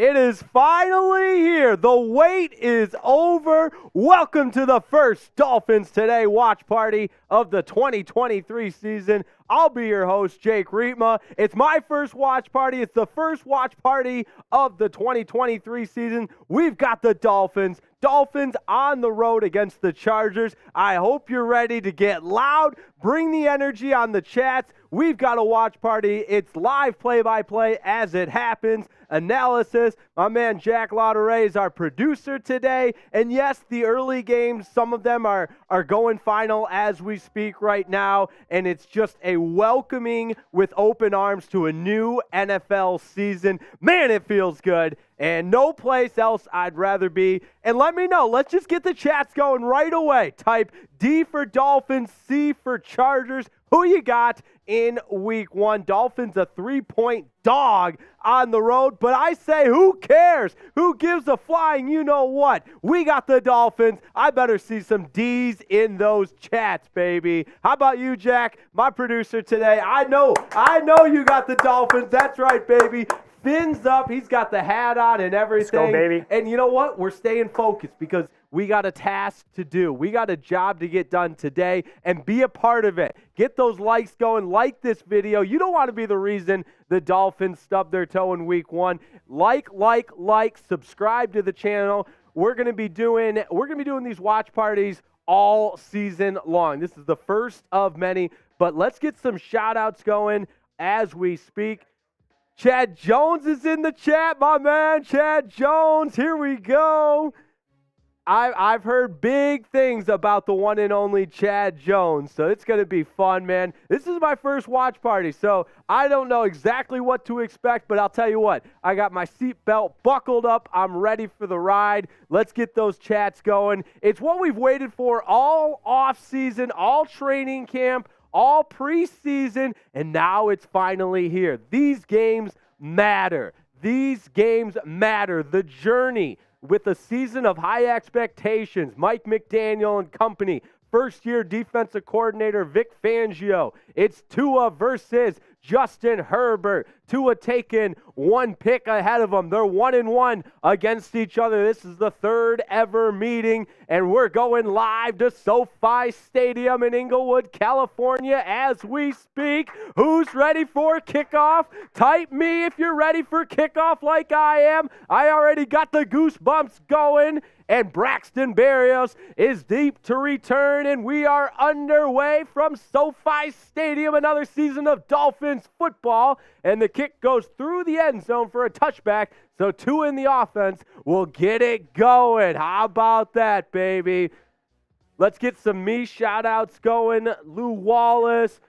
It is finally here. The wait is over. Welcome to the first Dolphins Today watch party of the 2023 season. I'll be your host, Jake Riepma. It's my first watch party. It's the first watch party of the 2023 season. We've got the Dolphins on the road against the Chargers. I hope you're ready to get loud. Bring the energy on the chats. We've got a watch party. It's live play-by-play as it happens. Analysis. My man Jack Lauderay is our producer today. And yes, the early games, some of them are going final as we speak right now. And it's just a welcoming with open arms to a new NFL season. Man, it feels good. And no place else I'd rather be. And let me know. Let's just get the chats going right away. Type D for Dolphins, C for Chargers. Who you got in week one? Dolphins a 3-point dog on the road. But I say, who cares? Who gives a flying you know what? We got the Dolphins. I better see some D's in those chats, baby. How about you, Jack, my producer today? I know you got the Dolphins. That's right, baby. Fins up. He's got the hat on and everything. Let's go, baby. And you know what? We're staying focused because we got a task to do. We got a job to get done today and be a part of it. Get those likes going. Like this video. You don't want to be the reason the Dolphins stub their toe in week one. Like. Subscribe to the channel. We're going to be doing these watch parties all season long. This is the first of many, but let's get some shout outs going as we speak. Chad Jones is in the chat, my man. Chad Jones, here we go. I've heard big things about the one and only Chad Jones, so it's going to be fun, man. This is my first watch party, so I don't know exactly what to expect, but I'll tell you what. I got my seatbelt buckled up. I'm ready for the ride. Let's get those chats going. It's what we've waited for all offseason, all training camp, all preseason, and now it's finally here. These games matter. The journey with a season of high expectations. Mike McDaniel and company. First-year defensive coordinator Vic Fangio. It's Tua versus Justin Herbert. Tua taking one pick ahead of them. They're 1-1 against each other. This is the third ever meeting, and we're going live to SoFi Stadium in Inglewood, California as we speak. Who's ready for kickoff? Type me if you're ready for kickoff like I am. I already got the goosebumps going. And Braxton Berrios is deep to return, and we are underway from SoFi Stadium, another season of Dolphins football, and the kick goes through the end zone for a touchback, so Tua in the offense will get it going. How about that, baby? Let's get some me shout-outs going. Lou Wallace,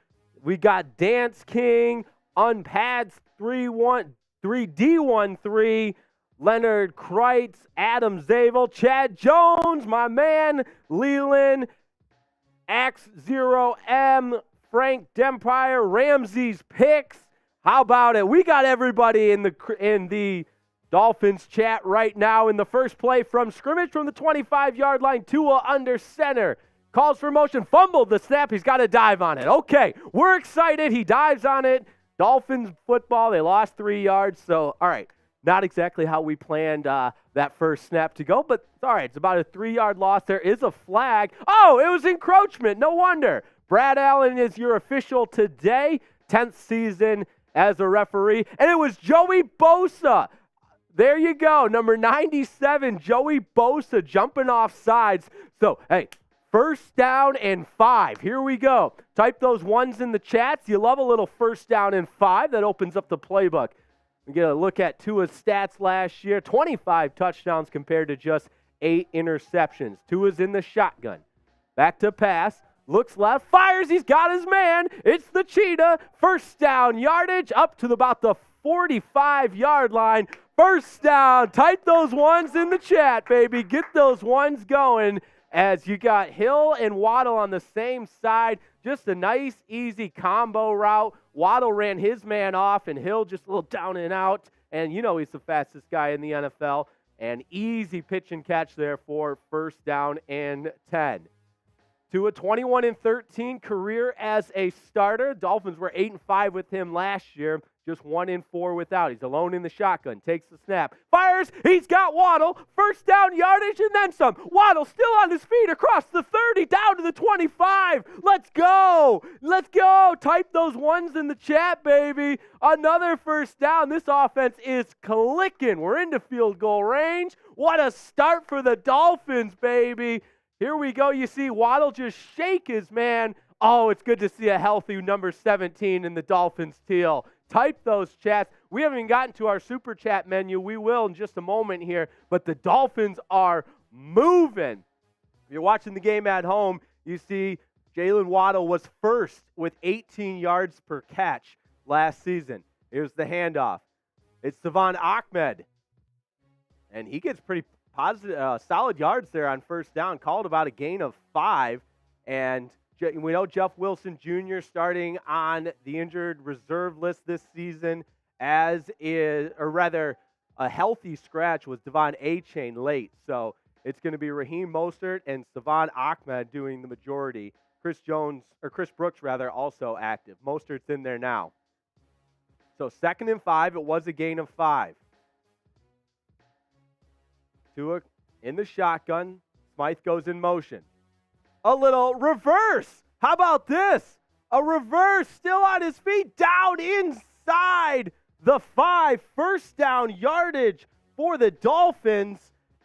we got Dance King, Unpads 3D13, Leonard Kreitz, Adam Zabel, Chad Jones, my man, Leland, X0M, Frank Dempire, Ramsey's Picks. How about it? We got everybody in the Dolphins chat right now. In the first play from scrimmage from the 25-yard line, Tua under center. Calls for motion, fumbled the snap. He's got to dive on it. Okay, we're excited. He dives on it. Dolphins football, they lost 3 yards. So, all right. Not exactly how we planned that first snap to go, but it's all right. It's about a 3-yard loss. There is a flag. Oh, it was encroachment. No wonder. Brad Allen is your official today, 10th season as a referee, and it was Joey Bosa. There you go, number 97, Joey Bosa jumping off sides. So, hey, first down and 5. Here we go. Type those ones in the chats. You love a little first down and 5. That opens up the playbook. We get a look at Tua's stats last year. 25 touchdowns compared to just 8 interceptions. Tua's in the shotgun. Back to pass. Looks left. Fires. He's got his man. It's the cheetah. First down yardage up to about the 45-yard line. First down. Type those ones in the chat, baby. Get those ones going as you got Hill and Waddle on the same side. Just a nice, easy combo route. Waddle ran his man off, and Hill just a little down and out. And you know he's the fastest guy in the NFL. And easy pitch and catch there for first down and 10. Tua 21-13 career as a starter. Dolphins were 8-5 with him last year, just 1-4 without. He's alone in the shotgun, takes the snap, fires, he's got Waddle, first down yardage and then some. Waddle still on his feet across the 30, down to the 25. Let's go. Let's go. Type those ones in the chat, baby. Another first down. This offense is clicking. We're into field goal range. What a start for the Dolphins, baby. Here we go. You see Waddle just shake his man. Oh, it's good to see a healthy number 17 in the Dolphins teal. Type those chats. We haven't even gotten to our super chat menu. We will in just a moment here. But the Dolphins are moving. If you're watching the game at home, you see Jaylen Waddle was first with 18 yards per catch last season. Here's the handoff. It's Terron Armstead. And he gets pretty positive, solid yards there on first down. Called about a gain of 5. And we know Jeff Wilson Jr. starting on the injured reserve list this season, as is, or rather, a healthy scratch was Devon A-Chain late. So it's going to be Raheem Mostert and Terron Armstead doing the majority. Chris Brooks also active. Mostert's in there now. So 2nd and 5, it was a gain of 5. Tua in the shotgun. Smythe goes in motion. A little reverse. How about this? A reverse, still on his feet, down inside the 5. First down yardage for the Dolphins.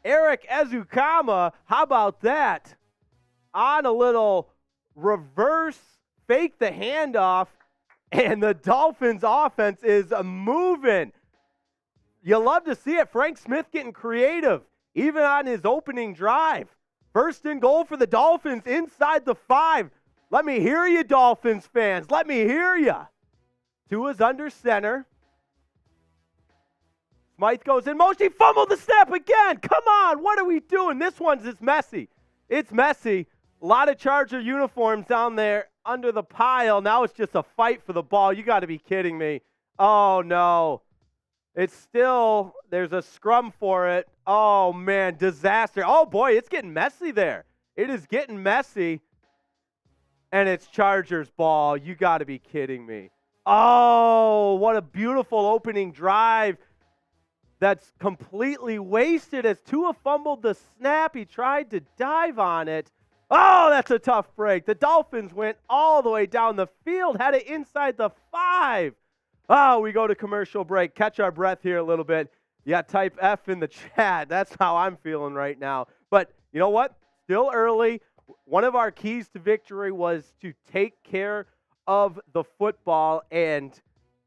Eric Ezukama, how about that? On a little reverse, fake the handoff, and the Dolphins offense is moving. You love to see it. Frank Smith getting creative, even on his opening drive. 1st and goal for the Dolphins inside the 5. Let me hear you, Dolphins fans. Let me hear you. Tua's under center. Smythe goes in motion. He fumbled the snap again. Come on. What are we doing? This one's just messy. It's messy. A lot of Charger uniforms down there under the pile. Now it's just a fight for the ball. You got to be kidding me. Oh, no. It's still, there's a scrum for it. Oh, man, disaster. Oh, boy, it's getting messy there. It is getting messy. And it's Chargers ball. You got to be kidding me. Oh, what a beautiful opening drive that's completely wasted as Tua fumbled the snap. He tried to dive on it. Oh, that's a tough break. The Dolphins went all the way down the field, had it inside the 5. Oh, we go to commercial break. Catch our breath here a little bit. Yeah, type F in the chat. That's how I'm feeling right now. But you know what? Still early. One of our keys to victory was to take care of the football, and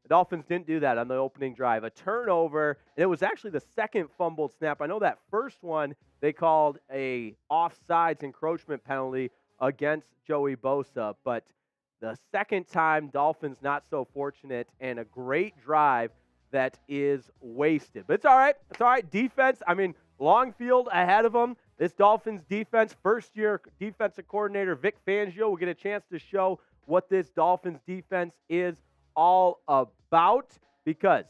the Dolphins didn't do that on the opening drive. A turnover, and it was actually the second fumbled snap. I know that first one they called a offsides encroachment penalty against Joey Bosa, but the second time, Dolphins not so fortunate, and a great drive that is wasted. But it's all right. It's all right. Defense, long field ahead of them. This Dolphins defense, first-year defensive coordinator Vic Fangio will get a chance to show what this Dolphins defense is all about, because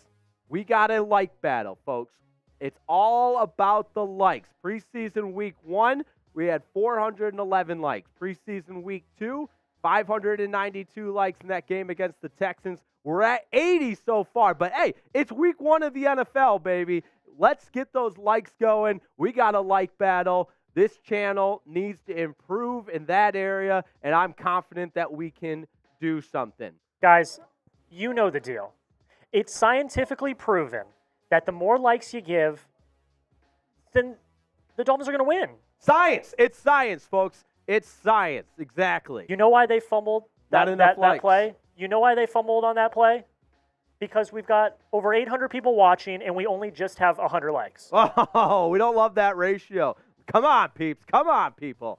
we got a like battle, folks. It's all about the likes. Preseason week 1, we had 411 likes. Preseason week 2, 592 likes in that game against the Texans. We're at 80 so far. But, hey, it's week 1 of the NFL, baby. Let's get those likes going. We got a like battle. This channel needs to improve in that area, and I'm confident that we can do something. Guys, you know the deal. It's scientifically proven that the more likes you give, then the Dolphins are going to win. Science. It's science, folks. It's science. Exactly. You know why they fumbled that play? You know why they fumbled on that play? Because we've got over 800 people watching, and we only just have 100 likes. Oh, we don't love that ratio. Come on, peeps. Come on, people.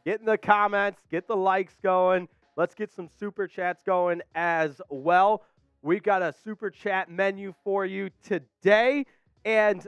Get in the comments. Get the likes going. Let's get some super chats going as well. We've got a super chat menu for you today, and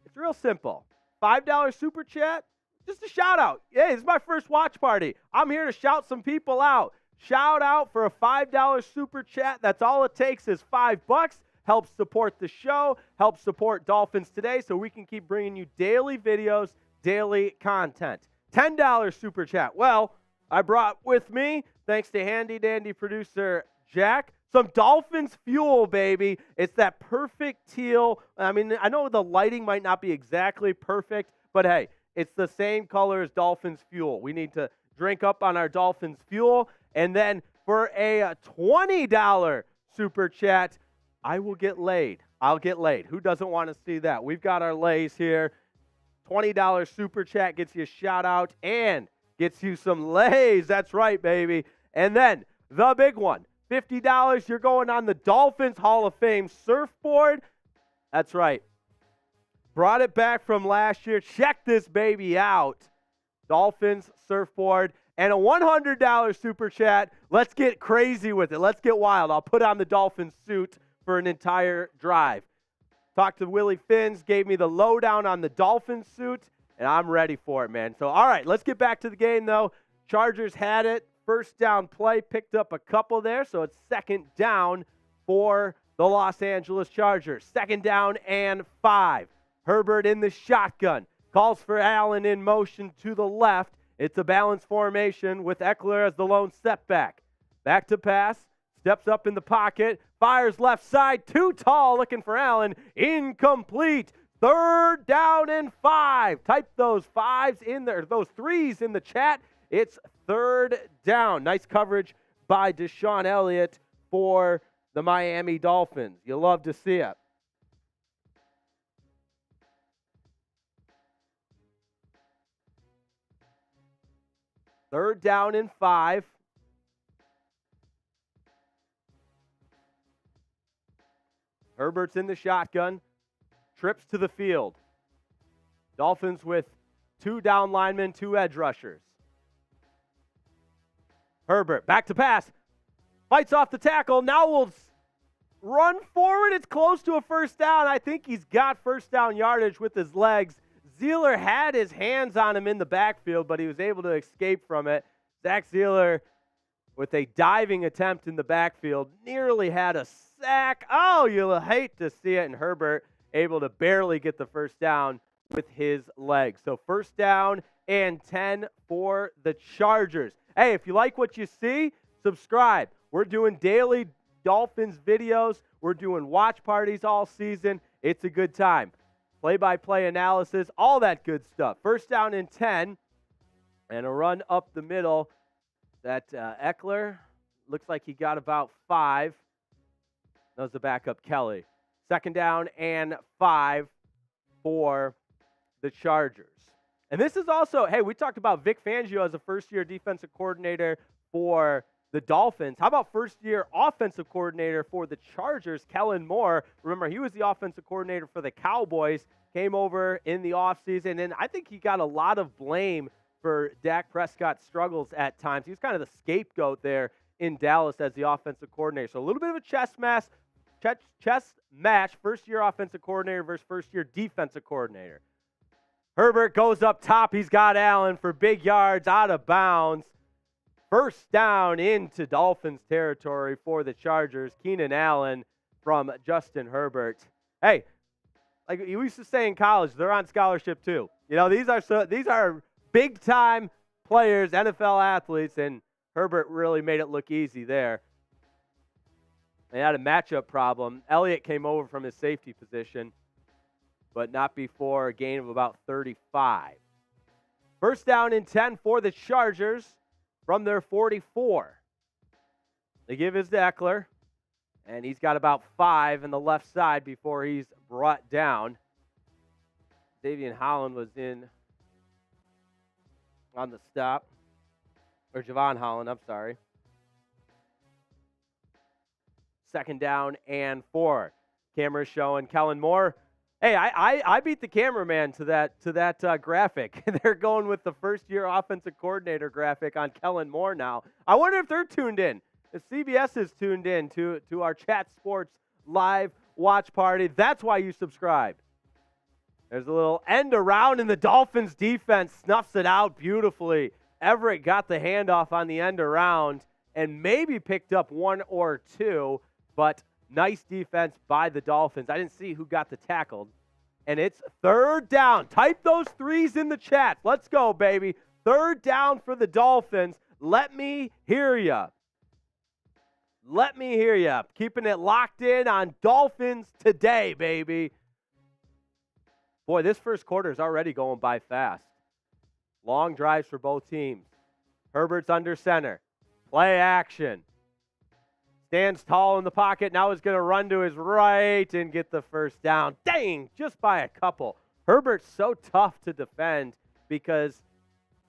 it's real simple. $5 super chat, just a shout out. Hey, this is my first watch party. I'm here to shout some people out. Shout out for a $5 super chat. That's all it takes is $5. Helps support the show, helps support Dolphins Today so we can keep bringing you daily videos, daily content. $10 super chat. Well, I brought with me, thanks to handy-dandy producer Jack, some Dolphins Fuel, baby. It's that perfect teal. I mean, I know the lighting might not be exactly perfect, but hey, it's the same color as Dolphins Fuel. We need to drink up on our Dolphins Fuel. And then for a $20 super chat, I will get laid. I'll get laid. Who doesn't want to see that? We've got our lays here. $20 super chat gets you a shout out and gets you some lays. That's right, baby. And then the big one, $50. You're going on the Dolphins Hall of Fame surfboard. That's right. Brought it back from last year. Check this baby out. Dolphins surfboard and a $100 super chat. Let's get crazy with it. Let's get wild. I'll put on the Dolphins suit for an entire drive. Talked to Willie Finns, gave me the lowdown on the Dolphins suit, and I'm ready for it, man. So, all right, let's get back to the game, though. Chargers had it. First down play, picked up a couple there, so it's second down for the Los Angeles Chargers. Second down and 5. Herbert in the shotgun. Calls for Allen in motion to the left. It's a balanced formation with Eckler as the lone setback. Back to pass. Steps up in the pocket. Fires left side. Too tall. Looking for Allen. Incomplete. Third down and 5. Type those 5s in there. Those 3s in the chat. It's third down. Nice coverage by Deshaun Elliott for the Miami Dolphins. You love to see it. Third down and 5. Herbert's in the shotgun. Trips to the field. Dolphins with 2 down linemen, 2 edge rushers. Herbert back to pass. Fights off the tackle. Now will run forward. It's close to a first down. I think he's got first down yardage with his legs. Zeeler had his hands on him in the backfield, but he was able to escape from it. Zach Zeeler with a diving attempt in the backfield nearly had a sack. Oh, you'll hate to see it. And Herbert able to barely get the first down with his legs. So first down and 10 for the Chargers. Hey, if you like what you see, subscribe. We're doing daily Dolphins videos. We're doing watch parties all season. It's a good time. Play-by-play analysis, all that good stuff. First down and 10, and a run up the middle. That Eckler looks like he got about 5. That was the backup, Kelly. Second down and 5 for the Chargers. And this is also, hey, we talked about Vic Fangio as a first-year defensive coordinator for the Dolphins. How about first-year offensive coordinator for the Chargers, Kellen Moore? Remember, he was the offensive coordinator for the Cowboys, came over in the offseason, and I think he got a lot of blame for Dak Prescott's struggles at times. He was kind of the scapegoat there in Dallas as the offensive coordinator. So a little bit of a chess match, first-year offensive coordinator versus first-year defensive coordinator. Herbert goes up top. He's got Allen for big yards out of bounds. First down into Dolphins territory for the Chargers. Keenan Allen from Justin Herbert. Hey, like you used to say in college, they're on scholarship too. You know, these are big-time players, NFL athletes, and Herbert really made it look easy there. They had a matchup problem. Elliott came over from his safety position, but not before a gain of about 35. First down and 10 for the Chargers from their 44. They give his to Eckler, and he's got about 5 in the left side before he's brought down. Davian Holland was in on the stop. Or Javon Holland, I'm sorry. Second down and 4. Camera showing Kellen Moore. Hey, I beat the cameraman to that graphic. They're going with the first-year offensive coordinator graphic on Kellen Moore now. I wonder if they're tuned in. If CBS is tuned in to our Chat Sports live watch party, that's why you subscribe. There's a little end around, and the Dolphins defense snuffs it out beautifully. Everett got the handoff on the end around and maybe picked up 1 or 2, but nice defense by the Dolphins. I didn't see who got the tackled. And it's third down. Type those 3s in the chat. Let's go, baby. Third down for the Dolphins. Let me hear ya. Let me hear ya. Keeping it locked in on Dolphins Today, baby. Boy, this first quarter is already going by fast. Long drives for both teams. Herbert's under center. Play action. Stands tall in the pocket. Now he's going to run to his right and get the first down. Dang, just by a couple. Herbert's so tough to defend because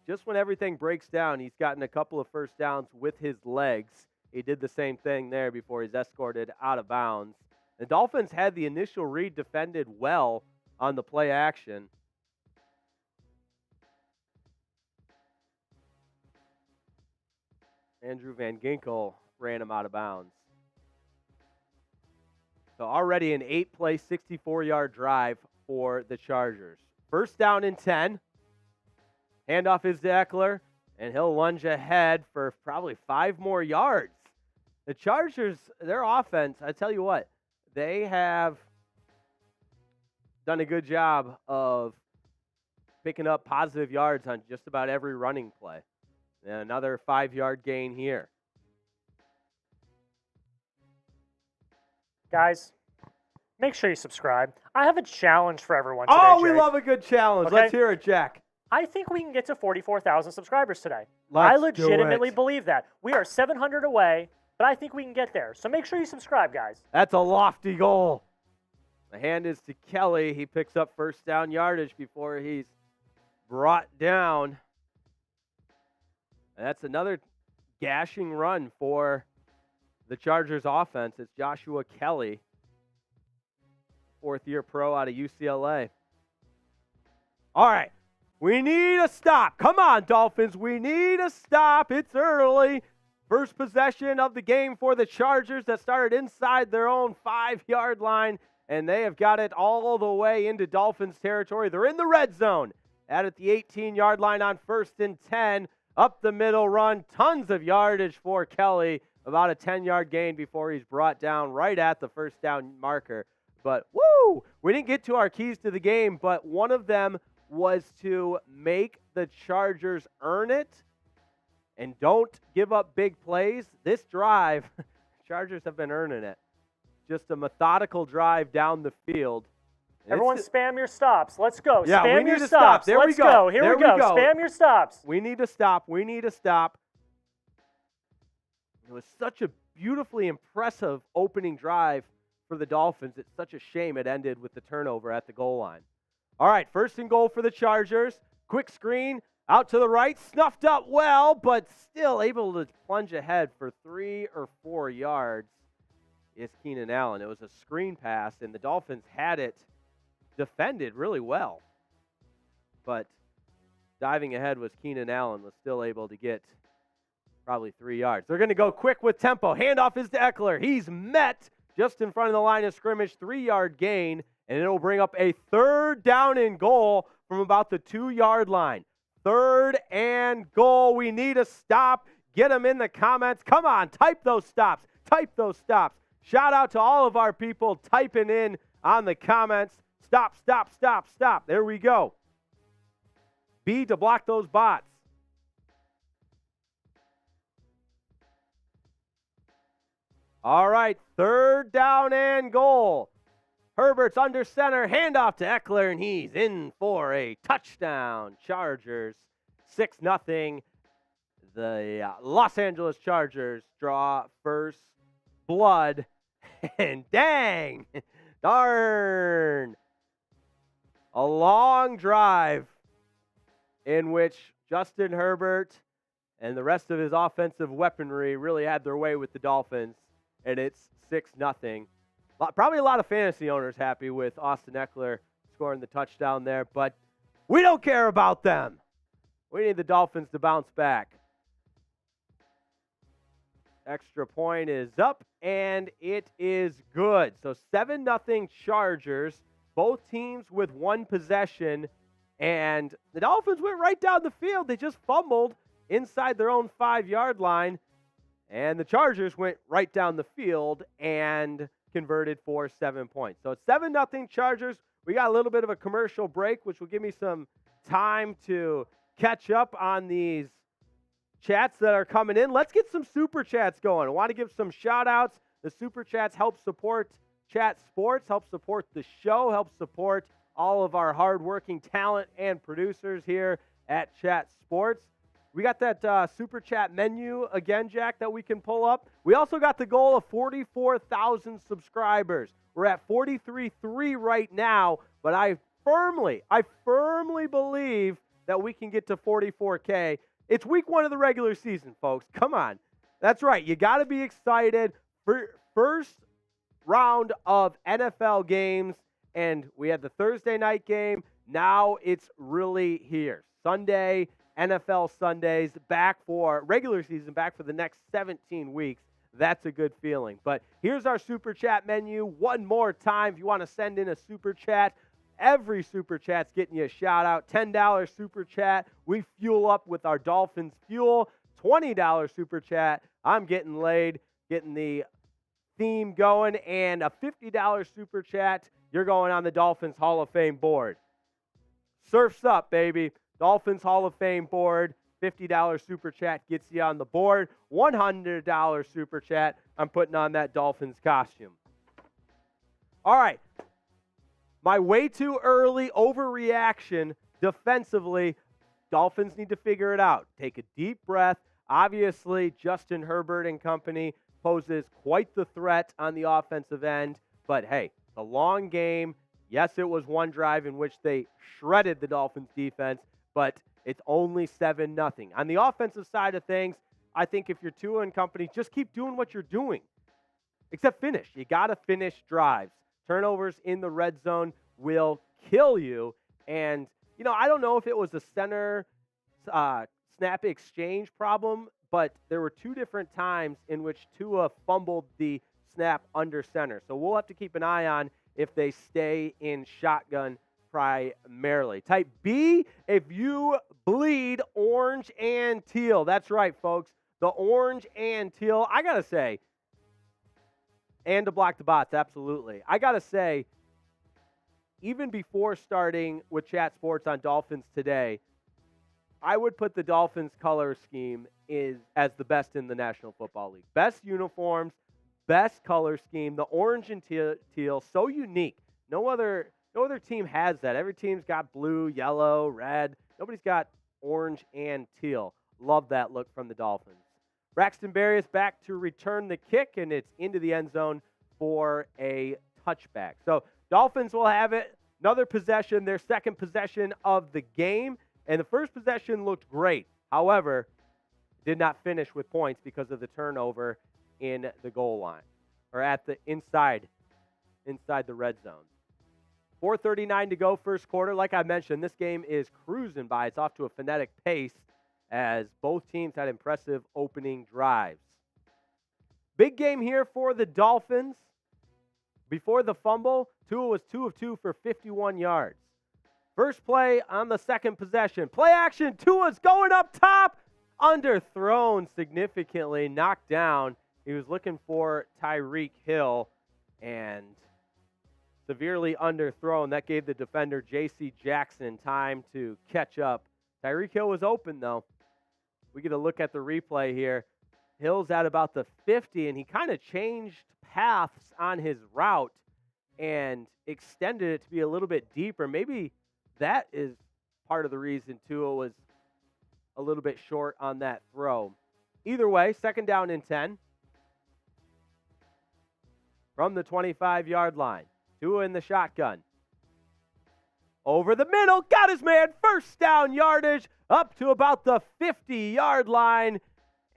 just when everything breaks down, he's gotten a couple of first downs with his legs. He did the same thing there before he's escorted out of bounds. The Dolphins had the initial read defended well on the play action. Andrew Van Ginkel ran him out of bounds. So already an 8-play, 64-yard drive for the Chargers. First down and 10. Handoff is to Eckler, and he'll lunge ahead for probably 5 more yards. The Chargers, their offense, I tell you what, they have done a good job of picking up positive yards on just about every running play. And another 5-yard gain here. Guys, make sure you subscribe. I have a challenge for everyone today, Oh, we Jake. love a good challenge. Okay. Let's hear it, Jack. I think we can get to 44,000 subscribers today. Let's I legitimately do it. believe that. We are 700 away, but I think we can get there. So make sure you subscribe, guys. That's a lofty goal. The hand is to Kelly. He picks up first down yardage before he's brought down. And that's another gashing run for the Chargers offense. It's Joshua Kelly, fourth-year pro out of UCLA. All right. We need a stop. Come on, Dolphins. We need a stop. It's early. First possession of the game for the Chargers that started inside their own 5-yard line, and they have got it all the way into Dolphins territory. They're in the red zone at the 18-yard line on 1st and 10. Up the middle run. Tons of yardage for Kelly. About a 10-yard gain before he's brought down right at the first down marker. But, woo! We didn't get to our keys to the game, but one of them was to make the Chargers earn it and don't give up big plays. This drive, Chargers have been earning it. Just a methodical drive down the field. Everyone spam your stops. Let's go. Yeah, spam we need your to stops. stop. There Let's we go. Here There we go. we go. Spam your stops. We need to stop. We need to stop. It was such a beautifully impressive opening drive for the Dolphins. It's such a shame it ended with the turnover at the goal line. All right, first and goal for the Chargers. Quick screen out to the right. Snuffed up well, but still able to plunge ahead for 3 or 4 yards is Keenan Allen. It was a screen pass, and the Dolphins had it defended really well. But diving ahead was Keenan Allen, was still able to get probably 3 yards. They're going to go quick with tempo. Handoff is to Eckler. He's met just in front of the line of scrimmage, 3-yard gain, and it'll bring up a 3rd down and goal from about the 2-yard line. 3rd and goal. We need a stop. Get them in the comments. Come on, type those stops. Type those stops. Shout out to all of our people typing in on the comments. Stop, stop, stop, stop. There we go. B to block those bots. All right, 3rd down and goal. Herbert's under center, handoff to Eckler, and he's in for a touchdown. Chargers, 6-0. The Los Angeles Chargers draw first blood, and dang, darn, a long drive in which Justin Herbert and the rest of his offensive weaponry really had their way with the Dolphins, and it's 6-0. Probably a lot of fantasy owners happy with Austin Eckler scoring the touchdown there, but we don't care about them. We need the Dolphins to bounce back. Extra point is up, and it is good. So 7-0 Chargers, both teams with 1 possession, and the Dolphins went right down the field. They just fumbled inside their own 5-yard line, and the Chargers went right down the field and converted for 7 points. So it's 7-0 Chargers. We got a little bit of a commercial break, which will give me some time to catch up on these chats that are coming in. Let's get some super chats going. I want to give some shout outs. The super chats help support Chat Sports, help support the show, help support all of our hardworking talent and producers here at Chat Sports. We got that super chat menu again, Jack, that we can pull up. We also got the goal of 44,000 subscribers. We're at 43.3 right now, but I firmly believe that we can get to 44K. It's week 1 of the regular season, folks. Come on. That's right. You got to be excited. First round of NFL games, and we had the Thursday night game. Now it's really here. Sunday, NFL Sundays, back for regular season, back for the next 17 weeks. That's a good feeling. But here's our super chat menu one more time. If you want to send in a super chat, every super chat's getting you a shout out. $10 super chat, we fuel up with our Dolphins fuel. $20 super chat, I'm getting laid, getting the theme going. And a $50 super chat, you're going on the Dolphins Hall of Fame board. Surf's up, baby. Dolphins Hall of Fame board. $50 super chat gets you on the board. $100 super chat, I'm putting on that Dolphins costume. All right. My way too early overreaction defensively. Dolphins need to figure it out. Take a deep breath. Obviously, Justin Herbert and company poses quite the threat on the offensive end. But hey, the long game. Yes, it was one drive in which they shredded the Dolphins defense, but it's only 7-0. On the offensive side of things, I think if you're Tua and company, just keep doing what you're doing. Except finish. You got to finish drives. Turnovers in the red zone will kill you. And, I don't know if it was a center snap exchange problem, but there were 2 different times in which Tua fumbled the snap under center. So we'll have to keep an eye on if they stay in shotgun primarily. Type B if you bleed orange and teal. That's right, folks. The orange and teal. I got to say, and to block the bots, absolutely. I got to say, even before starting with Chat Sports on Dolphins Today, I would put the Dolphins color scheme as the best in the National Football League. Best uniforms, best color scheme. The orange and teal, so unique. No other team has that. Every team's got blue, yellow, red. Nobody's got orange and teal. Love that look from the Dolphins. Braxton Berry is back to return the kick, and it's into the end zone for a touchback. So Dolphins will have it. Another possession, their second possession of the game. And the first possession looked great. However, did not finish with points because of the turnover in the goal line, or at the inside the red zone. 4:39 to go, first quarter. Like I mentioned, this game is cruising by. It's off to a frenetic pace as both teams had impressive opening drives. Big game here for the Dolphins. Before the fumble, Tua was 2 of 2 for 51 yards. First play on the second possession. Play action. Tua's going up top. Underthrown significantly. Knocked down. He was looking for Tyreek Hill and severely underthrown. That gave the defender J.C. Jackson time to catch up. Tyreek Hill was open, though. We get a look at the replay here. Hill's at about the 50, and he kind of changed paths on his route and extended it to be a little bit deeper. Maybe that is part of the reason Tua was a little bit short on that throw. Either way, second down and 10 from the 25-yard line. Tua in the shotgun. Over the middle, got his man, first down yardage, up to about the 50-yard line.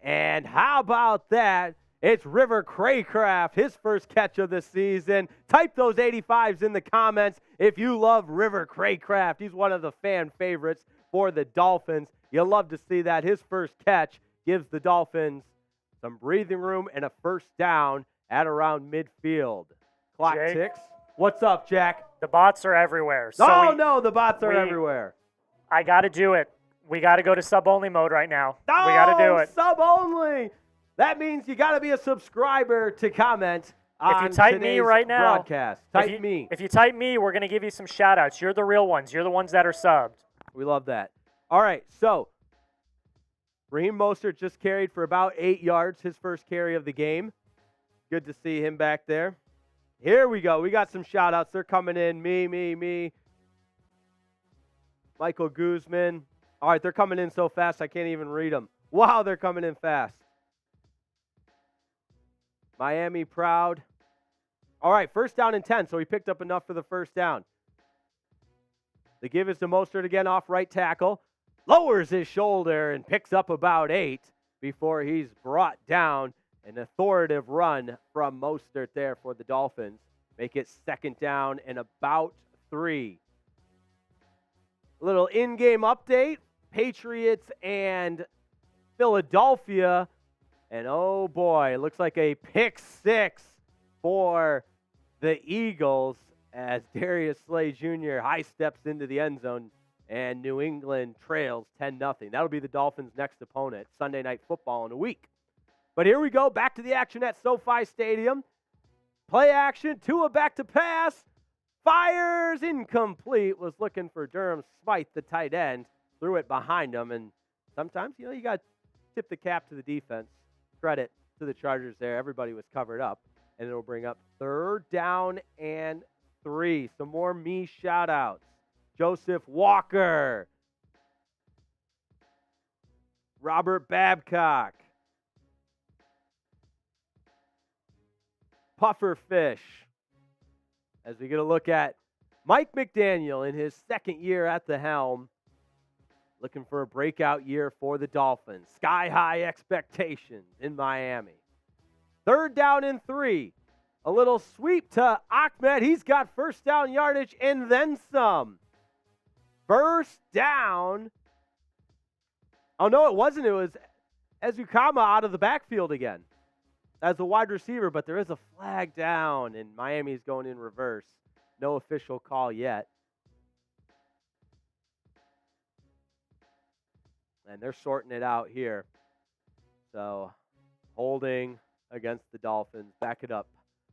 And how about that? It's River Craycraft, his first catch of the season. Type those 85s in the comments if you love River Craycraft. He's one of the fan favorites for the Dolphins. You'll love to see that. His first catch gives the Dolphins some breathing room and a first down at around midfield. Clock Jake, ticks. What's up, Jack? The bots are everywhere. So the bots are everywhere. I got to do it. We got to go to sub-only mode right now. We got to do it. Sub-only. That means you got to be a subscriber to comment on if you type today's me right now, broadcast. Type me. If you type me, we're going to give you some shout-outs. You're the real ones. You're the ones that are subbed. We love that. All right, so Raheem Mostert just carried for about 8 yards, his first carry of the game. Good to see him back there. Here we go. We got some shout-outs. They're coming in. Me. Michael Guzman. All right, they're coming in so fast I can't even read them. Wow, they're coming in fast. Miami proud. All right, first down and 10, so he picked up enough for the first down. The give is to Mostert again off right tackle. Lowers his shoulder and picks up about 8 before he's brought down. An authoritative run from Mostert there for the Dolphins. Make it second down and about 3. A little in-game update. Patriots and Philadelphia. And oh boy, it looks like a pick 6 for the Eagles as Darius Slay Jr. high steps into the end zone and New England trails 10-0. That'll be the Dolphins' next opponent, Sunday Night Football in a week. But here we go, back to the action at SoFi Stadium. Play action, Tua back to pass. Fires incomplete, was looking for Durham Smythe, the tight end. Threw it behind him, and sometimes, you got to tip the cap to the defense. Credit to the Chargers there. Everybody was covered up, and it'll bring up third down and 3. Some more me shout-outs. Joseph Walker. Robert Babcock. Pufferfish. As we get a look at Mike McDaniel in his second year at the helm. Looking for a breakout year for the Dolphins. Sky-high expectations in Miami. Third down and 3. A little sweep to Ahmed. He's got first down yardage and then some. First down. Oh, no, it wasn't. It was Ezukama out of the backfield again as a wide receiver, but there is a flag down, and Miami's going in reverse. No official call yet. And they're sorting it out here. So, holding against the Dolphins. Back it up.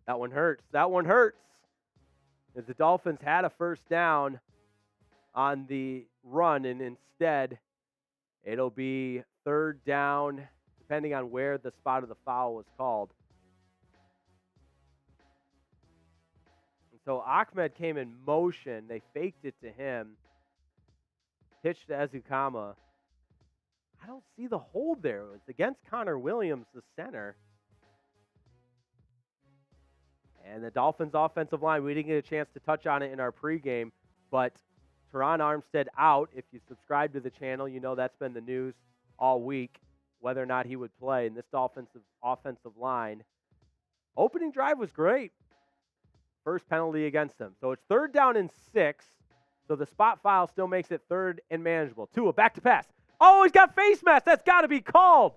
That one hurts. That one hurts. As the Dolphins had a first down on the run, and instead it'll be third down, depending on where the spot of the foul was called. And so Ahmed came in motion. They faked it to him. Pitched to Ezukama. I don't see the hold there. It was against Connor Williams, the center. And the Dolphins' offensive line, we didn't get a chance to touch on it in our pregame, but Terron Armstead out. If you subscribe to the channel, you know that's been the news all week, whether or not he would play. And this Dolphins' offensive line, opening drive was great. First penalty against them. So it's third down and 6. So the spot foul still makes it third and manageable. Tua, back to pass. Oh, he's got face mask. That's got to be called.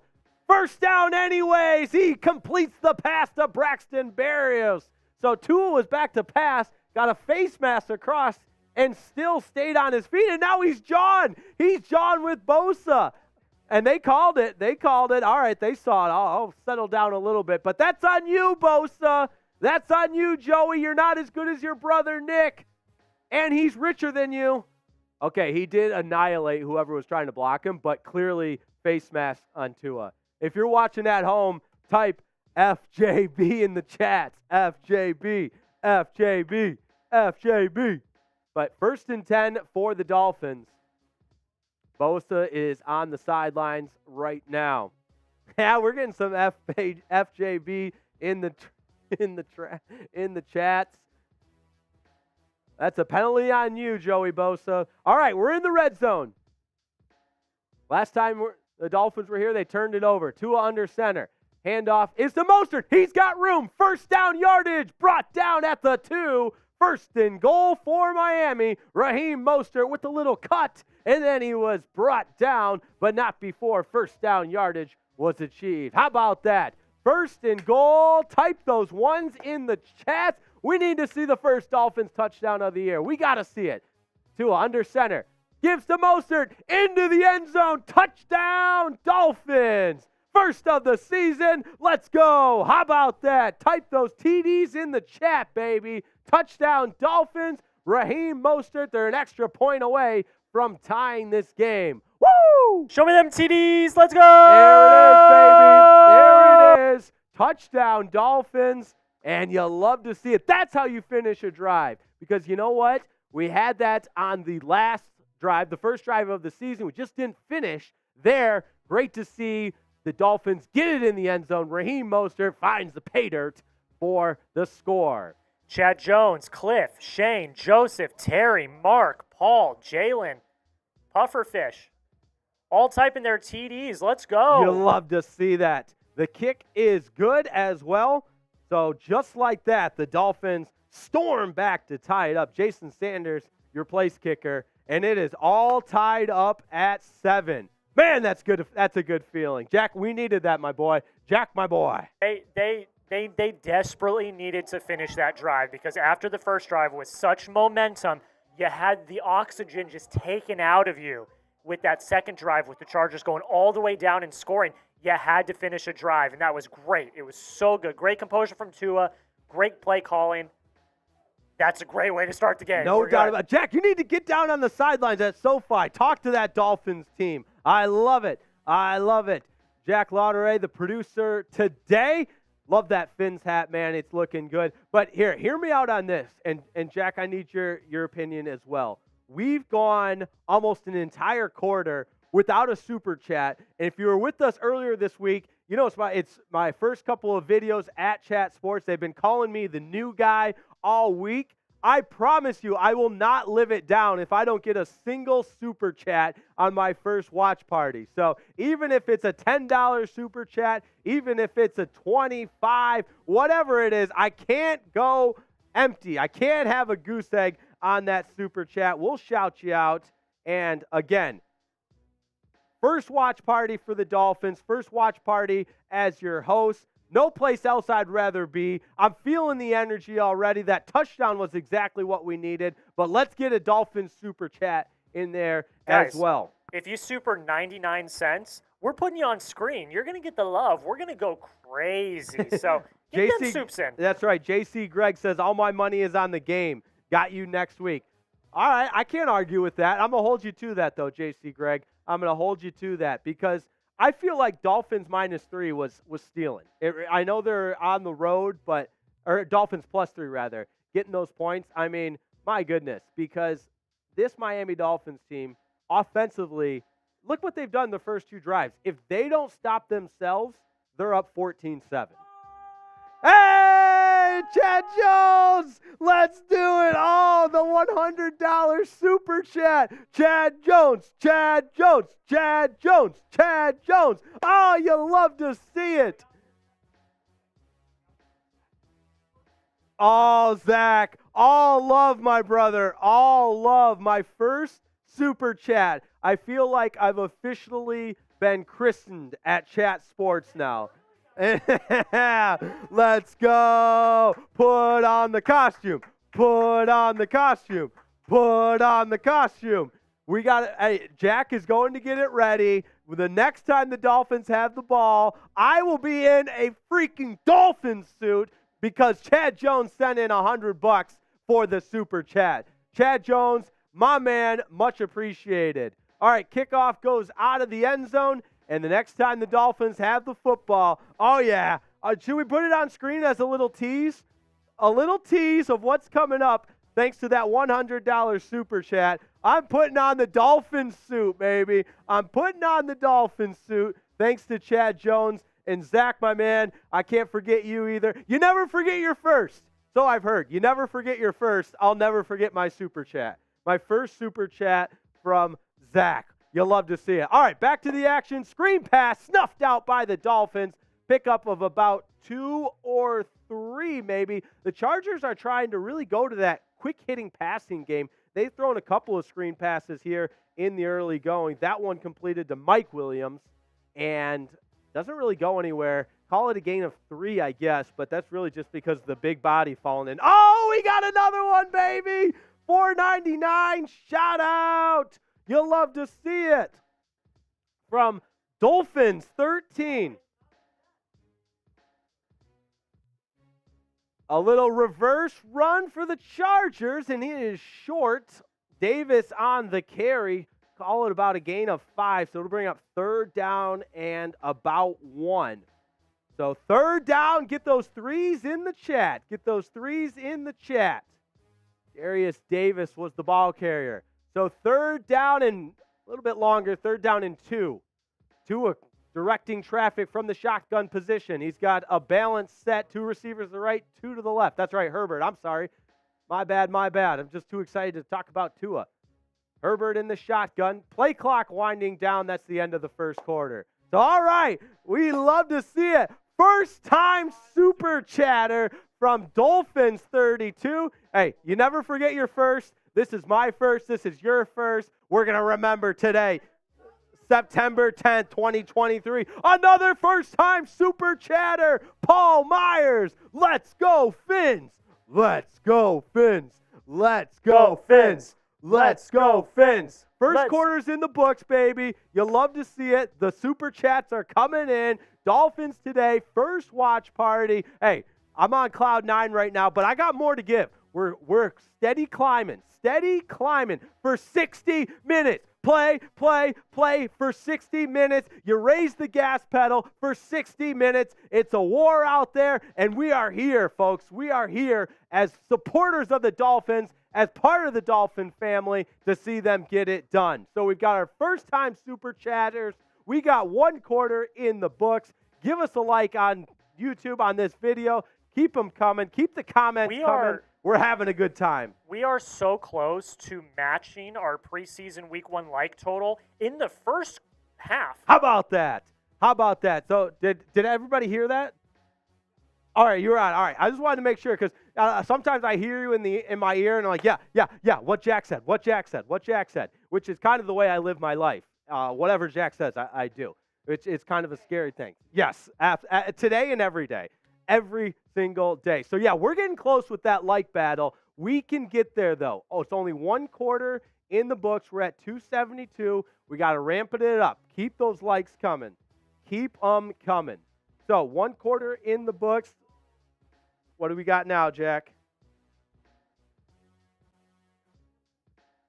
First down anyways. He completes the pass to Braxton Berrios. So Tua was back to pass, got a face mask across, and still stayed on his feet. And now he's John. He's John with Bosa. And they called it. They called it. All right, they saw it. I'll settle down a little bit. But that's on you, Bosa. That's on you, Joey. You're not as good as your brother, Nick. And he's richer than you. Okay, he did annihilate whoever was trying to block him, but clearly face mask on Tua. If you're watching at home, type FJB in the chats. FJB, FJB, FJB. But first and 10 for the Dolphins. Bosa is on the sidelines right now. Yeah, we're getting some FJB in the chats. That's a penalty on you, Joey Bosa. All right, we're in the red zone. Last time the Dolphins were here, they turned it over. Tua under center. Handoff is to Mostert. He's got room. First down yardage brought down at the 2. First and goal for Miami. Raheem Mostert with a little cut, and then he was brought down, but not before first down yardage was achieved. How about that? First and goal. Type those ones in the chat. We need to see the first Dolphins touchdown of the year. We got to see it. Tua under center. Gives to Mostert. Into the end zone. Touchdown, Dolphins. First of the season. Let's go. How about that? Type those TDs in the chat, baby. Touchdown, Dolphins. Raheem Mostert. They're an extra point away from tying this game. Woo! Show me them TDs. Let's go. There it is, baby. There it is. Touchdown, Dolphins. And you love to see it. That's how you finish a drive. Because you know what? We had that on the last drive, the first drive of the season. We just didn't finish there. Great to see the Dolphins get it in the end zone. Raheem Mostert finds the pay dirt for the score. Chad Jones, Cliff, Shane, Joseph, Terry, Mark, Paul, Jaylen, Pufferfish, all typing their TDs. Let's go. You love to see that. The kick is good as well. So just like that, the Dolphins storm back to tie it up. Jason Sanders, your place kicker, and it is all tied up at 7. Man, that's good. That's a good feeling. Jack, we needed that, my boy. Jack, my boy. They desperately needed to finish that drive because after the first drive with such momentum, you had the oxygen just taken out of you with that second drive with the Chargers going all the way down and scoring. You had to finish a drive, and that was great. It was so good. Great composure from Tua. Great play calling. That's a great way to start the game. No doubt about it. Jack, you need to get down on the sidelines at SoFi. Talk to that Dolphins team. I love it. I love it. Jack Lauderay, the producer today. Love that Fins hat, man. It's looking good. But hear me out on this. And Jack, I need your opinion as well. We've gone almost an entire quarter without a super chat. And if you were with us earlier this week, you know it's my first couple of videos at Chat Sports. They've been calling me the new guy all week. I promise you, I will not live it down if I don't get a single super chat on my first watch party. So even if it's a $10 super chat, even if it's a $25, whatever it is, I can't go empty. I can't have a goose egg on that super chat. We'll shout you out. And again, first watch party for the Dolphins, first watch party as your host. No place else I'd rather be. I'm feeling the energy already. That touchdown was exactly what we needed. But let's get a Dolphins super chat in there as well. If you super 99 cents, we're putting you on screen. You're going to get the love. We're going to go crazy. So get them soups in. That's right. JC Greg says, all my money is on the game. Got you next week. All right. I can't argue with that. I'm going to hold you to that, though, JC Greg. I'm going to hold you to that because I feel like Dolphins -3 was stealing. I know they're on the road, or Dolphins +3 rather, getting those points. I mean, my goodness, because this Miami Dolphins team, offensively, look what they've done the first 2 drives. If they don't stop themselves, they're up 14-7. Hey, Chad Jones, let's do it. Oh, the $100 super chat. Chad Jones, Chad Jones, Chad Jones, Chad Jones. Oh, you love to see it. Oh, Zach, all love, my brother, all love. My first super chat. I feel like I've officially been christened at Chat Sports now. Let's go. Put on the costume. Put on the costume. Put on the costume. We got it. Hey, Jack is going to get it ready. The next time the Dolphins have the ball, I will be in a freaking Dolphin suit because Chad Jones sent in $100 for the super chat. Chad Jones, my man, much appreciated. All right, kickoff goes out of the end zone. And the next time the Dolphins have the football, oh, yeah. Should we put it on screen as a little tease? A little tease of what's coming up thanks to that $100 super chat. I'm putting on the Dolphins suit, baby. I'm putting on the Dolphins suit thanks to Chad Jones. And Zach, my man, I can't forget you either. You never forget your first. So I've heard. You never forget your first. I'll never forget my super chat. My first super chat from Zach. You'll love to see it. All right, back to the action. Screen pass snuffed out by the Dolphins. Pickup of about 2 or 3 maybe. The Chargers are trying to really go to that quick-hitting passing game. They've thrown a couple of screen passes here in the early going. That one completed to Mike Williams and doesn't really go anywhere. Call it a gain of 3, I guess, but that's really just because of the big body falling in. Oh, we got another one, baby! $4.99. Shout out! You'll love to see it. From Dolphins 13. A little reverse run for the Chargers, and he is short. Davis on the carry. call it about a gain of 5, so it'll bring up 3rd down and about 1. So 3rd down, get those 3s in the chat. Get those 3s in the chat. Darius Davis was the ball carrier. So 3rd down and a little bit longer, 3rd down and 2. Tua directing traffic from the shotgun position. He's got a balanced set, 2 receivers to the right, 2 to the left. That's right, Herbert. I'm sorry. My bad. I'm just too excited to talk about Tua. Herbert in the shotgun. Play clock winding down. That's the end of the first quarter. So, all right, we love to see it. First time super chatter from Dolphins 32. Hey, you never forget your first. This is my first. This is your first. We're going to remember today, September 10th, 2023. Another first time super chatter. Paul Myers. Let's go, Fins. Let's go, Fins. Let's go, Fins. Let's go, Fins. First quarter's in the books, baby. You love to see it. The super chats are coming in. Dolphins Today, first watch party. Hey, I'm on cloud 9 right now, but I got more to give. We're steady climbing for 60 minutes. Play for 60 minutes. You raise the gas pedal for 60 minutes. It's a war out there, and we are here, folks. We are here as supporters of the Dolphins, as part of the Dolphin family, to see them get it done. So we've got our first-time super chatters. We got 1 quarter in the books. Give us a like on YouTube on this video. Keep them coming. Keep the comments coming. We're having a good time. We are so close to matching our preseason week 1 like total in the first half. How about that? So did everybody hear that? All right, you're on. All right, I just wanted to make sure because sometimes I hear you in my ear and I'm like, yeah, what Jack said, which is kind of the way I live my life. Whatever Jack says, I do. It's kind of a scary thing. Yes, today and every day. Every single day. So, yeah, we're getting close with that like battle. We can get there, though. Oh, it's only 1 quarter in the books. We're at 272. We got to ramp it up. Keep those likes coming. Keep them coming. So, 1 quarter in the books. What do we got now, Jack?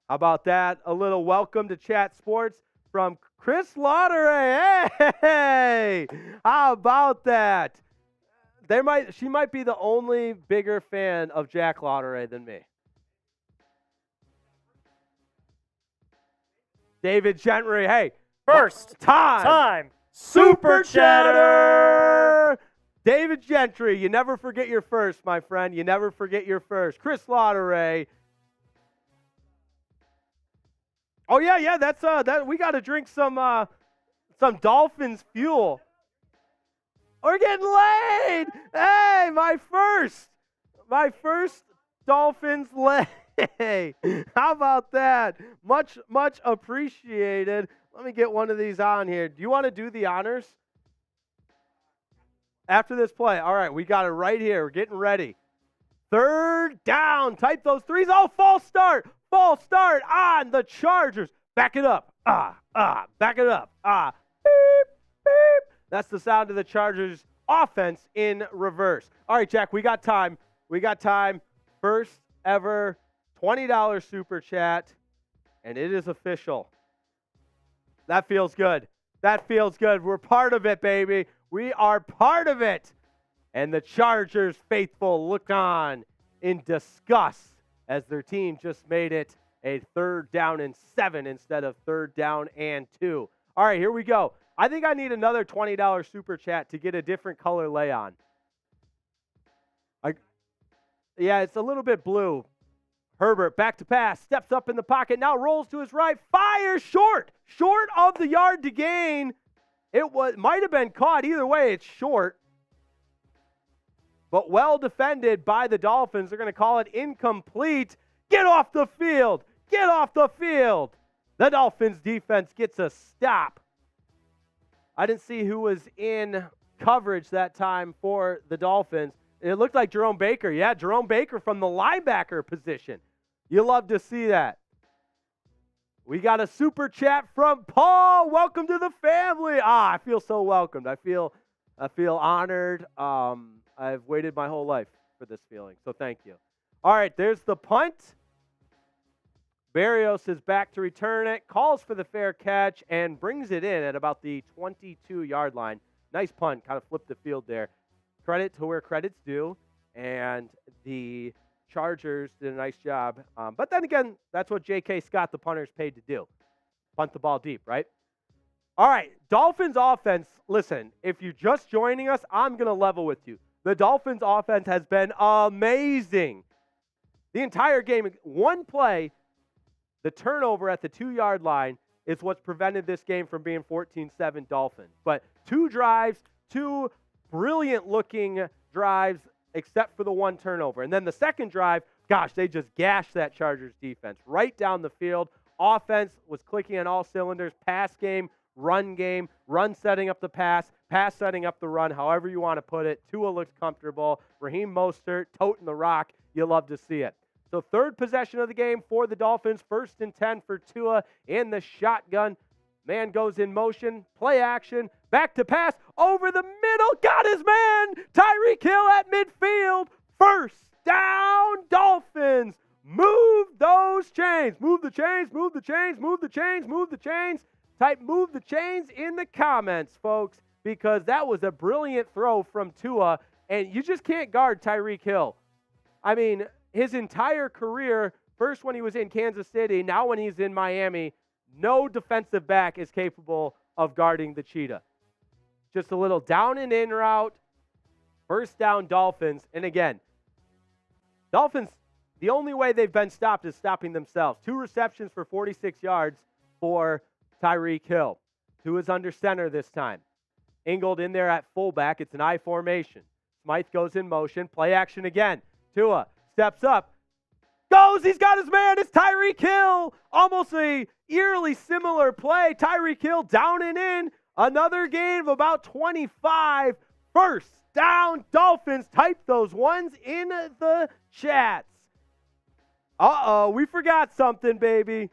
How about that? A little welcome to Chat Sports from Chris Lauderay. Hey! How about that? She might be the only bigger fan of Jack Lauderay than me. David Gentry, hey. First time super chatter. David Gentry, you never forget your first, my friend. You never forget your first. Chris Lauderay. Oh yeah, that's that we got to drink some Dolphins fuel. We're getting laid. Hey, my first Dolphins lay. How about that? Much appreciated. Let me get one of these on here. Do you want to do the honors? After this play. All right, we got it right here. We're getting ready. 3rd down. Type those 3s. Oh, false start. False start on the Chargers. Back it up. Back it up. Beep, beep. That's the sound of the Chargers offense in reverse. All right, Jack, we got time. First ever $20 super chat, and it is official. That feels good. We're part of it, baby. We are part of it. And the Chargers faithful look on in disgust as their team just made it a 3rd down and 7 instead of 3rd down and 2. All right, here we go. I think I need another $20 super chat to get a different color lay on. Yeah, it's a little bit blue. Herbert back to pass, steps up in the pocket, now rolls to his right, fires short of the yard to gain. Might have been caught. Either way, it's short. But well defended by the Dolphins. They're going to call it incomplete. Get off the field. The Dolphins defense gets a stop. I didn't see who was in coverage that time for the Dolphins. It looked like Jerome Baker. Yeah, Jerome Baker from the linebacker position. You love to see that. We got a super chat from Paul. Welcome to the family. I feel so welcomed. I feel honored. I've waited my whole life for this feeling, so thank you. All right, there's the punt. Berrios is back to return it, calls for the fair catch, and brings it in at about the 22-yard line. Nice punt, kind of flipped the field there. Credit to where credit's due, and the Chargers did a nice job. But then again, that's what J.K. Scott, the punter, is paid to do. Punt the ball deep, right? All right, Dolphins offense. Listen, if you're just joining us, I'm going to level with you. The Dolphins offense has been amazing. The entire game, one play, the turnover at the 2-yard line is what's prevented this game from being 14-7 Dolphins. But 2 drives, 2 brilliant-looking drives, except for the 1 turnover. And then the second drive, gosh, they just gashed that Chargers defense right down the field. Offense was clicking on all cylinders. Pass game, run setting up the pass setting up the run, however you want to put it. Tua looks comfortable. Raheem Mostert toting the rock. You love to see it. So third possession of the game for the Dolphins. 1st and 10 for Tua in the shotgun. Man goes in motion. Play action. Back to pass. Over the middle. Got his man. Tyreek Hill at midfield. 1st down Dolphins. Move those chains. Move the chains. Move the chains. Move the chains. Move the chains. Type move the chains in the comments, folks, because that was a brilliant throw from Tua, and you just can't guard Tyreek Hill. I mean, his entire career, first when he was in Kansas City, now when he's in Miami, no defensive back is capable of guarding the cheetah. Just a little down and in route, 1st down Dolphins. And again, Dolphins, the only way they've been stopped is stopping themselves. 2 receptions for 46 yards for Tyreek Hill, who is under center this time. Ingold in there at fullback. It's an I formation. Smythe goes in motion. Play action again. Tua steps up. Goes. He's got his man. It's Tyreek Hill. Almost a eerily similar play. Tyreek Hill down and in. Another gain of about 25. 1st down Dolphins. Type those ones in the chats. Uh-oh. We forgot something, baby.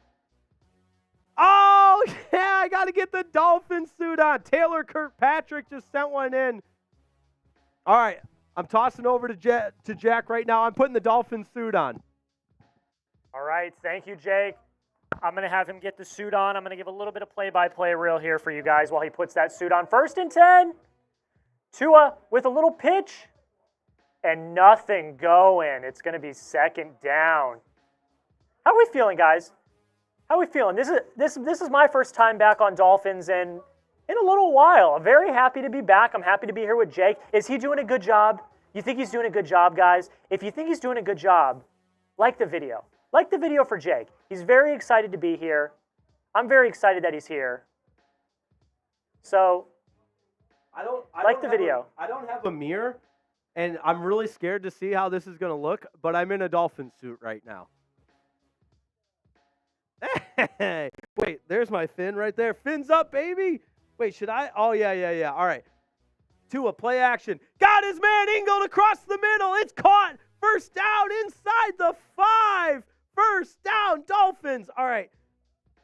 Oh, yeah, I got to get the Dolphin suit on. Taylor Kirkpatrick just sent one in. All right, I'm tossing over to Jack right now. I'm putting the Dolphin suit on. All right, thank you, Jake. I'm going to have him get the suit on. I'm going to give a little bit of play-by-play reel here for you guys while he puts that suit on. 1st and 10. Tua with a little pitch and nothing going. It's going to be 2nd down. How are we feeling, guys? How are we feeling? This is my first time back on Dolphins in a little while. I'm very happy to be back. I'm happy to be here with Jake. Is he doing a good job? You think he's doing a good job, guys? If you think he's doing a good job, like the video. Like the video for Jake. He's very excited to be here. I'm very excited that he's here. So, I don't the video. I don't have a mirror, and I'm really scared to see how this is going to look, but I'm in a Dolphin suit right now. Hey, wait, there's my fin right there. Fins up, baby. Wait, should I? Oh, yeah. All right. Tua, play action. Got his man Ingold across the middle. It's caught. 1st down inside the 5. 1st down Dolphins. All right.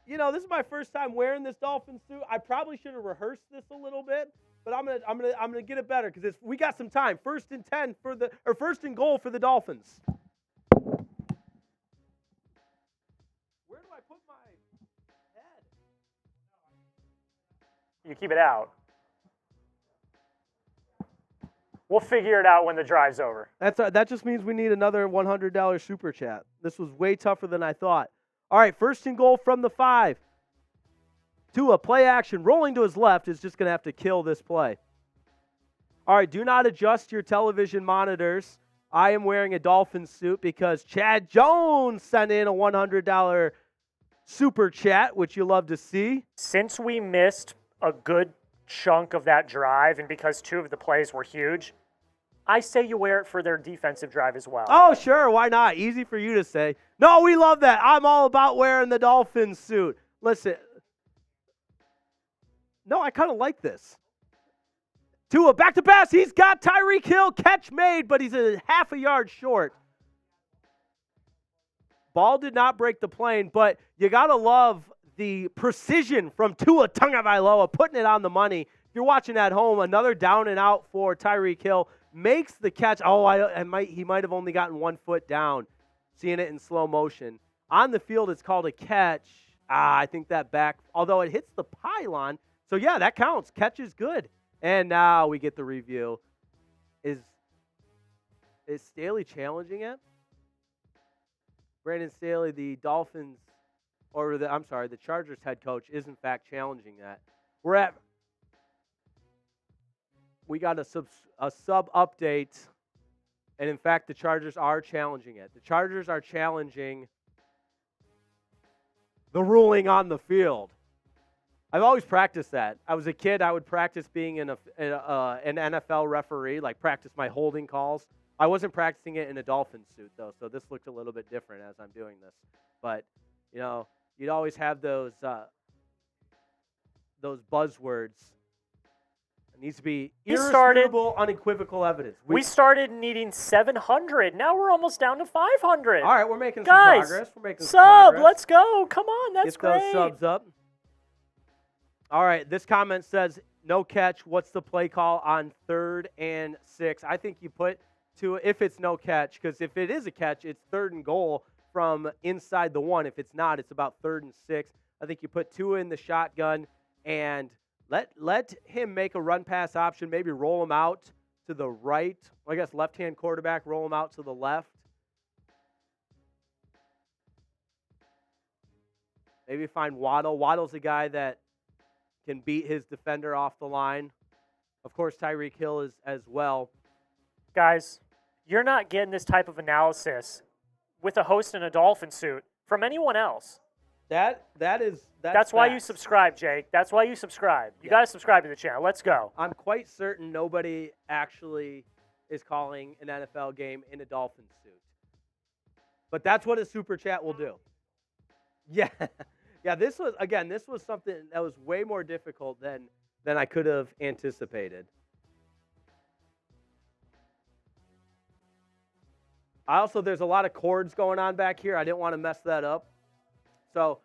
You know, this is my first time wearing this Dolphin suit. I probably should have rehearsed this a little bit, but I'm gonna get it better because we got some time. 1st and 10 1st and goal for the Dolphins. You keep it out. We'll figure it out when the drive's over. That just means we need another $100 super chat. This was way tougher than I thought. All right, 1st and goal from the 5. Tua, play action. Rolling to his left is just going to have to kill this play. All right, do not adjust your television monitors. I am wearing a Dolphins suit because Chad Jones sent in a $100 super chat, which you love to see. Since we missed a good chunk of that drive, and because 2 of the plays were huge, I say you wear it for their defensive drive as well. Oh, sure. Why not? Easy for you to say. No, we love that. I'm all about wearing the Dolphins suit. Listen. No, I kind of like this. Tua, back to pass. He's got Tyreek Hill. Catch made, but he's a half a yard short. Ball did not break the plane, but you got to love the precision from Tua Tagovailoa, putting it on the money. If you're watching at home, another down and out for Tyreek Hill. Makes the catch. Oh, he might have only gotten 1 foot down. Seeing it in slow motion. On the field, it's called a catch. I think that although it hits the pylon. So, yeah, that counts. Catch is good. And now we get the review. Is Staley challenging it? Brandon Staley, the Dolphins, the Chargers head coach, is in fact challenging that. We got a sub update, and in fact, the Chargers are challenging it. The Chargers are challenging the ruling on the field. I've always practiced that. I was a kid. I would practice being an NFL referee, like practice my holding calls. I wasn't practicing it in a Dolphins suit, though, so this looked a little bit different as I'm doing this. But, you'd always have those buzzwords. It needs to be irrefutable, unequivocal evidence. We started needing 700. Now we're almost down to 500. All right, we're making some Guys, progress. We're making some progress. Let's go. Come on, that's great. Get those subs up. All right, this comment says, no catch. What's the play call on 3rd and 6? I think you put if it's no catch, because if it is a catch, it's 3rd and goal from inside the 1. If it's not, it's about 3rd and 6. I think you put Tua in the shotgun and let him make a run pass option, maybe roll him out to the right. I guess left-hand quarterback, roll him out to the left. Maybe find Waddle. Waddle's a guy that can beat his defender off the line. Of course, Tyreek Hill is as well. Guys, you're not getting this type of analysis with a host in a Dolphin suit from anyone else. That's why you subscribe, Jake. That's why you subscribe. You got to subscribe to the channel. Let's go. I'm quite certain nobody actually is calling an NFL game in a Dolphin suit. But that's what a super chat will do. Yeah. Yeah, this was something that was way more difficult than I could have anticipated. There's a lot of chords going on back here. I didn't want to mess that up. So,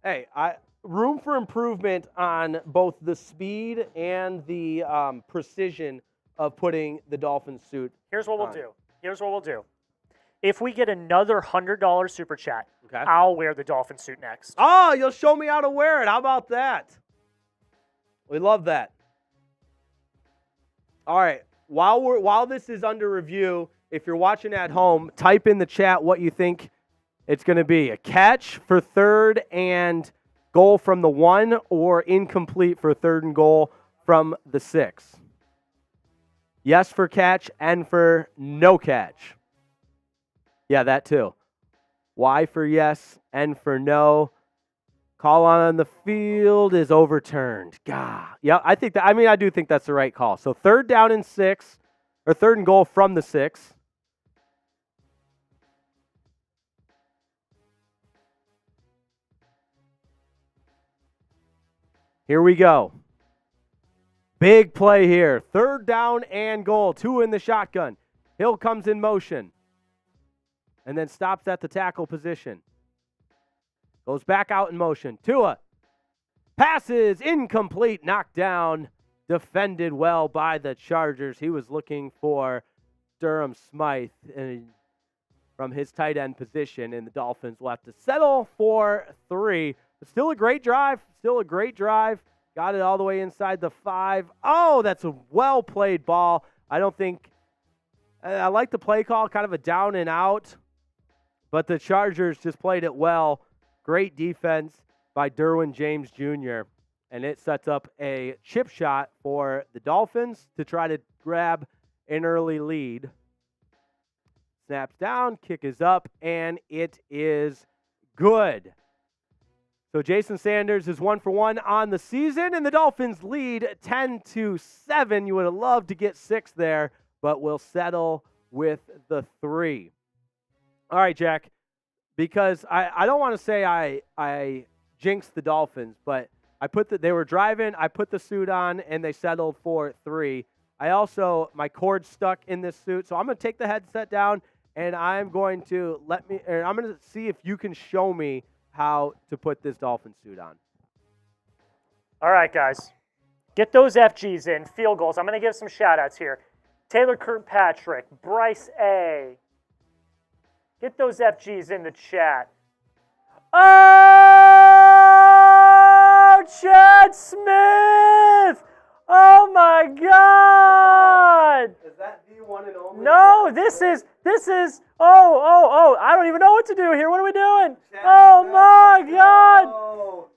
hey, room for improvement on both the speed and the precision of putting the Dolphin suit. Here's what we'll do. If we get another $100 super chat, okay, I'll wear the Dolphin suit next. Oh, you'll show me how to wear it. How about that? We love that. All right. While this is under review, if you're watching at home, type in the chat what you think it's going to be. A catch for 3rd and goal from the 1, or incomplete for 3rd and goal from the 6. Yes for catch and for no catch. Yeah, that too. Y for yes and for no. Call on the field is overturned. God. Yeah, I do think that's the right call. So 3rd down and 6, or 3rd and goal from the 6. Here we go. Big play here. 3rd down and goal. Tua in the shotgun. Hill comes in motion and then stops at the tackle position. Goes back out in motion. Tua passes incomplete, knocked down, defended well by the Chargers. He was looking for Durham Smythe from his tight end position, and the Dolphins will have to settle for 3. But still a great drive. Got it all the way inside the 5. Oh, that's a well-played ball. I like the play call, kind of a down and out. But the Chargers just played it well. Great defense by Derwin James Jr. And it sets up a chip shot for the Dolphins to try to grab an early lead. Snaps down, kick is up, and it is good. So Jason Sanders is 1 for 1 on the season, and the Dolphins lead 10-7. You would have loved to get 6 there, but we'll settle with the 3. All right, Jack, because I don't want to say I jinxed the Dolphins, but they were driving, I put the suit on, and they settled for 3. My cord's stuck in this suit, so I'm going to take the headset down, and I'm going to see if you can show me how to put this Dolphin suit on. All right, guys. Get those FGs in, field goals. I'm going to give some shout-outs here. Taylor Kirkpatrick, Bryce A. Get those FGs in the chat. Oh, Chad Smith! Oh my God! Is that the one and only? No, this is. I don't even know what to do here. What are we doing? Chad Oh Smith, my let's God! go.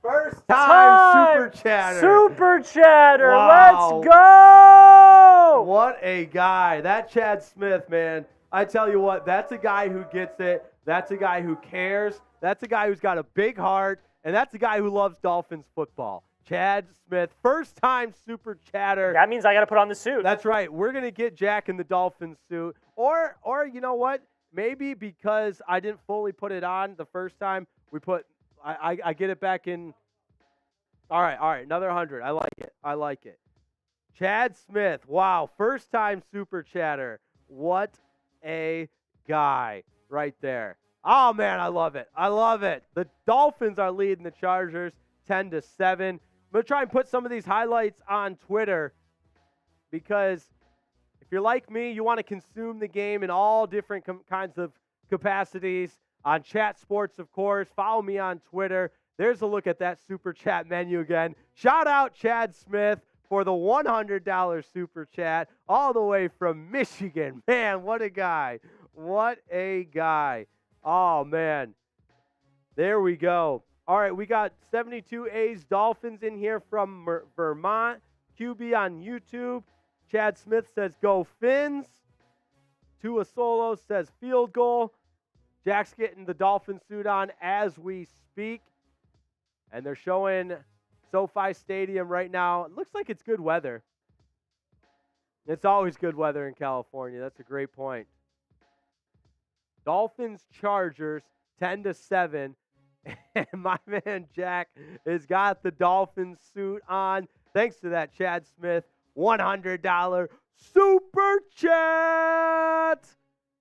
First time Super Chatter. Super Chatter. Wow. Let's go! What a guy. That Chad Smith, man. I tell you what, that's a guy who gets it. That's a guy who cares. That's a guy who's got a big heart. And that's a guy who loves Dolphins football. Chad Smith, first time Super Chatter. That means I got to put on the suit. That's right. We're going to get Jack in the Dolphins suit. Or you know what? Maybe because I didn't fully put it on the first time, I get it back in. All right. Another 100. I like it. Chad Smith. Wow. First time Super Chatter. What a guy right there. Oh, man, I love it. The Dolphins are leading the Chargers 10-7. I'm going to try and put some of these highlights on Twitter because if you're like me, you want to consume the game in all different kinds of capacities. On Chat Sports, of course. Follow me on Twitter. There's a look at that Super Chat menu again. Shout out Chad Smith for the $100 Super Chat all the way from Michigan. Man, what a guy. What a guy. Oh, man. There we go. All right, we got 72A's Dolphins in here from Vermont. QB on YouTube. Chad Smith says, go Fins. Tua Solo says, field goal. Jack's getting the Dolphin suit on as we speak. And they're showing SoFi Stadium right now. It looks like it's good weather. It's always good weather in California. That's a great point. Dolphins Chargers 10-7. And my man Jack has got the Dolphins suit on. Thanks to that Chad Smith $100 Super Chat.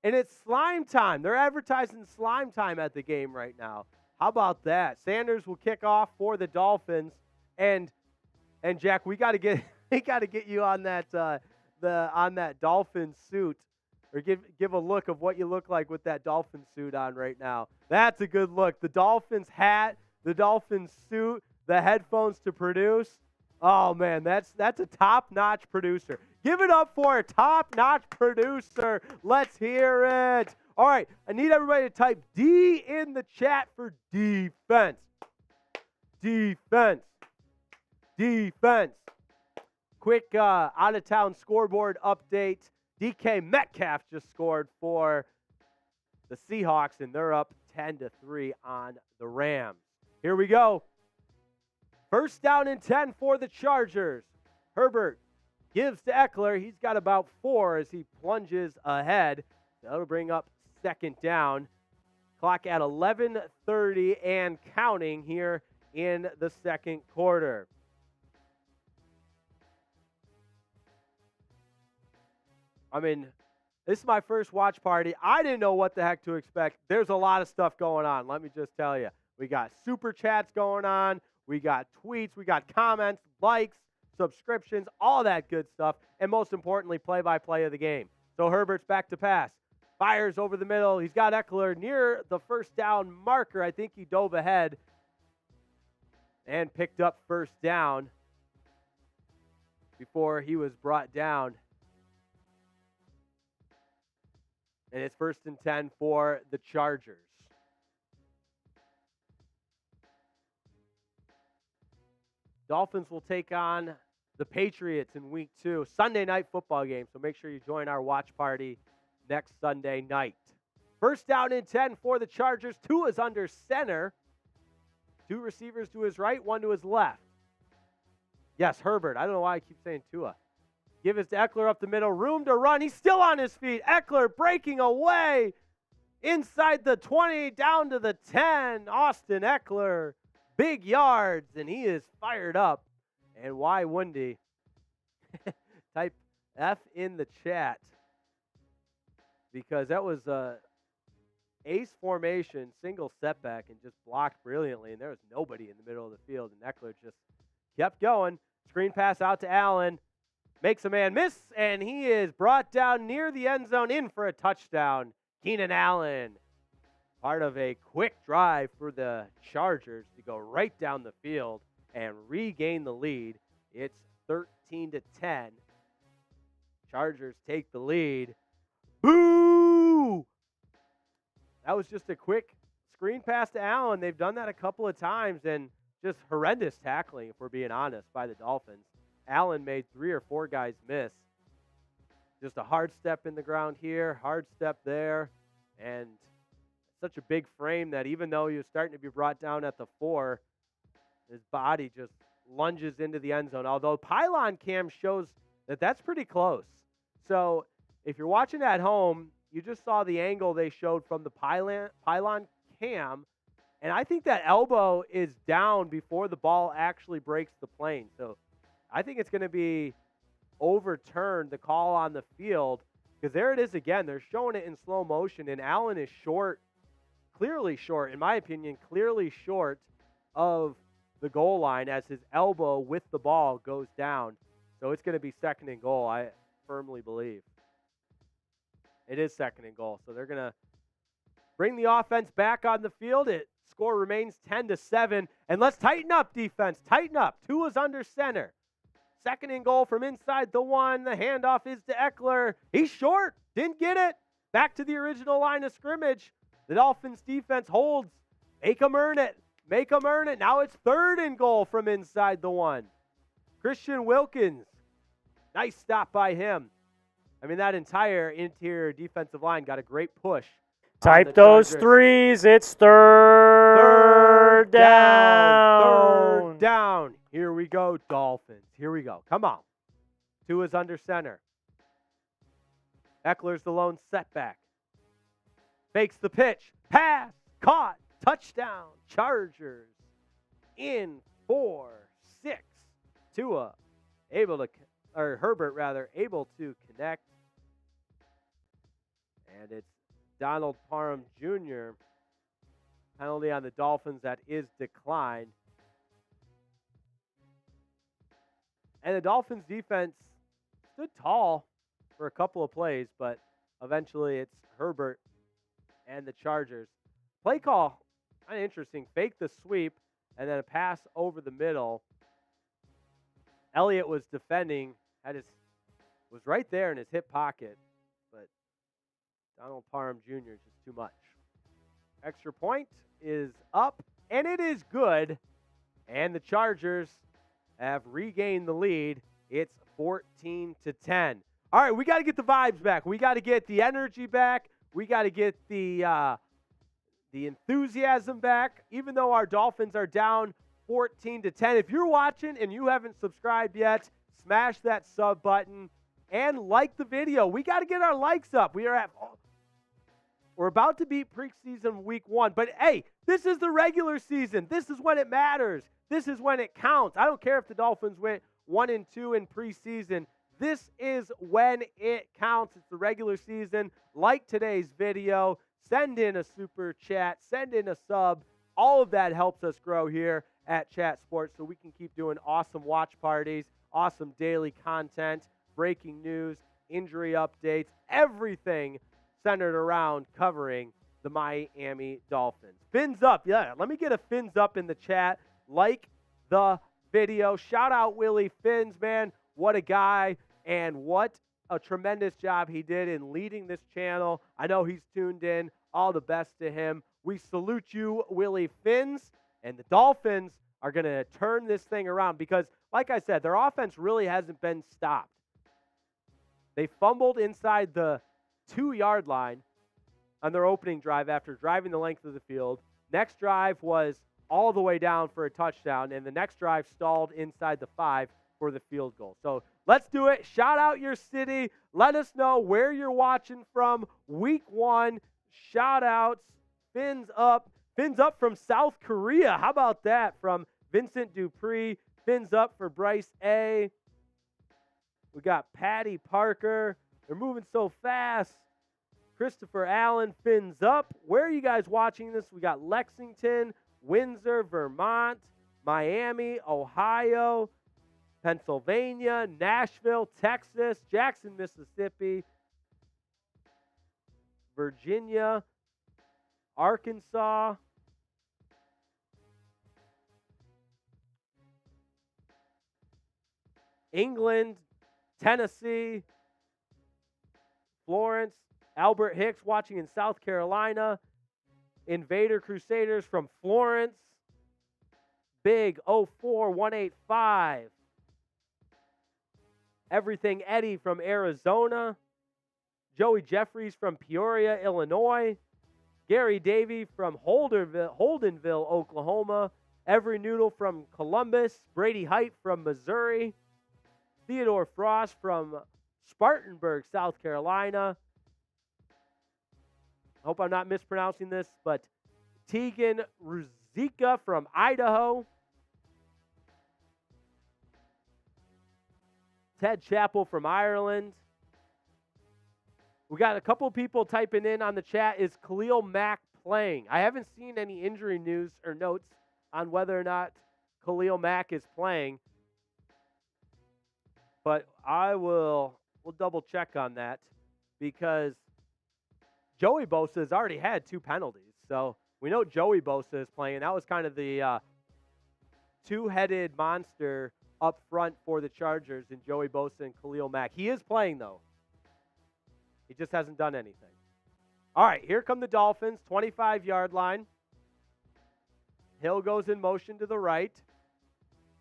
And it's slime time. They're advertising slime time at the game right now. How about that? Sanders will kick off for the Dolphins. And Jack, we got to get you on that on that Dolphin suit, or give a look of what you look like with that Dolphin suit on right now. That's a good look. The Dolphins hat, the Dolphins suit, the headphones to produce. Oh man, that's a top-notch producer. Give it up for a top-notch producer. Let's hear it. All right, I need everybody to type D in the chat for defense. Defense. Defense. Quick out-of-town scoreboard update. DK Metcalf just scored for the Seahawks, and they're up 10-3 on the Rams. Here we go. First down and 10 for the Chargers. Herbert gives to Eckler. He's got about 4 as he plunges ahead. That'll bring up second down. Clock at 11:30 and counting here in the second quarter. I mean, this is my first watch party. I didn't know what the heck to expect. There's a lot of stuff going on, let me just tell you. We got super chats going on. We got tweets. We got comments, likes, subscriptions, all that good stuff. And most importantly, play-by-play of the game. So Herbert's back to pass. Fires over the middle. He's got Eckler near the first down marker. I think he dove ahead and picked up first down before he was brought down. And it's 1st and 10 for the Chargers. Dolphins will take on the Patriots in week 2. Sunday night football game, so make sure you join our watch party next Sunday night. First down and 10 for the Chargers. Tua's under center. 2 receivers to his right, 1 to his left. Yes, Herbert. I don't know why I keep saying Tua. Give it to Eckler up the middle. Room to run. He's still on his feet. Eckler breaking away inside the 20, down to the 10. Austin Eckler. Big yards, and he is fired up. And why wouldn't he? Type F in the chat. Because that was a ace formation, single setback, and just blocked brilliantly. And there was nobody in the middle of the field. And Eckler just kept going. Screen pass out to Allen. Makes a man miss, and he is brought down near the end zone in for a touchdown. Keenan Allen part of a quick drive for the Chargers to go right down the field and regain the lead. It's 13-10. Chargers take the lead. Boo! That was just a quick screen pass to Allen. They've done that a couple of times, and just horrendous tackling, if we're being honest, by the Dolphins. Allen made 3 or 4 guys miss. Just a hard step in the ground here, hard step there, and such a big frame that even though he was starting to be brought down at the 4, his body just lunges into the end zone. Although pylon cam shows that that's pretty close. So if you're watching at home, you just saw the angle they showed from the pylon cam, and I think that elbow is down before the ball actually breaks the plane. So I think it's going to be overturned, the call on the field, because there it is again. They're showing it in slow motion, and Allen is short, clearly short, in my opinion, clearly short of the goal line as his elbow with the ball goes down. So it's going to be 2nd and goal, I firmly believe. It is 2nd and goal. So they're going to bring the offense back on the field. Score remains 10-7. And let's tighten up, defense. Tighten up. Tua's under center. 2nd and goal from inside the 1. The handoff is to Eckler. He's short. Didn't get it. Back to the original line of scrimmage. The Dolphins defense holds. Make them earn it. Make them earn it. Now it's 3rd and goal from inside the 1. Christian Wilkins. Nice stop by him. I mean, that entire interior defensive line got a great push. Type those threes. It's third down. 3rd down. Here we go, Dolphins. Here we go. Come on. Tua's under center. Eckler's the lone setback. Fakes the pitch. Pass. Caught. Touchdown. Chargers in 4-6. Tua Herbert able to connect. And it's Donald Parham Jr. Penalty on the Dolphins that is declined. And the Dolphins defense stood tall for a couple of plays, but eventually it's Herbert and the Chargers. Play call, kind of interesting. Fake the sweep and then a pass over the middle. Elliott was defending, was right there in his hip pocket, but Donald Parham Jr. is just too much. Extra point is up, and it is good. And the Chargers have regained the lead. It's 14-10. All right, we got to get the vibes back. We got to get the energy back. We got to get the enthusiasm back. Even though our Dolphins are down 14-10, if you're watching and you haven't subscribed yet, smash that sub button and like the video. We got to get our likes up. We're about to beat preseason week 1, but hey, this is the regular season. This is when it matters. This is when it counts. I don't care if the Dolphins went 1-2 in preseason. This is when it counts. It's the regular season. Like today's video. Send in a super chat. Send in a sub. All of that helps us grow here at Chat Sports so we can keep doing awesome watch parties, awesome daily content, breaking news, injury updates, everything centered around covering the Miami Dolphins. Fins up. Yeah, let me get a fins up in the chat. Like the video. Shout out Willie Fins, man. What a guy, and what a tremendous job he did in leading this channel. I know he's tuned in. All the best to him. We salute you, Willie Fins, and the Dolphins are going to turn this thing around because, like I said, their offense really hasn't been stopped. They fumbled inside the 2-yard line on their opening drive after driving the length of the field. Next drive was all the way down for a touchdown, and the next drive stalled inside the 5 for the field goal. So let's do it. Shout out your city. Let us know where you're watching from week 1. Shout outs. Fins up. Fins up from South Korea. How about that? From Vincent Dupree. Fins up for Bryce A. We got Patty Parker. They're moving so fast. Christopher Allen, fins up. Where are you guys watching this? We got Lexington, Windsor, Vermont, Miami, Ohio, Pennsylvania, Nashville, Texas, Jackson, Mississippi, Virginia, Arkansas. England, Tennessee, Florence, Albert Hicks watching in South Carolina, Invader Crusaders from Florence, Big 04185, Everything Eddie from Arizona, Joey Jeffries from Peoria, Illinois, Gary Davey from Holdenville, Oklahoma, Every Noodle from Columbus, Brady Height from Missouri, Theodore Frost from Spartanburg, South Carolina. I hope I'm not mispronouncing this, but Tegan Ruzika from Idaho. Ted Chappell from Ireland. We got a couple people typing in on the chat. Is Khalil Mack playing? I haven't seen any injury news or notes on whether or not Khalil Mack is playing. But we'll double check on that because Joey Bosa has already had 2 penalties. So we know Joey Bosa is playing. That was kind of the two-headed monster up front for the Chargers in Joey Bosa and Khalil Mack. He is playing, though. He just hasn't done anything. All right, here come the Dolphins, 25-yard line. Hill goes in motion to the right.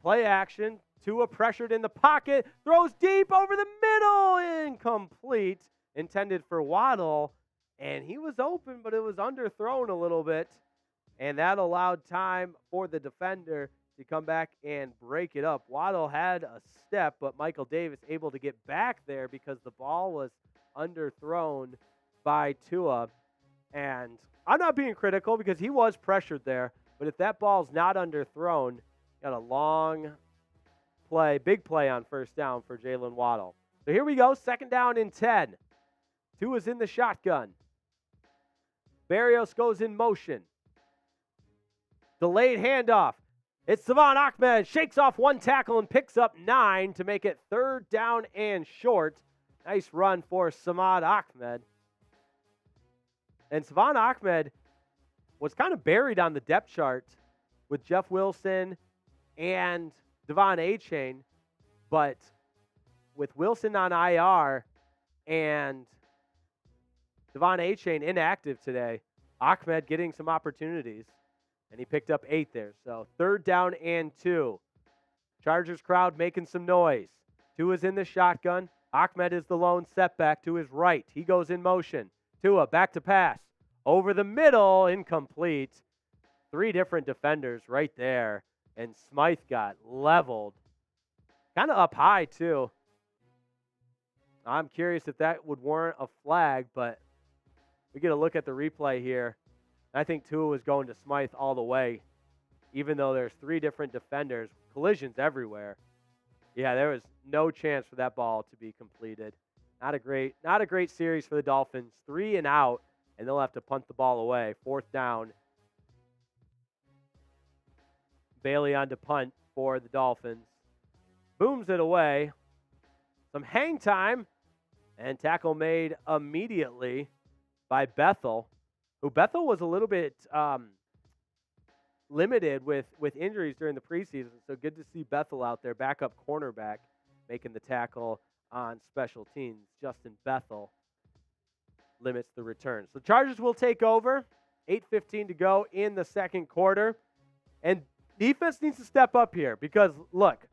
Play action. Tua pressured in the pocket. Throws deep over the middle. Incomplete. Intended for Waddle. And he was open, but it was underthrown a little bit. And that allowed time for the defender to come back and break it up. Waddle had a step, but Michael Davis able to get back there because the ball was underthrown by Tua. And I'm not being critical because he was pressured there. But if that ball's not underthrown, got a long play, big play on first down for Jaylen Waddle. So here we go, 2nd down and 10. Tua's in the shotgun. Barrios goes in motion. Delayed handoff. It's Savon Ahmed. Shakes off 1 tackle and picks up 9 to make it 3rd down and short. Nice run for Samad Ahmed. And Savon Ahmed was kind of buried on the depth chart with Jeff Wilson and Devon Achane, but with Wilson on IR and Devon Achane inactive today, Ahmed getting some opportunities, and he picked up 8 there. So 3rd down and 2. Chargers crowd making some noise. Tua's in the shotgun. Ahmed is the lone setback to his right. He goes in motion. Tua back to pass. Over the middle, incomplete. 3 different defenders right there. And Smythe got leveled. Kind of up high, too. I'm curious if that would warrant a flag, but we get a look at the replay here. I think Tua was going to Smythe all the way, even though there's 3 different defenders. Collisions everywhere. Yeah, there was no chance for that ball to be completed. Not a great series for the Dolphins. 3 and out, and they'll have to punt the ball away. 4th down. Bailey on to punt for the Dolphins. Booms it away. Some hang time. And tackle made immediately by Bethel. Who Bethel was a little bit limited with injuries during the preseason. So good to see Bethel out there. Backup cornerback making the tackle on special teams. Justin Bethel limits the return. So Chargers will take over. 8:15 to go in the 2nd quarter. And defense needs to step up here because, look,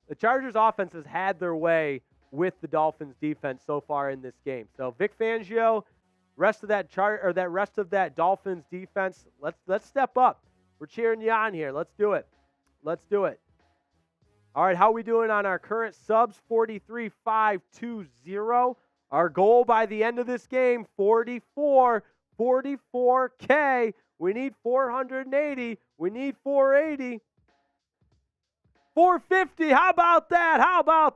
the Chargers offense has had their way with the Dolphins defense so far in this game. So Vic Fangio, rest of that Dolphins defense, let's step up. We're cheering you on here. Let's do it. All right, how are we doing on our current subs? 43,520. Our goal by the end of this game, 44K. We need 480. We need 480. 450. How about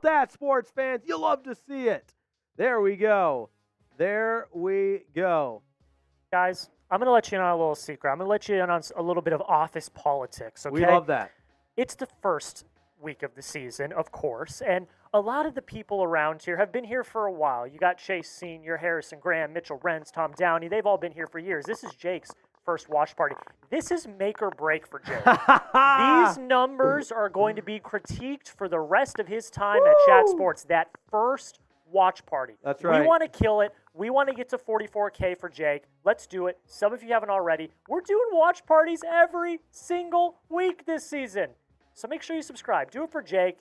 that, sports fans? You love to see it. There we go. Guys, I'm going to let you in on a little secret. I'm going to let you in on a little bit of office politics, okay? We love that. It's the first week of the season, of course, and a lot of the people around here have been here for a while. You got Chase Sr., Harrison Graham, Mitchell Renz, Tom Downey. They've all been here for years. This is Jake's first watch party. This is make or break for Jake. These numbers are going to be critiqued for the rest of his time at Chat Sports. That first watch party. That's right. We want to kill it. We want to get to 44K for Jake. Let's do it. Some of you haven't already. We're doing watch parties every single week this season. So make sure you subscribe. Do it for Jake.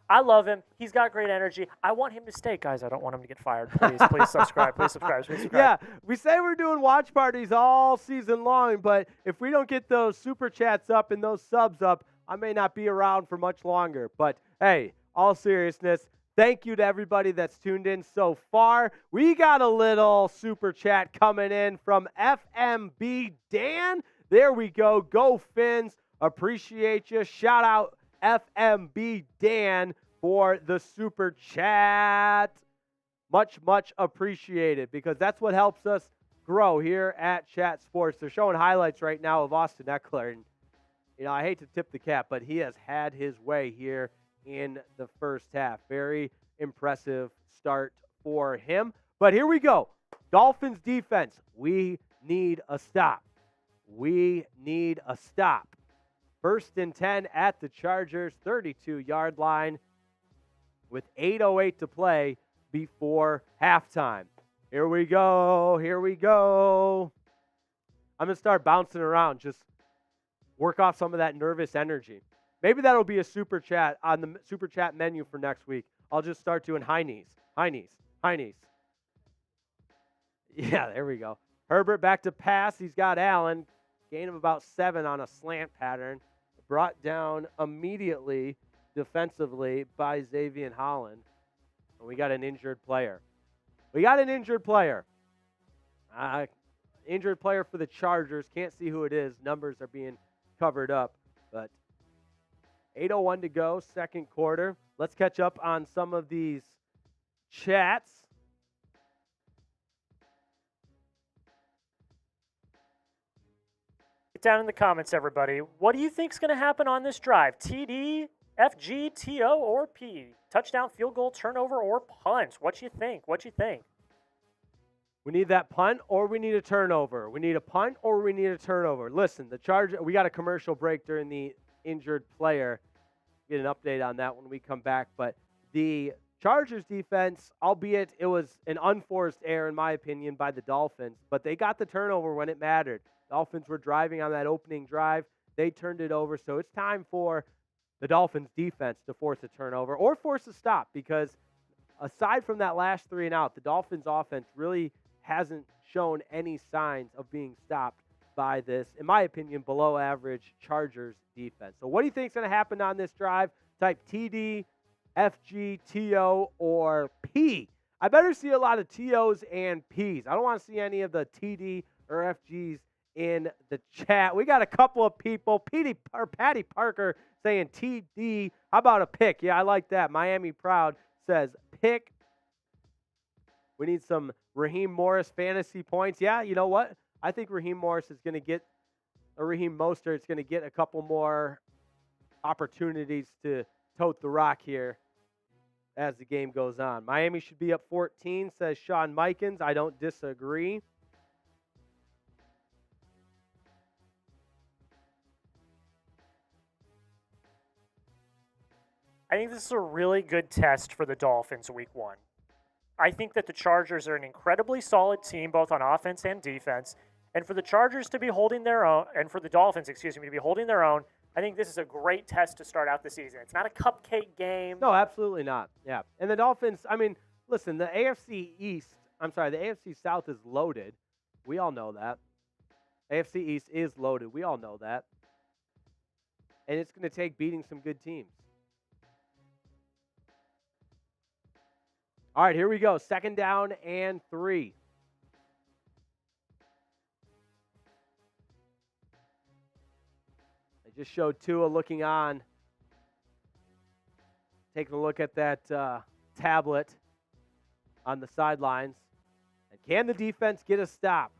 I love him. He's got great energy. I want him to stay. Guys, I don't want him to get fired. Please subscribe. Please subscribe. Please subscribe. Yeah, we say we're doing watch parties all season long, but if we don't get those super chats up and those subs up, I may not be around for much longer. But, hey, all seriousness, thank you to everybody that's tuned in so far. We got a little super chat coming in from FMB Dan. There we go. Go Fins. Appreciate you. Shout out FMB Dan for the super chat. Much, much appreciated, because that's what helps us grow here at Chat Sports. They're showing highlights right now of Austin Eckler. And, I hate to tip the cap, but he has had his way here in the first half. Very impressive start for him. But here we go. Dolphins defense. We need a stop. We need a stop. 1st and 10 at the Chargers, 32-yard line with 8:08 to play before halftime. Here we go. Here we go. I'm going to start bouncing around. Just work off some of that nervous energy. Maybe that'll be a super chat on the super chat menu for next week. I'll just start doing high knees. High knees. High knees. Yeah, there we go. Herbert back to pass. He's got Allen. Gain of about 7 on a slant pattern. Brought down immediately defensively by Xavier Holland. And we got an injured player. Injured player for the Chargers. Can't see who it is. Numbers are being covered up. But 8:01 to go, second quarter. Let's catch up on some of these chats. Down in the comments, everybody. What do you think's going to happen on this drive? TD, FG, TO, or P? Touchdown, field goal, turnover, or punt? What you think? We need that punt or we need a turnover. We need a punt or we need a turnover. Listen, we got a commercial break during the injured player. Get an update on that when we come back. But the Chargers defense, albeit it was an unforced error in my opinion by the Dolphins, but they got the turnover when it mattered. Dolphins were driving on that opening drive. They turned it over. So it's time for the Dolphins defense to force a turnover or force a stop, because aside from that last 3 and out, the Dolphins offense really hasn't shown any signs of being stopped by this, in my opinion, below average Chargers defense. So what do you think is going to happen on this drive? Type TD, FG, TO, or P. I better see a lot of TOs and Ps. I don't want to see any of the TD or FGs in the chat. We got a couple of people. Patty Parker saying TD. How about a pick? Yeah, I like that. Miami Proud says pick. We need some Raheem Morris fantasy points. Yeah, you know what? I think Raheem Morris is going to get, or Raheem Mostert is going to get a couple more opportunities to tote the rock here as the game goes on. Miami should be up 14, says Sean Mikens. I don't disagree. I think this is a really good test for the Dolphins week 1. I think that the Chargers are an incredibly solid team, both on offense and defense. And for the Chargers to be holding their own, and for the Dolphins, to be holding their own, I think this is a great test to start out the season. It's not a cupcake game. No, absolutely not. Yeah. And the Dolphins, listen, the AFC South is loaded. We all know that. AFC East is loaded. We all know that. And it's going to take beating some good teams. All right, here we go. 2nd down and 3. I just showed Tua looking on, taking a look at that tablet on the sidelines. And can the defense get a stop?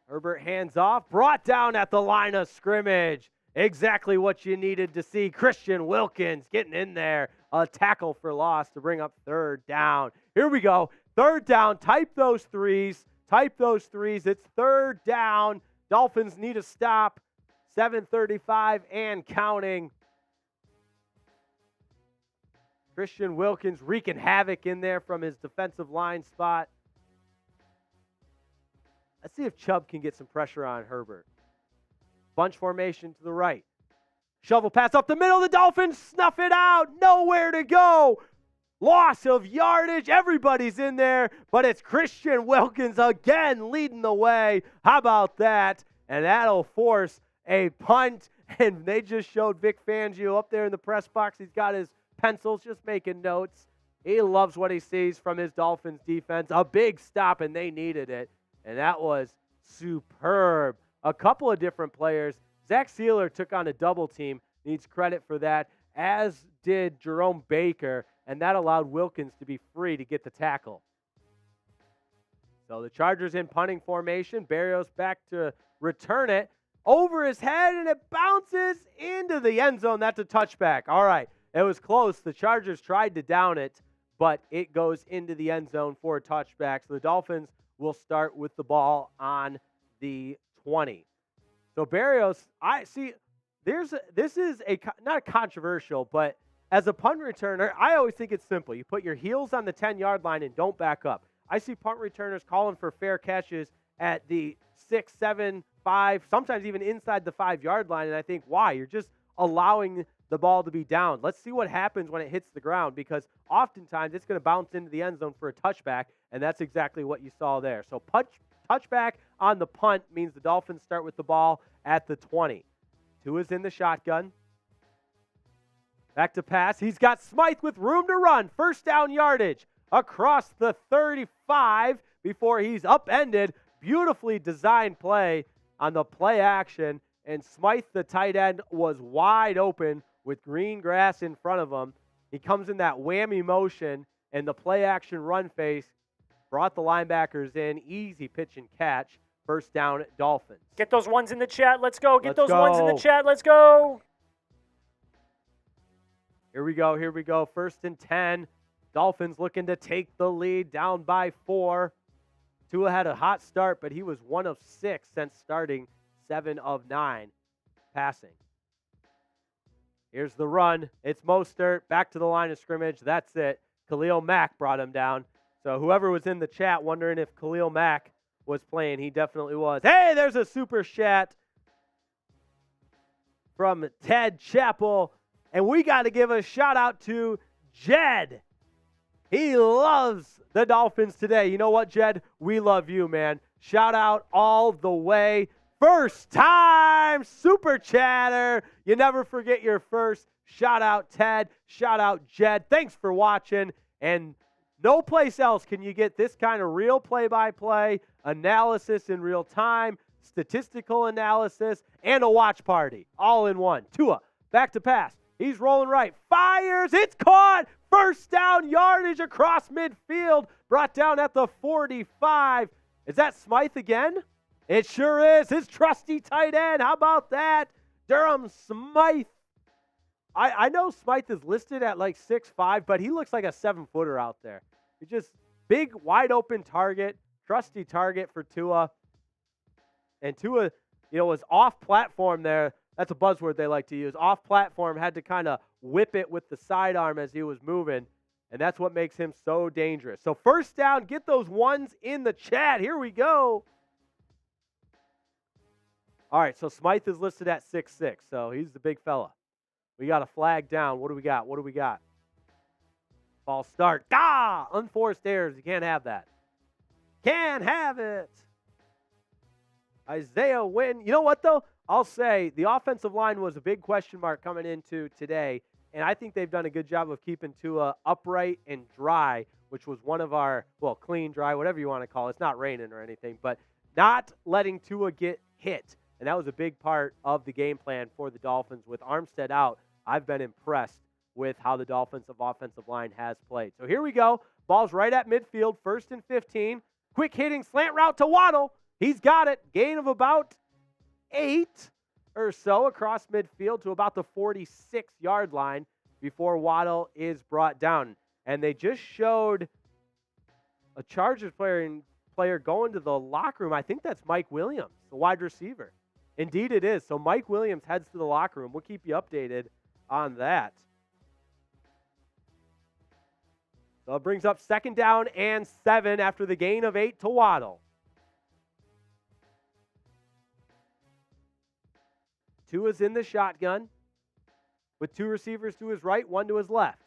Herbert hands off, brought down at the line of scrimmage. Exactly what you needed to see. Christian Wilkins getting in there. A tackle for loss to bring up 3rd down. Here we go. Third down. Type those threes. It's third down. Dolphins need a stop. 7:35 and counting. Christian Wilkins wreaking havoc in there from his defensive line spot. Let's see if Chubb can get some pressure on Herbert. Bunch formation to the right. Shovel pass up the middle. The Dolphins snuff it out. Nowhere to go. Loss of yardage. Everybody's in there, but it's Christian Wilkins again leading the way. How about that? And that'll force a punt. And they just showed Vic Fangio up there in the press box. He's got his pencils just making notes. He loves what he sees from his Dolphins defense. A big stop, and they needed it. And that was superb. A couple of different players. Zach Sealer took on a double team. Needs credit for that, as did Jerome Baker. And that allowed Wilkins to be free to get the tackle. So the Chargers in punting formation. Berrios back to return it. Over his head, and it bounces into the end zone. That's a touchback. All right. It was close. The Chargers tried to down it, but it goes into the end zone for a touchback. So the Dolphins will start with the ball on the 20. So Berrios, this is not controversial, but as a punt returner, I always think it's simple. You put your heels on the 10-yard line and don't back up. I see punt returners calling for fair catches at the 6, 7, 5, sometimes even inside the 5-yard line, and I think, why? You're just allowing the ball to be down. Let's see what happens when it hits the ground, because oftentimes it's going to bounce into the end zone for a touchback, and that's exactly what you saw there. So touchback on the punt means the Dolphins start with the ball at the 20. Tua's in the shotgun. Back to pass. He's got Smythe with room to run. First down yardage across the 35 before he's upended. Beautifully designed play on the play action. And Smythe, the tight end, was wide open with green grass in front of him. He comes in that whammy motion, and the play action run face brought the linebackers in. Easy pitch and catch. First down, Dolphins. Get those ones in the chat. Let's go. Get those ones in the chat. Let's go. Here we go. First and 10. Dolphins looking to take the lead, down by 4. Tua had a hot start, but he was 1 of 6 since starting, 7 of 9 passing. Here's the run. It's Mostert back to the line of scrimmage. That's it. Khalil Mack brought him down. So whoever was in the chat wondering if Khalil Mack was playing, he definitely was. Hey, there's a super chat from Ted Chappell. And we got to give a shout out to Jed. He loves the Dolphins today. You know what, Jed? We love you, man. Shout out all the way. First time super chatter. You never forget your first. Shout out Ted. Shout out Jed. Thanks for watching. And no place else can you get this kind of real play-by-play analysis in real time, statistical analysis, and a watch party all in one. Tua, back to pass. He's rolling right. Fires. It's caught. First down yardage across midfield. Brought down at the 45. Is that Smythe again? It sure is. His trusty tight end. How about that? Durham Smythe. I know Smythe is listed at like 6'5", but he looks like a 7-footer out there. He's just big, wide open target. Trusty target for Tua. And Tua, was off platform there. That's a buzzword they like to use. Off platform, had to kind of whip it with the sidearm as he was moving, and that's what makes him so dangerous. So first down, get those ones in the chat. Here we go. All right, so Smythe is listed at 6'6", so he's the big fella. We got a flag down. What do we got? False start. Unforced errors. You can't have that. Can't have it. Isaiah Wynn. You know what, though? I'll say the offensive line was a big question mark coming into today, and I think they've done a good job of keeping Tua upright and dry, which was one of our, clean, dry, whatever you want to call it. It's not raining or anything, but not letting Tua get hit, and that was a big part of the game plan for the Dolphins. With Armstead out, I've been impressed with how the Dolphins' offensive line has played. So here we go. Ball's right at midfield, 1st and 15. Quick hitting slant route to Waddle. He's got it. Gain of about 8 or so across midfield to about the 46-yard line before Waddle is brought down. And they just showed a Chargers player going to the locker room. I think that's Mike Williams, the wide receiver. Indeed it is. So Mike Williams heads to the locker room. We'll keep you updated on that. So it brings up 2nd down and 7 after the gain of 8 to Waddle. Tua's in the shotgun with 2 receivers to his right, 1 to his left.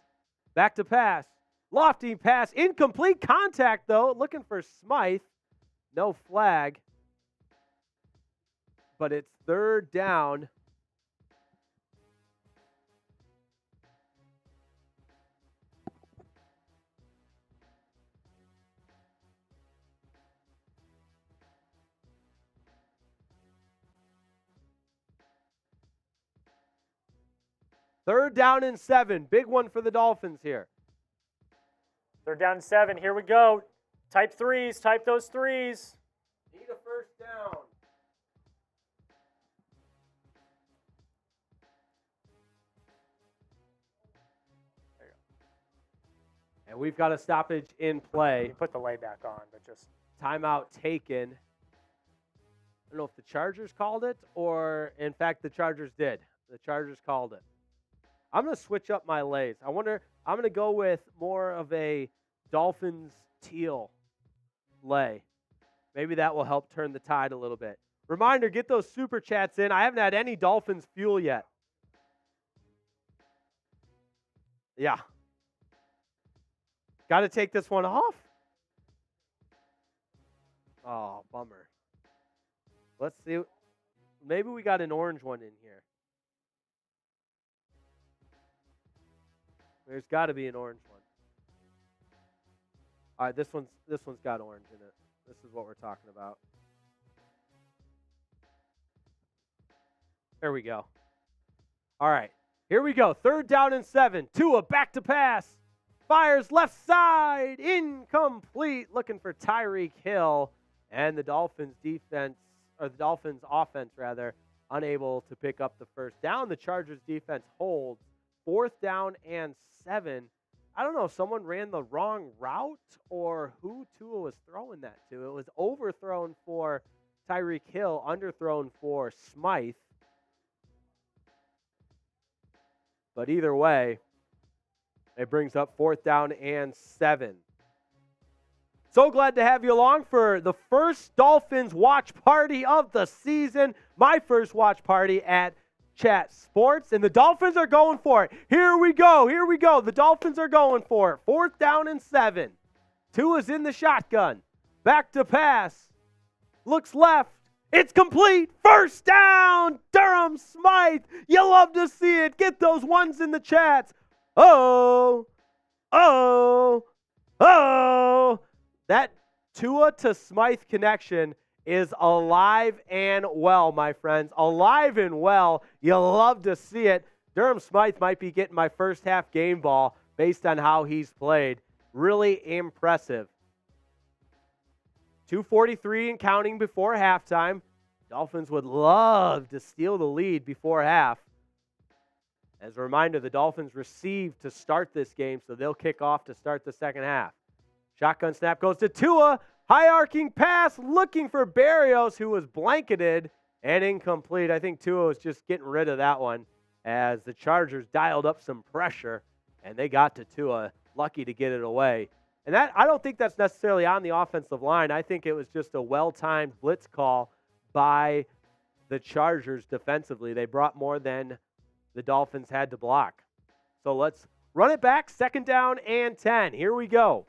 Back to pass. Lofty pass. Incomplete contact, though. Looking for Smythe. No flag. But it's 3rd down. Third down and 7. Big one for the Dolphins here. 3rd down and 7. Here we go. Type threes. Type those threes. Need a 1st down. There you go. And we've got a stoppage in play. You put the layback on, but just timeout taken. I don't know if the Chargers called it or, in fact, the Chargers did. The Chargers called it. I'm going to switch up my lays. I'm going to go with more of a Dolphins teal lay. Maybe that will help turn the tide a little bit. Reminder, get those super chats in. I haven't had any Dolphins fuel yet. Yeah. Got to take this one off. Oh, bummer. Let's see. Maybe we got an orange one in here. There's got to be an orange one. All right, this one's got orange in it. This is what we're talking about. There we go. All right, here we go. 3rd down and 7. Tua back to pass. Fires left side. Incomplete. Looking for Tyreek Hill. And the Dolphins offense, unable to pick up the 1st down. The Chargers defense holds. 4th down and 7. I don't know if someone ran the wrong route or who Tua was throwing that to. It was overthrown for Tyreek Hill, underthrown for Smythe. But either way, it brings up 4th down and 7. So glad to have you along for the first Dolphins watch party of the season. My first watch party at Chat Sports, and the Dolphins are going for it. Here we go. The Dolphins are going for it. 4th down and 7. Tua's in the shotgun. Back to pass. Looks left. It's complete. 1st down. Durham Smythe. You love to see it. Get those ones in the chats. Oh. That Tua to Smythe connection is alive and well, my friends. Alive and well. You love to see it. Durham Smythe might be getting my first half game ball based on how he's played. Really impressive. 2:43 and counting before halftime. Dolphins would love to steal the lead before half. As a reminder, the Dolphins received to start this game, so they'll kick off to start the 2nd half. Shotgun snap goes to Tua. High arcing pass looking for Berrios, who was blanketed and incomplete. I think Tua was just getting rid of that one as the Chargers dialed up some pressure, and they got to Tua, lucky to get it away. And that, I don't think that's necessarily on the offensive line. I think it was just a well-timed blitz call by the Chargers defensively. They brought more than the Dolphins had to block. So let's run it back. 2nd down and 10. Here we go.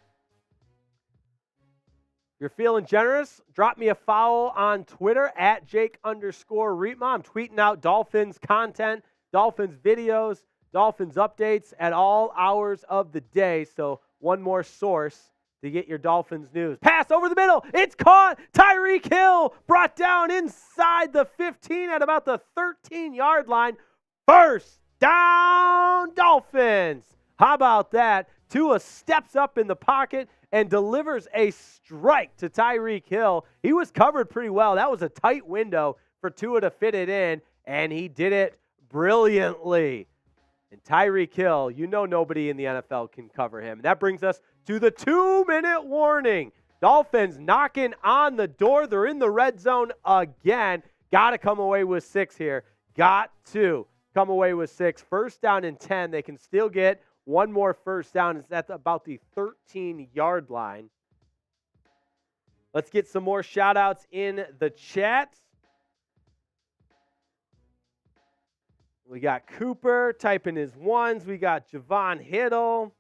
You're feeling generous? Drop me a follow on Twitter at Jake_Riepma. I'm tweeting out Dolphins content, Dolphins videos, Dolphins updates at all hours of the day. So one more source to get your Dolphins news. Pass over the middle. It's caught. Tyreek Hill brought down inside the 15 at about the 13-yard line. 1st down, Dolphins. How about that? Tua steps up in the pocket and delivers a strike to Tyreek Hill. He was covered pretty well. That was a tight window for Tua to fit it in, and he did it brilliantly. And Tyreek Hill, you know nobody in the NFL can cover him. That brings us to the 2-minute warning. Dolphins knocking on the door. They're in the red zone again. Got to come away with 6 here. Got to come away with 6. First down and 10. They can still get one more first down. It's at about the 13-yard line. Let's get some more shout-outs in the chat. We got Cooper typing his ones. We got Javon Hiddle.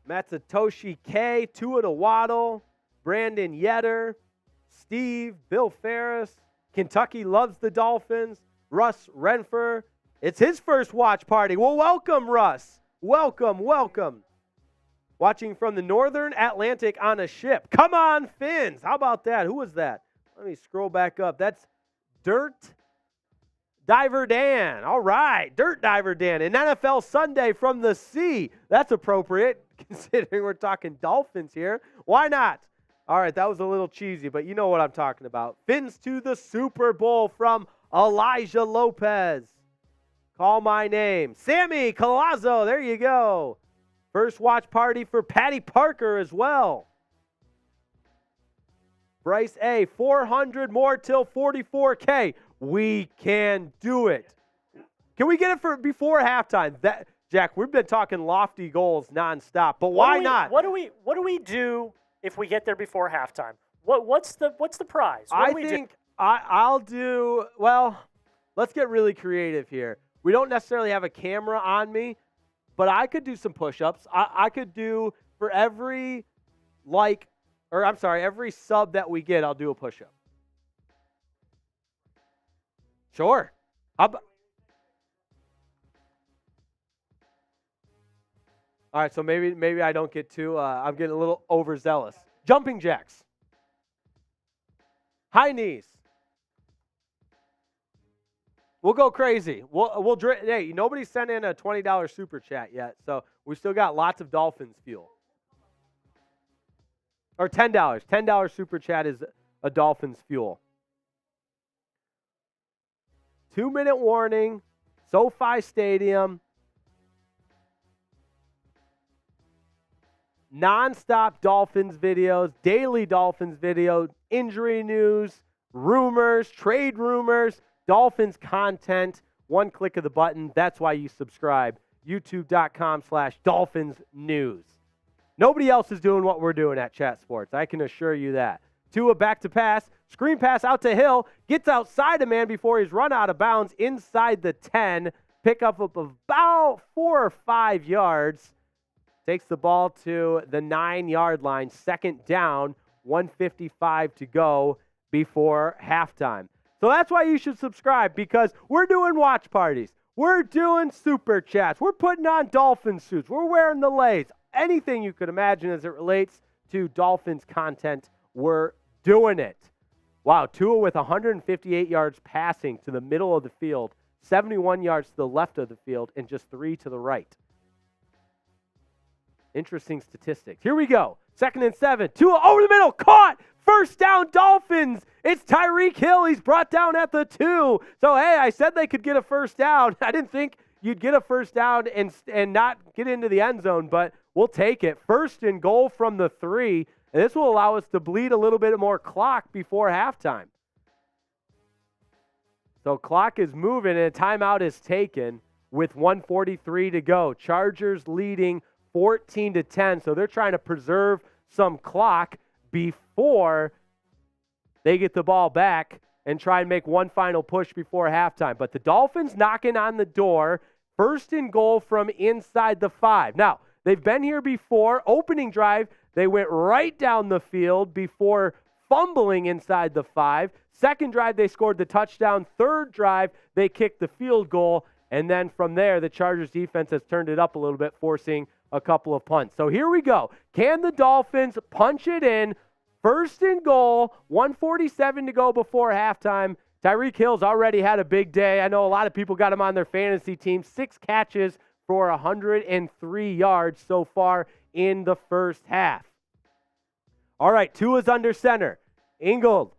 Matsatoshi K, Tua to Waddle, Brandon Yetter, Steve, Bill Ferris. Kentucky loves the Dolphins. Russ Renfer. It's his first watch party. Well, welcome, Russ. Welcome. Watching from the Northern Atlantic on a ship. Come on, Finns. How about that? Who was that? Let me scroll back up. That's Dirt Diver Dan. All right, Dirt Diver Dan. An NFL Sunday from the sea. That's appropriate, considering we're talking Dolphins here. Why not? All right, that was a little cheesy, but you know what I'm talking about. Fins to the Super Bowl from Elijah Lopez. Call my name. Sammy Colazzo, there you go. First watch party for Patty Parker as well. Bryce A, 400 more till 44K. We can do it. Can we get it for before halftime? Jack, we've been talking lofty goals nonstop, but why not? What do we do if we get there before halftime? What's the prize? I'll do. Well, let's get really creative here. We don't necessarily have a camera on me, but I could do some push-ups. I could do for every every sub that we get, I'll do a push-up. Sure. All right, so maybe I don't get too, I'm getting a little overzealous. Jumping jacks. High knees. We'll go crazy. Hey, nobody sent in a $20 super chat yet, so we still got lots of Dolphins fuel. Or $10. $10 super chat is a Dolphins fuel. 2-minute warning, SoFi Stadium. Non-stop Dolphins videos, daily Dolphins videos, injury news, rumors, trade rumors, Dolphins content. One click of the button. That's why you subscribe. YouTube.com/Dolphins News. Nobody else is doing what we're doing at Chat Sports. I can assure you that. Tua back to pass. Screen pass out to Hill. Gets outside a man before he's run out of bounds inside the 10. Pick up about 4 or 5 yards. Takes the ball to the 9-yard line. Second down. 1:55 to go before halftime. So that's why you should subscribe, because we're doing watch parties. We're doing super chats. We're putting on Dolphin suits. We're wearing the lays. Anything you could imagine as it relates to Dolphins content, we're doing it. Wow, Tua with 158 yards passing to the middle of the field, 71 yards to the left of the field, and just 3 to the right. Interesting statistics. Here we go. 2nd and 7. Tua over the middle. Caught. First down, Dolphins. It's Tyreek Hill. He's brought down at the 2. So, hey, I said they could get a first down. I didn't think you'd get a first down and not get into the end zone, but we'll take it. 1st and goal from the 3. And this will allow us to bleed a little bit more clock before halftime. So clock is moving and a timeout is taken with 1:43 to go. Chargers leading 14-10. So they're trying to preserve some clock before they get the ball back and try and make one final push before halftime. But the Dolphins knocking on the door. 1st and goal from inside the 5. Now, they've been here before. Opening drive, they went right down the field before fumbling inside the 5. Second drive, they scored the touchdown. Third drive, they kicked the field goal. And then from there, the Chargers defense has turned it up a little bit, forcing a couple of punts. So here we go. Can the Dolphins punch it in? 1st and goal, 1:47 to go before halftime. Tyreek Hill's already had a big day. I know a lot of people got him on their fantasy team. 6 catches for 103 yards so far in the first half. All right, Tua's under center. Ingold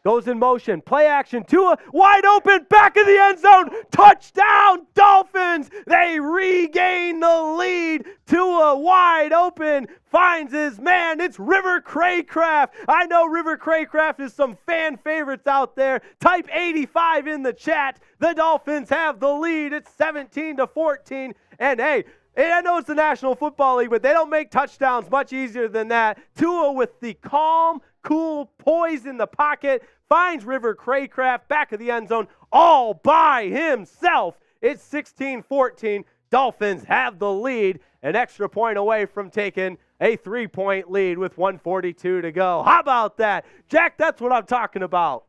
Goes in motion. Play action. Tua wide open. Back of the end zone. Touchdown Dolphins. They regain the lead. Tua wide open. Finds his man. It's River Craycraft. I know River Craycraft is some fan favorites out there. Type 85 in the chat. The Dolphins have the lead. It's 17-14. And hey, I know it's the National Football League, but they don't make touchdowns much easier than that. Tua with the calm, cool poise in the pocket, finds River Craycraft back of the end zone all by himself. It's 16-14. Dolphins have the lead, an extra point away from taking a 3-point lead with 1:42 to go. How about that? Jack, that's what I'm talking about.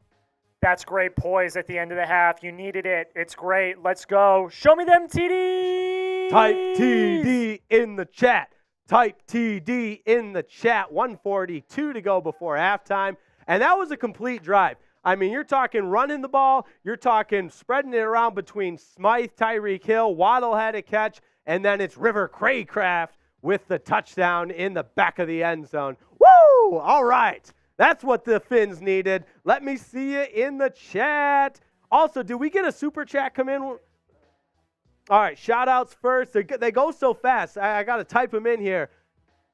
That's great poise at the end of the half. You needed it. It's great. Let's go. Show me them TDs. Type TD in the chat. Type TD in the chat. 1:42 to go before halftime. And that was a complete drive. I mean, you're talking running the ball. You're talking spreading it around between Smythe, Tyreek Hill. Waddle had a catch. And then it's River Craycraft with the touchdown in the back of the end zone. Woo! All right. That's what the Finns needed. Let me see you in the chat. Also, did we get a super chat come in? All right, shout-outs first. They go so fast. I got to type them in here.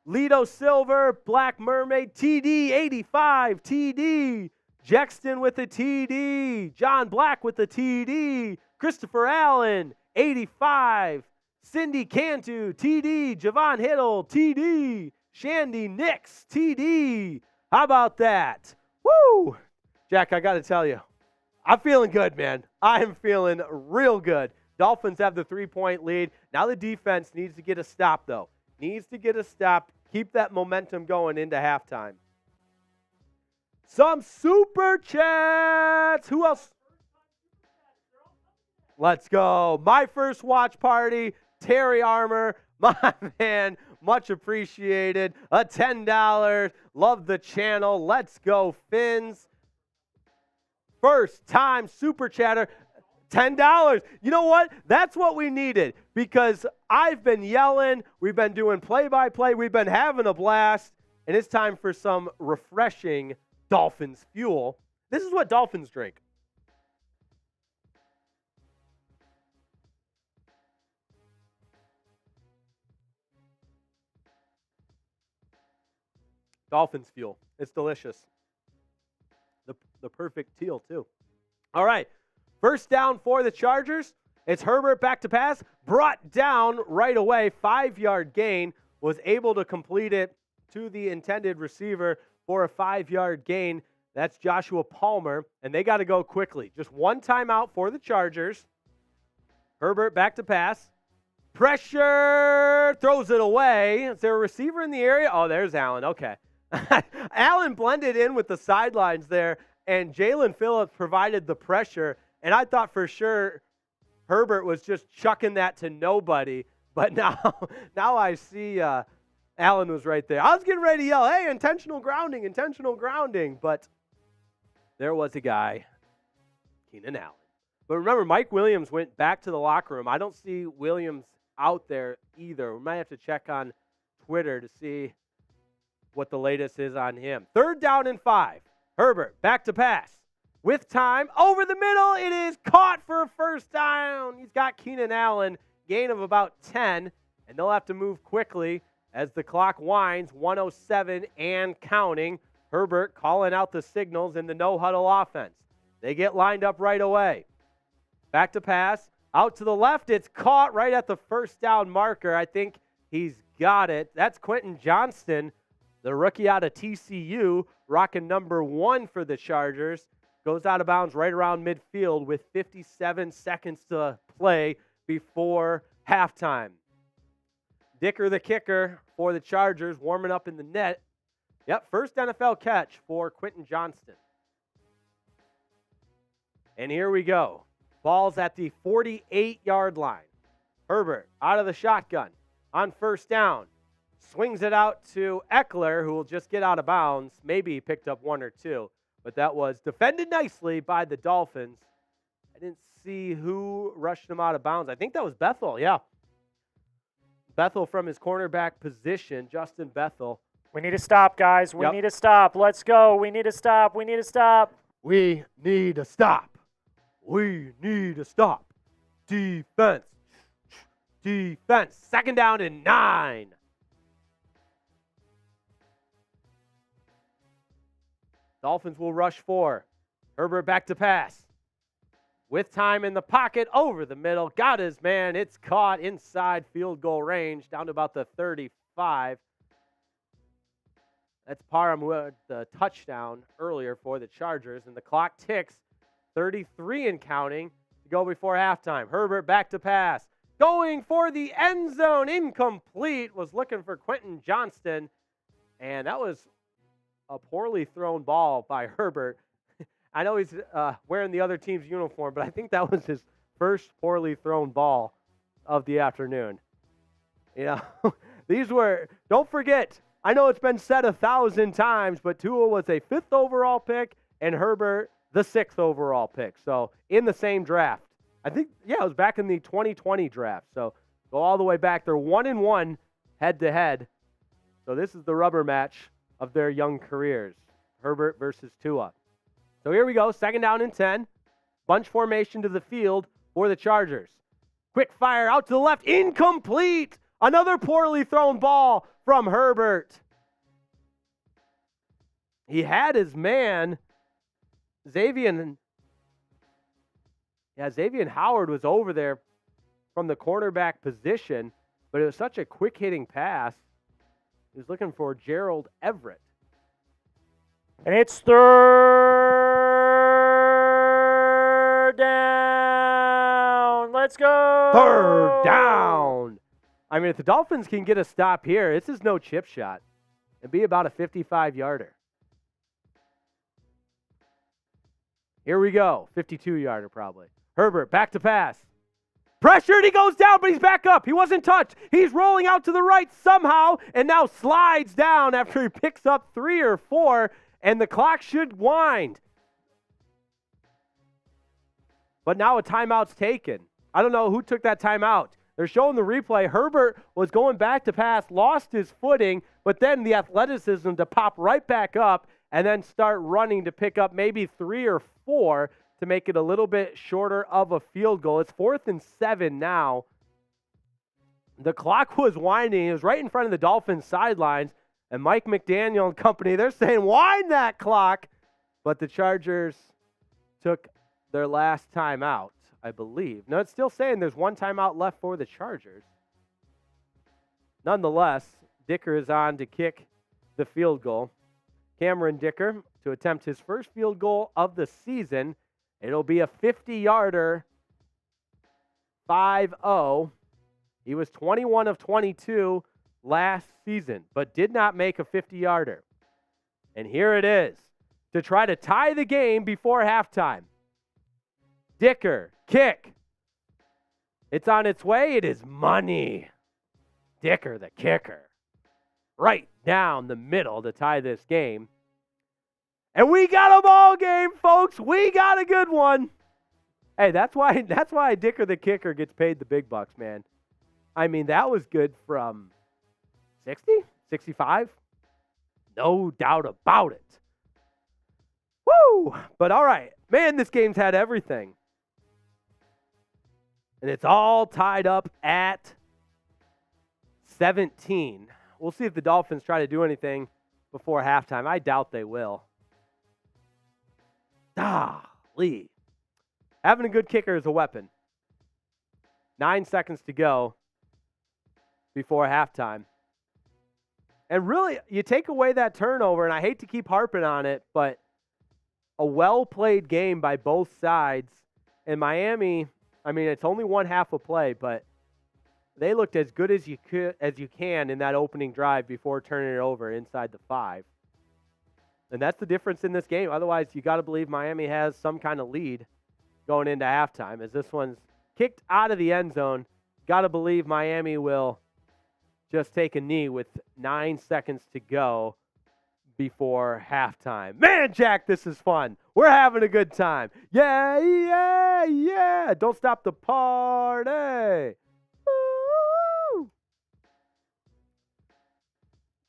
Lido Silver, Black Mermaid, TD 85, TD. Jexton with the TD. John Black with the TD. Christopher Allen, 85. Cindy Cantu, TD. Javon Hiddle, TD. Shandy Nix, TD. How about that? Woo! Jack, I got to tell you, I'm feeling good, man. I am feeling real good. Dolphins have the 3-point lead. Now the defense needs to get a stop, though. Needs to get a stop. Keep that momentum going into halftime. Some super chats. Who else? Let's go. My first watch party, Terry Armour, my man. Much appreciated. A $10. Love the channel. Let's go, Finns. First time super chatter. $10. You know what? That's what we needed because I've been yelling. We've been doing play-by-play. We've been having a blast. And it's time for some refreshing Dolphins fuel. This is what Dolphins drink. Dolphins fuel. It's delicious. The perfect teal, too. All right. First down for the Chargers. It's Herbert back to pass. Brought down right away. 5-yard gain. Was able to complete it to the intended receiver for a 5-yard gain. That's Joshua Palmer. And they got to go quickly. Just one timeout for the Chargers. Herbert back to pass. Pressure. Throws it away. Is there a receiver in the area? Oh, there's Allen. Okay. Allen blended in with the sidelines there, and Jaylen Phillips provided the pressure, and I thought for sure Herbert was just chucking that to nobody, but now I see Allen was right there. I was getting ready to yell, hey, intentional grounding, but there was a guy, Keenan Allen. But remember, Mike Williams went back to the locker room. I don't see Williams out there either. We might have to check on Twitter to see what the latest is on him. 3rd down and 5. Herbert back to pass. With time, over the middle, it is caught for a first down. He's got Keenan Allen, gain of about 10, and they'll have to move quickly as the clock winds, 1:07 and counting. Herbert calling out the signals in the no-huddle offense. They get lined up right away. Back to pass. Out to the left, it's caught right at the first down marker. I think he's got it. That's Quentin Johnston, the rookie out of TCU, rocking number 1 for the Chargers. Goes out of bounds right around midfield with 57 seconds to play before halftime. Dicker, the kicker for the Chargers, warming up in the net. Yep, first NFL catch for Quentin Johnston. And here we go. Ball's at the 48-yard line. Herbert out of the shotgun on first down. Swings it out to Eckler, who will just get out of bounds. Maybe he picked up 1 or 2. But that was defended nicely by the Dolphins. I didn't see who rushed him out of bounds. I think that was Bethel, yeah. Bethel from his cornerback position, Justin Bethel. We need to stop, guys. We need to stop. Let's go. We need to stop. We need a stop. We need a stop. Defense. Defense. 2nd down and 9. Dolphins will rush 4. Herbert back to pass. With time in the pocket, over the middle. Got his man. It's caught inside field goal range, down to about the 35. That's Parham with the touchdown earlier for the Chargers. And the clock ticks, 33 and counting to go before halftime. Herbert back to pass. Going for the end zone. Incomplete. Was looking for Quentin Johnston. And that was a poorly thrown ball by Herbert. I know he's wearing the other team's uniform, but I think that was his first poorly thrown ball of the afternoon. You know, these were, don't forget, I know it's been said 1,000 times, but Tua was a 5th overall pick and Herbert the 6th overall pick. So in the same draft. I think, yeah, it was back in the 2020 draft. So go all the way back. They're 1-1 head-to-head. So this is the rubber match of their young careers. Herbert versus Tua. So here we go, 2nd down and 10. Bunch formation to the field for the Chargers. Quick fire out to the left, incomplete. Another poorly thrown ball from Herbert. He had his man, Xavier Howard was over there from the cornerback position, but it was such a quick-hitting pass. He was looking for Gerald Everett. And it's 3rd down. Let's go. 3rd down. I mean, if the Dolphins can get a stop here, this is no chip shot. It'd be about a 55-yarder. Here we go. 52-yarder probably. Herbert back to pass. Pressured, he goes down, but he's back up. He wasn't touched. He's rolling out to the right somehow and now slides down after he picks up 3 or 4. And the clock should wind. But now a timeout's taken. I don't know who took that timeout. They're showing the replay. Herbert was going back to pass, lost his footing, but then the athleticism to pop right back up and then start running to pick up maybe 3 or 4 to make it a little bit shorter of a field goal. It's 4th and 7 now. The clock was winding. It was right in front of the Dolphins sidelines. And Mike McDaniel and company, they're saying, wind that clock. But the Chargers took their last timeout, I believe. No, it's still saying there's 1 timeout left for the Chargers. Nonetheless, Dicker is on to kick the field goal. Cameron Dicker to attempt his first field goal of the season. It'll be a 50-yarder, 5-0. He was 21 of 22 last season, but did not make a 50-yarder. And here it is to try to tie the game before halftime. Dicker, kick. It's on its way. It is money. Dicker, the kicker. Right down the middle to tie this game. And we got a ball game, folks. We got a good one. Hey, that's why Dicker, the kicker, gets paid the big bucks, man. I mean, that was good from 60, 65. No doubt about it. Woo! But all right. Man, this game's had everything. And it's all tied up at 17. We'll see if the Dolphins try to do anything before halftime. I doubt they will. Lee. Having a good kicker is a weapon. 9 seconds to go before halftime. And really, you take away that turnover, and I hate to keep harping on it, but a well-played game by both sides. And Miami, I mean, it's only one half a play, but they looked as good as you can in that opening drive before turning it over inside the 5. And that's the difference in this game. Otherwise, you got to believe Miami has some kind of lead going into halftime. As this one's kicked out of the end zone, got to believe Miami will just take a knee with 9 seconds to go before halftime. Man, Jack, this is fun. We're having a good time. Yeah, yeah, yeah. Don't stop the party. Woo!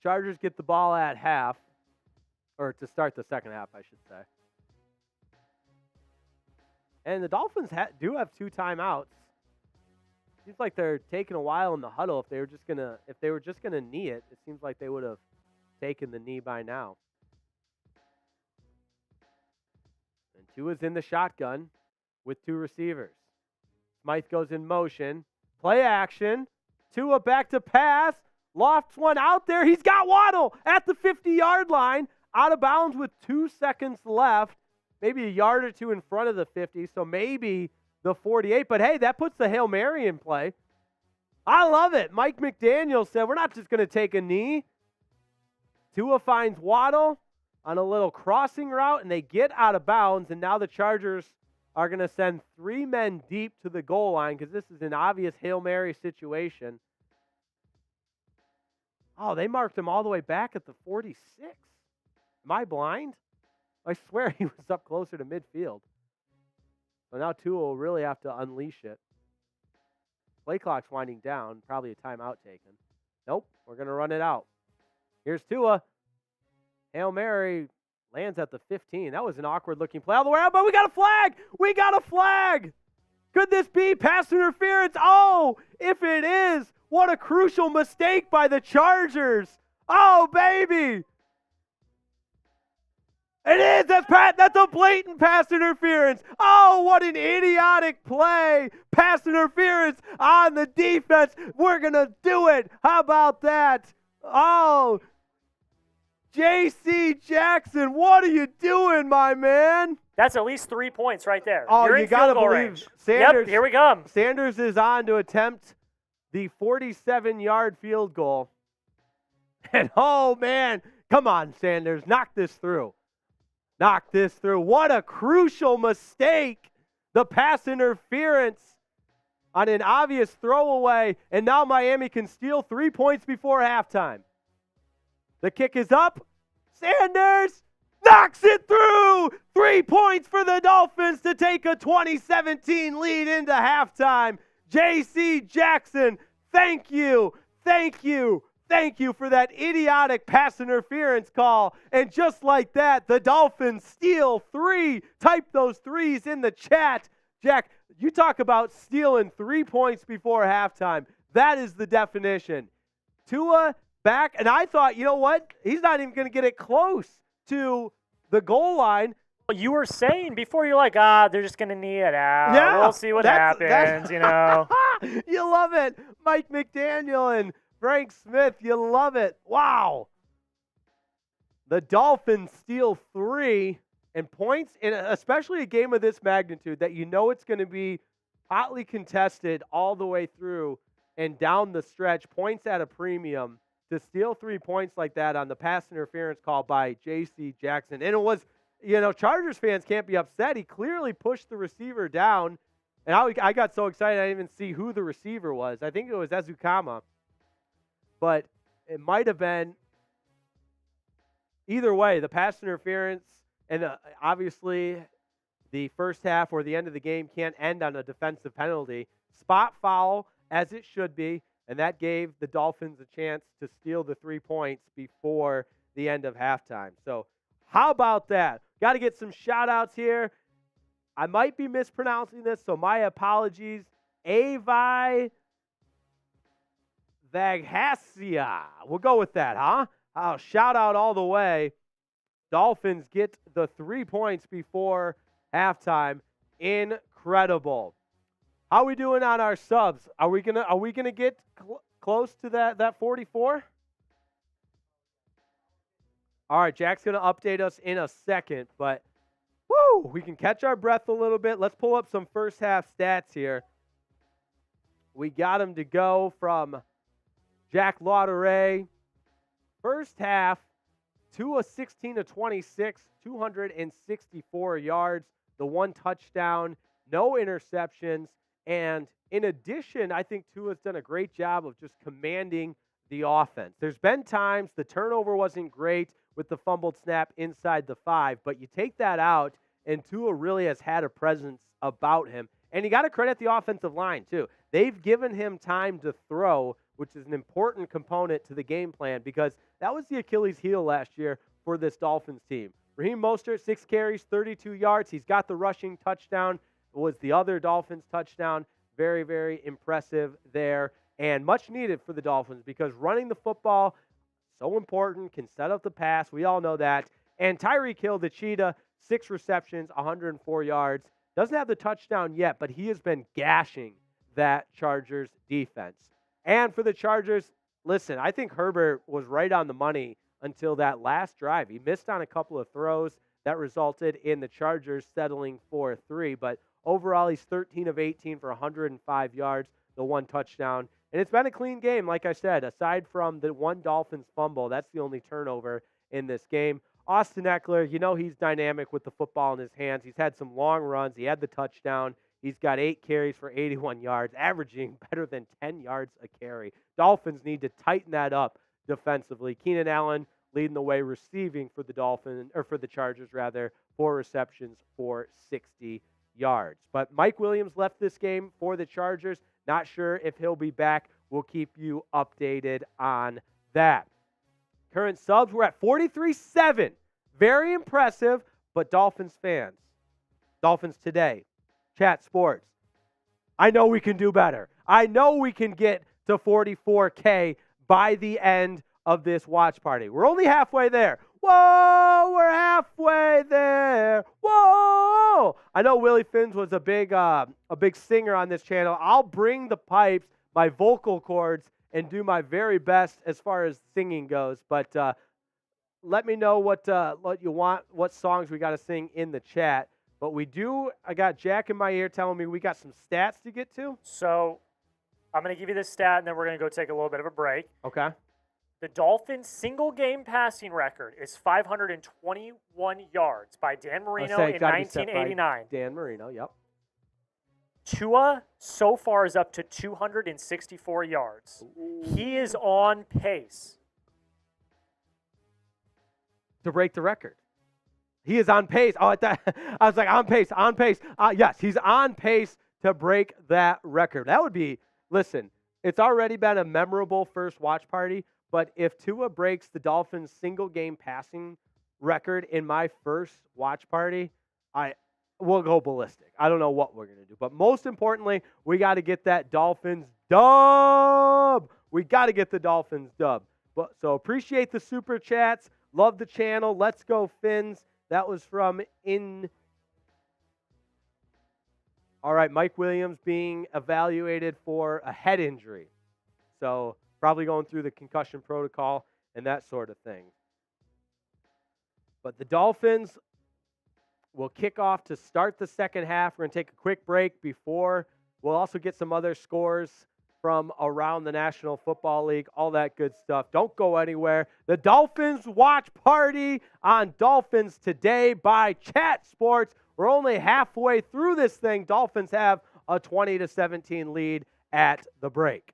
Chargers get the ball at half, or to start the second half, I should say. And the Dolphins do have 2 timeouts. Seems like they're taking a while in the huddle. If they were just gonna knee it, it seems like they would have taken the knee by now. And Tua's in the shotgun with 2 receivers. Smythe goes in motion. Play action. Tua back to pass. Lofts one out there. He's got Waddle at the 50-yard line. Out of bounds with 2 seconds left. Maybe a yard or 2 in front of the 50, so maybe the 48. But, hey, that puts the Hail Mary in play. I love it. Mike McDaniel said, we're not just going to take a knee. Tua finds Waddle on a little crossing route, and they get out of bounds, and now the Chargers are going to send 3 men deep to the goal line because this is an obvious Hail Mary situation. Oh, they marked him all the way back at the 46. Am I blind? I swear he was up closer to midfield. So now Tua will really have to unleash it. Play clock's winding down. Probably a timeout taken. Nope, we're going to run it out. Here's Tua. Hail Mary lands at the 15. That was an awkward-looking play all the way out, but we got a flag! We got a flag! Could this be pass interference? Oh, if it is, what a crucial mistake by the Chargers. Oh, baby! It is. That's a blatant pass interference. Oh, what an idiotic play. Pass interference on the defense. We're going to do it. How about that? Oh, J.C. Jackson, what are you doing, my man? That's at least 3 points right there. Oh, You're you got to believe range. Sanders. Yep, here we come. Sanders is on to attempt the 47-yard field goal. And, oh, man, come on, Sanders, knock this through. Knock this through. What a crucial mistake. The pass interference on an obvious throwaway. And now Miami can steal 3 points before halftime. The kick is up. Sanders knocks it through. 3 points for the Dolphins to take a 2017 lead into halftime. J.C. Jackson, thank you. Thank you. Thank you for that idiotic pass interference call. And just like that, the Dolphins steal 3. Type those 3s in the chat. Jack, you talk about stealing 3 points before halftime. That is the definition. Tua back, and I thought, you know what? He's not even going to get it close to the goal line. You were saying before, you're like, they're just going to knee it out. Yeah, we'll see what happens, you know. You love it. Mike McDaniel and Frank Smith, you love it. Wow. The Dolphins steal 3 and points, in especially a game of this magnitude that you know it's going to be hotly contested all the way through and down the stretch, points at a premium. To steal 3 points like that on the pass interference call by J.C. Jackson. And it was, you know, Chargers fans can't be upset. He clearly pushed the receiver down. And I got so excited I didn't even see who the receiver was. I think it was Ezukama. But it might have been either way. The pass interference and obviously the first half or the end of the game can't end on a defensive penalty. Spot foul, as it should be, and that gave the Dolphins a chance to steal the 3 points before the end of halftime. So how about that? Got to get some shout-outs here. I might be mispronouncing this, so my apologies. Avi Vaghasia. We'll go with that, huh? I'll shout out all the way. Dolphins get the 3 points before halftime. Incredible. How are we doing on our subs? Are we gonna get close to that 44? All right, Jack's gonna update us in a second, but woo, we can catch our breath a little bit. Let's pull up some first half stats here. We got them to go from Jack Lauderay. First half, Tua 16 of 26, 264 yards, the 1 touchdown, no interceptions. And in addition, I think Tua's done a great job of just commanding the offense. There's been times the turnover wasn't great with the fumbled snap inside the 5, but you take that out, and Tua really has had a presence about him. And you got to credit the offensive line, too. They've given him time to throw, which is an important component to the game plan because that was the Achilles heel last year for this Dolphins team. Raheem Mostert, 6 carries, 32 yards. He's got the rushing touchdown. was the other Dolphins touchdown. Very, very impressive there, and much needed for the Dolphins because running the football, so important, can set up the pass. We all know that. And Tyreek Hill, the cheetah, 6 receptions, 104 yards. Doesn't have the touchdown yet, but he has been gashing that Chargers defense. And for the Chargers, listen, I think Herbert was right on the money until that last drive. He missed on a couple of throws that resulted in the Chargers settling for 3. But overall, he's 13 of 18 for 105 yards, the 1 touchdown. And it's been a clean game, like I said. Aside from the 1 Dolphins fumble, that's the only turnover in this game. Austin Eckler, you know he's dynamic with the football in his hands. He's had some long runs. He had the touchdown. He's got 8 carries for 81 yards, averaging better than 10 yards a carry. Dolphins need to tighten that up defensively. Keenan Allen leading the way receiving for the Chargers, 4 receptions for 60 yards. But Mike Williams left this game for the Chargers. Not sure if he'll be back. We'll keep you updated on that. Current subs, we're at 43.7. Very impressive, but Dolphins fans, Dolphins Today, Chat Sports, I know we can do better. I know we can get to 44K by the end of this watch party. We're only halfway there. Whoa, we're halfway there. Whoa! I know Willie Finns was a big singer on this channel. I'll bring the pipes, my vocal cords, and do my very best as far as singing goes. But let me know what you want, what songs we got to sing in the chat. But I got Jack in my ear telling me we got some stats to get to. So I'm going to give you this stat, and then we're going to go take a little bit of a break. Okay. The Dolphins' single-game passing record is 521 yards by Dan Marino in 1989. Dan Marino, yep. Tua so far is up to 264 yards. Ooh. He is on pace to break the record. He is on pace. Oh, I was like, on pace. Yes, he's on pace to break that record. That would be, listen, it's already been a memorable first watch party, but if Tua breaks the Dolphins' single-game passing record in my first watch party, we'll go ballistic. I don't know what we're going to do. But most importantly, we got to get that Dolphins dub. We got to get the Dolphins dub. So appreciate the super chats. Love the channel. Let's go, Fins. That was from All right, Mike Williams being evaluated for a head injury. So probably going through the concussion protocol and that sort of thing. But the Dolphins will kick off to start the second half. We're going to take a quick break before. We'll also get some other scores from around the National Football League, all that good stuff. Don't go anywhere. The Dolphins Watch Party on Dolphins Today by Chat Sports. We're only halfway through this thing. Dolphins have a 20-17 lead at the break.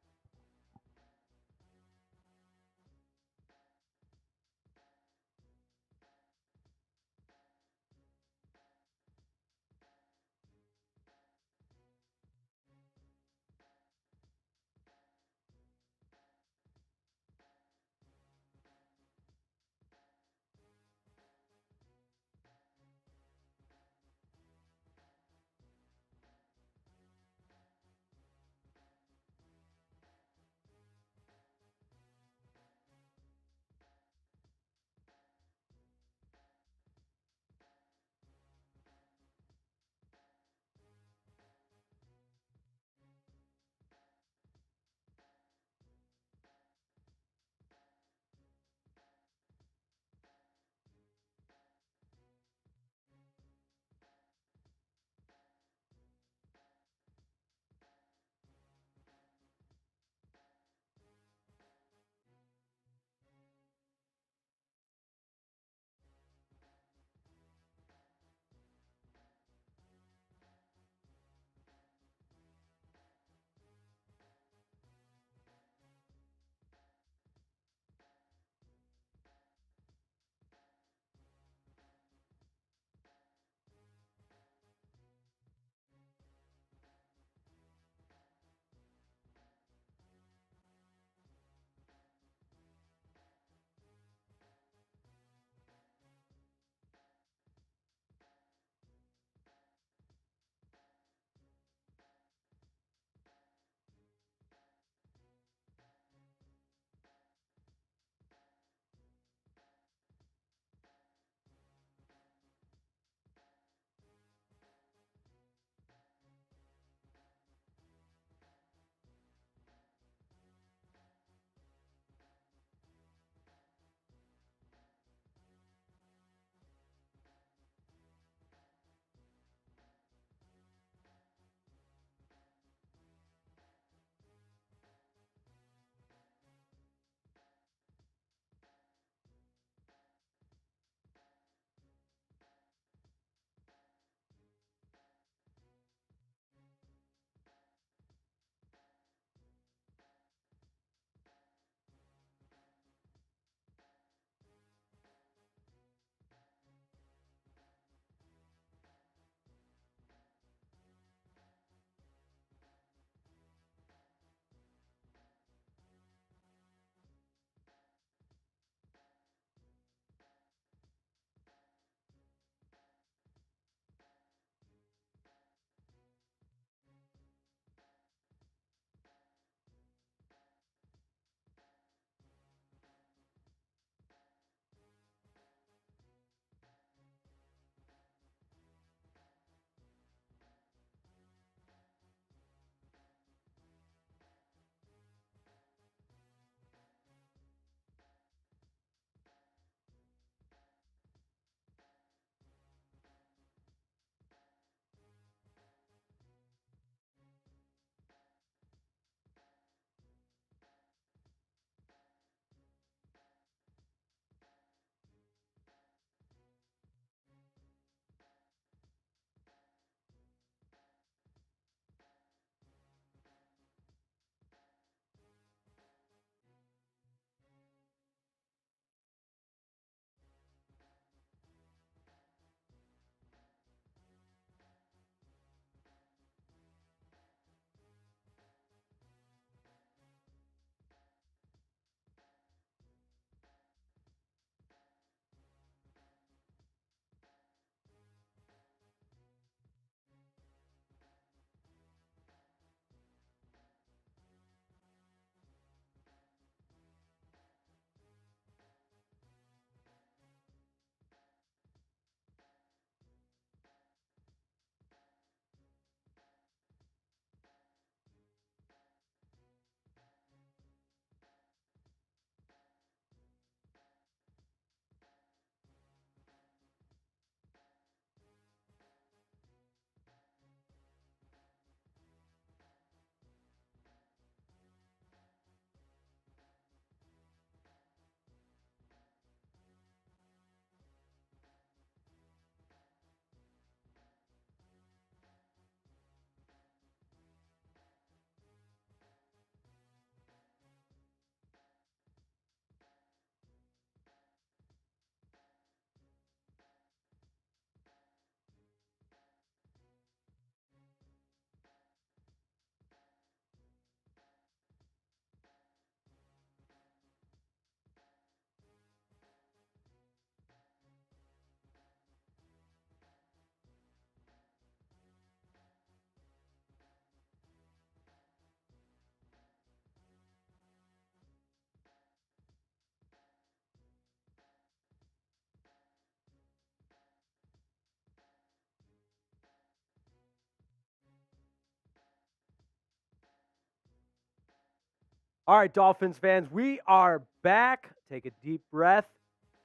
All right, Dolphins fans, we are back. Take a deep breath.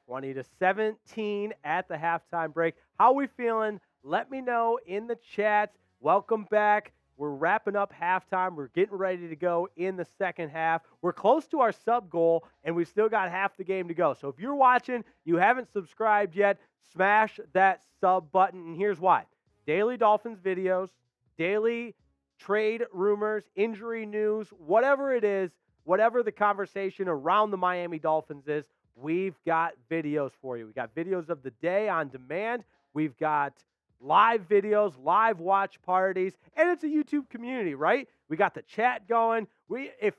20-17 at the halftime break. How we feeling? Let me know in the chat. Welcome back. We're wrapping up halftime. We're getting ready to go in the second half. We're close to our sub goal, and we still got half the game to go. So if you're watching, you haven't subscribed yet, smash that sub button. And here's why. Daily Dolphins videos, daily trade rumors, injury news, whatever it is, whatever the conversation around the Miami Dolphins is, we've got videos for you. We got videos of the day on demand. We've got live videos, live watch parties, and it's a YouTube community, right? We got the chat going. If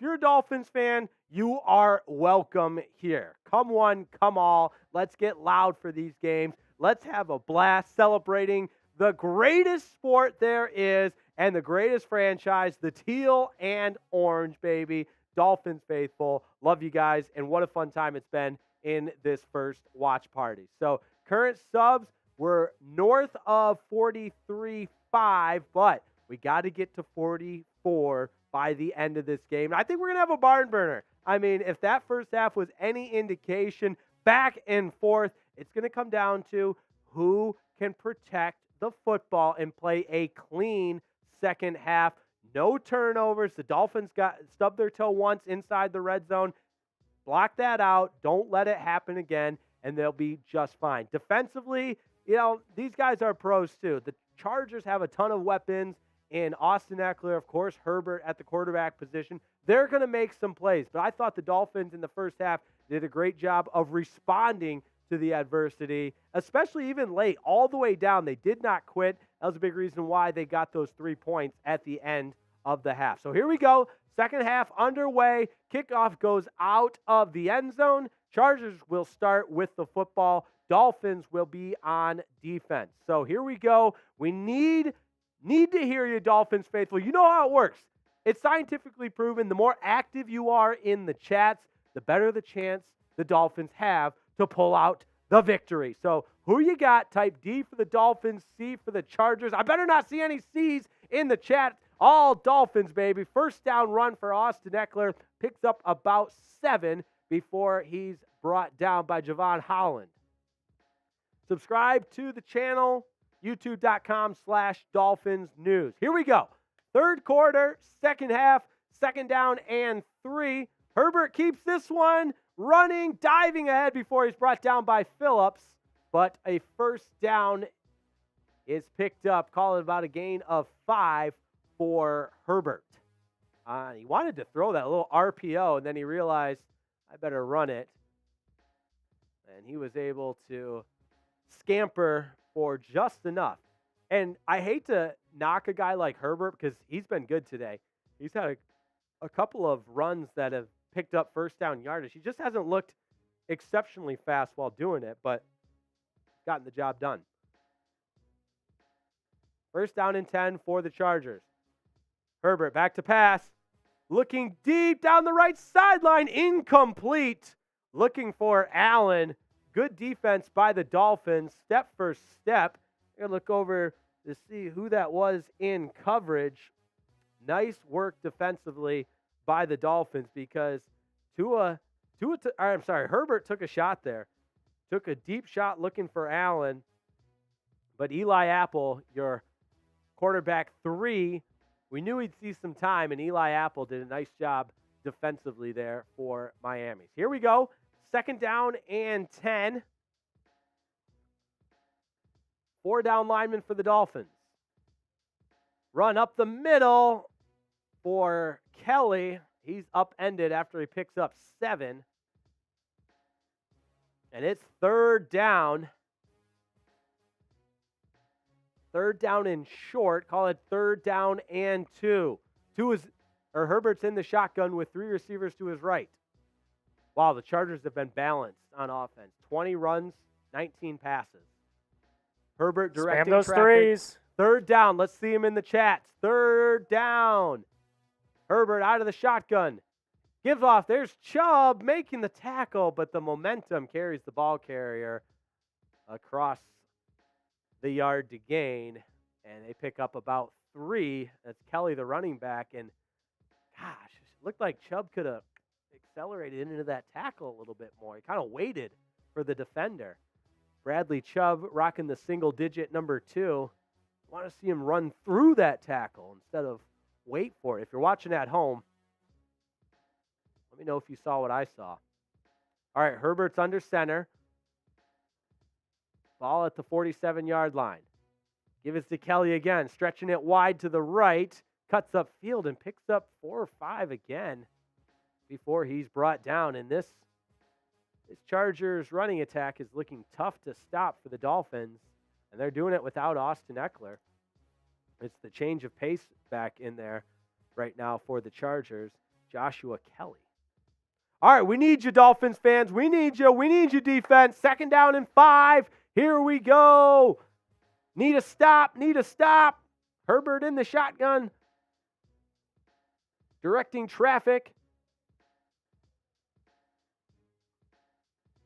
you're a Dolphins fan, you are welcome here. Come one, come all. Let's get loud for these games. Let's have a blast celebrating the greatest sport there is and the greatest franchise, the teal and orange, baby. Dolphins faithful. Love you guys, and what a fun time it's been in this first watch party. So current subs, we're north of 43.5, but we got to get to 44 by the end of this game. I think we're going to have a barn burner. I mean, if that first half was any indication, back and forth, it's going to come down to who can protect the football and play a clean second half. No turnovers. The Dolphins got stubbed their toe once inside the red zone. Block that out. Don't let it happen again, and they'll be just fine. Defensively, these guys are pros too. The Chargers have a ton of weapons in Austin Eckler, of course, Herbert at the quarterback position. They're going to make some plays, but I thought the Dolphins in the first half did a great job of responding to the adversity, especially even late, all the way down. They did not quit. That was a big reason why they got those 3 points at the end of the half. So here we go. Second half underway. Kickoff goes out of the end zone. Chargers will start with the football. Dolphins will be on defense. So here we go. We need to hear you, Dolphins faithful. You know how it works. It's scientifically proven. The more active you are in the chats, the better the chance the Dolphins have to pull out the victory. So who you got? Type D for the Dolphins, C for the Chargers. I better not see any C's in the chat. All Dolphins, baby. First down run for Austin Eckler. Picks up about 7 before he's brought down by Javon Holland. Subscribe to the channel, youtube.com/Dolphins News. Here we go. Third quarter, second half, second down and 3. Herbert keeps this one running, diving ahead before he's brought down by Phillips. But a first down is picked up. Call it about a gain of 5 for Herbert. He wanted to throw that little RPO, and then he realized, I better run it. And he was able to scamper for just enough. And I hate to knock a guy like Herbert because he's been good today. He's had a couple of runs that have picked up first down yardage. He just hasn't looked exceptionally fast while doing it, but gotten the job done. First down and 10 for the Chargers. Herbert back to pass. Looking deep down the right sideline. Incomplete. Looking for Allen. Good defense by the Dolphins. Step for step. I'm going to look over to see who that was in coverage. Nice work defensively by the Dolphins because Herbert took a shot there. Took a deep shot looking for Allen. But Eli Apple, your quarterback 3, we knew he'd see some time, and Eli Apple did a nice job defensively there for Miami. Here we go. Second down and 10. 4 down linemen for the Dolphins. Run up the middle for Kelly. He's upended after he picks up 7. And it's third down. Third down and short. Call it third down and 2. Herbert's in the shotgun with 3 receivers to his right. Wow, the Chargers have been balanced on offense. 20 runs, 19 passes. Herbert directing Spam those traffic. threes. Third down. Let's see him in the chats. Third down. Herbert out of the shotgun. Gives off. There's Chubb making the tackle, but the momentum carries the ball carrier across the yard to gain, and they pick up about 3. That's Kelly, the running back, and gosh, looked like Chubb could have accelerated into that tackle a little bit more. He kind of waited for the defender. Bradley Chubb rocking the single-digit number 2. Want to see him run through that tackle instead of wait for it. If you're watching at home, let me know if you saw what I saw. All right, Herbert's under center. Ball at the 47-yard line. Give it to Kelly again, stretching it wide to the right. Cuts up field and picks up 4 or 5 again before he's brought down. And this Chargers running attack is looking tough to stop for the Dolphins, and they're doing it without Austin Eckler. It's the change of pace back in there right now for the Chargers. Joshua Kelly. All right, we need you, Dolphins fans. We need you. We need you, defense. 2nd down and 5. Here we go. Need a stop. Need a stop. Herbert in the shotgun. Directing traffic.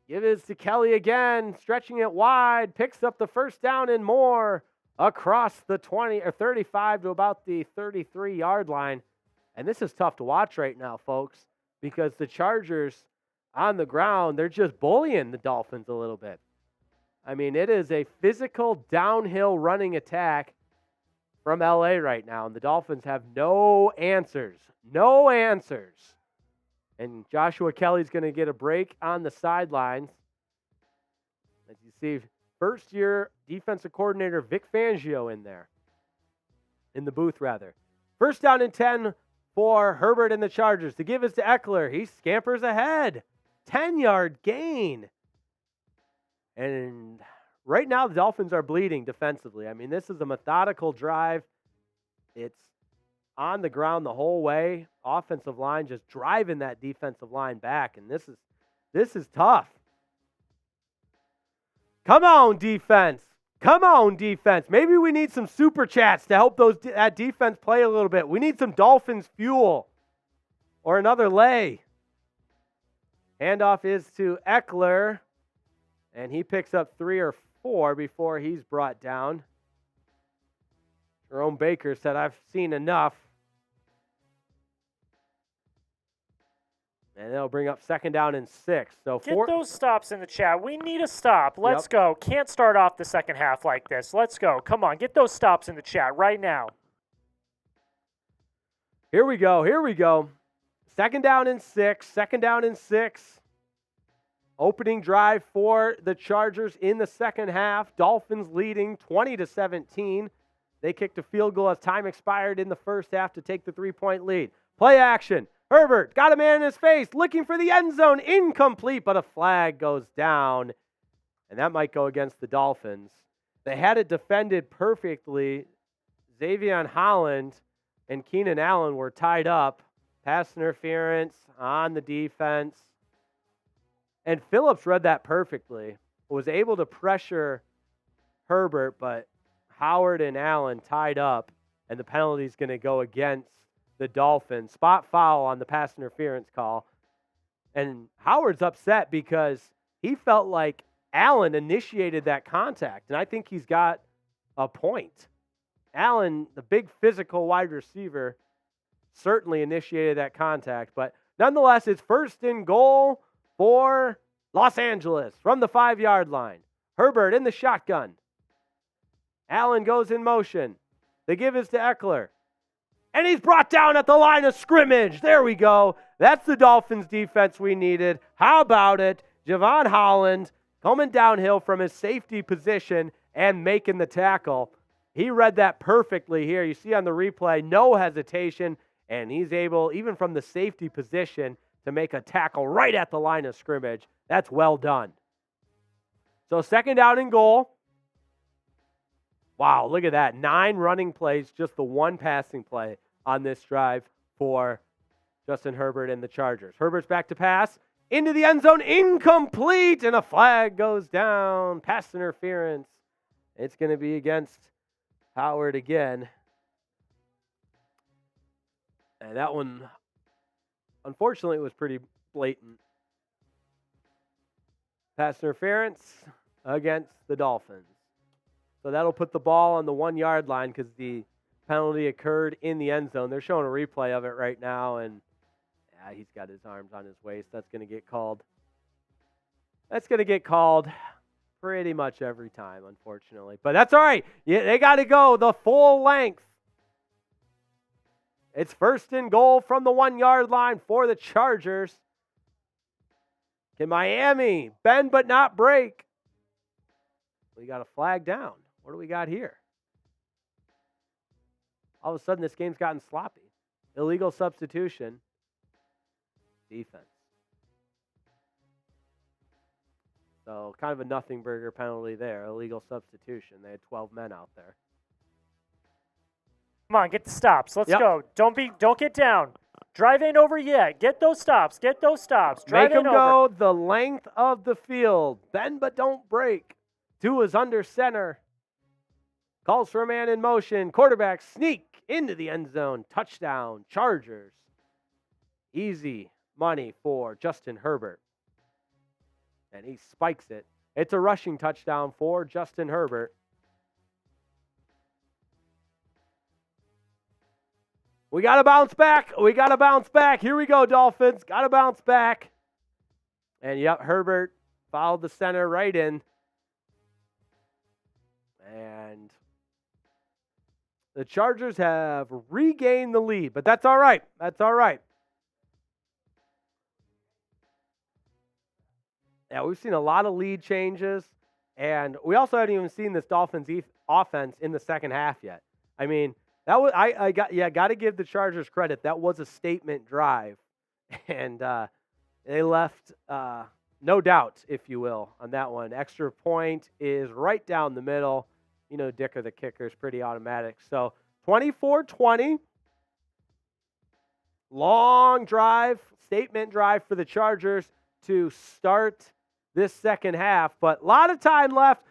Give it to Kelly again. Stretching it wide. Picks up the 1st down and more. Across the 20 or 35 to about the 33-yard line. And this is tough to watch right now, folks, because the Chargers on the ground, they're just bullying the Dolphins a little bit. I mean, it is a physical downhill running attack from LA right now, and the Dolphins have no answers. No answers. And Joshua Kelly's going to get a break on the sidelines. As you see, first-year defensive coordinator Vic Fangio in there. In the booth, rather. 1st down and 10 for Herbert and the Chargers. To give it to Eckler. He scampers ahead. 10-yard gain. And right now, the Dolphins are bleeding defensively. I mean, this is a methodical drive. It's on the ground the whole way. Offensive line just driving that defensive line back. And this is tough. Come on, defense. Come on, defense. Maybe we need some super chats to help that defense play a little bit. We need some Dolphins fuel or another lay. Handoff is to Eckler, and he picks up 3 or 4 before he's brought down. Jerome Baker said, "I've seen enough." And they'll bring up 2nd down and 6. So Get those stops in the chat. We need a stop. Let's go. Can't start off the second half like this. Let's go. Come on. Get those stops in the chat right now. Here we go. Here we go. 2nd down and 6. 2nd down and 6. Opening drive for the Chargers in the second half. Dolphins leading 20-17. They kicked a field goal as time expired in the first half to take the 3-point lead. Play action. Herbert got a man in his face, looking for the end zone, incomplete, but a flag goes down, and that might go against the Dolphins. They had it defended perfectly. Xavier Holland and Keenan Allen were tied up. Pass interference on the defense. And Phillips read that perfectly. Was able to pressure Herbert, but Howard and Allen tied up, and the penalty is going to go against the Dolphins. Spot foul on the pass interference call. And Howard's upset because he felt like Allen initiated that contact. And I think he's got a point. Allen, the big physical wide receiver, certainly initiated that contact. But nonetheless, it's 1st and goal for Los Angeles from the 5-yard line. Herbert in the shotgun. Allen goes in motion. They give it to Eckler. And he's brought down at the line of scrimmage. There we go. That's the Dolphins defense we needed. How about it? Javon Holland coming downhill from his safety position and making the tackle. He read that perfectly here. You see on the replay, no hesitation. And he's able, even from the safety position, to make a tackle right at the line of scrimmage. That's well done. So 2nd down and goal. Wow, look at that. 9 running plays, just the 1 passing play on this drive for Justin Herbert and the Chargers. Herbert's back to pass. Into the end zone, incomplete, and a flag goes down. Pass interference. It's going to be against Howard again. And that one, unfortunately, was pretty blatant. Pass interference against the Dolphins. So that'll put the ball on the 1-yard line because the penalty occurred in the end zone. They're showing a replay of it right now, and He's got his arms on his waist. That's going to get called. That's going to get called pretty much every time, unfortunately. But that's all right. Yeah, they got to go the full length. It's 1st and goal from the 1-yard line for the Chargers. Can Miami bend but not break? We got a flag down. What do we got here? All of a sudden, this game's gotten sloppy. Illegal substitution. Defense. So kind of a nothing burger penalty there. Illegal substitution. They had 12 men out there. Come on, get the stops. Let's go. Don't get down. Drive ain't over yet. Get those stops. Get those stops. Drive Make them ain't go over. the length of the field. Bend but don't break. Tua's under center. Calls for a man in motion. Quarterback sneak into the end zone. Touchdown. Chargers. Easy money for Justin Herbert. And he spikes it. It's a rushing touchdown for Justin Herbert. We got to bounce back. We got to bounce back. Here we go, Dolphins. Got to bounce back. And, yep, Herbert followed the center right in. And the Chargers have regained the lead. But that's all right. That's all right. Yeah, we've seen a lot of lead changes. And we also haven't even seen this Dolphins offense in the second half yet. I mean, that was got to give the Chargers credit. That was a statement drive, and they left no doubt, if you will, on that one. Extra point is right down the middle. You know, Dicker the kicker is pretty automatic. So 24-20, long drive, statement drive for the Chargers to start this second half. But a lot of time left.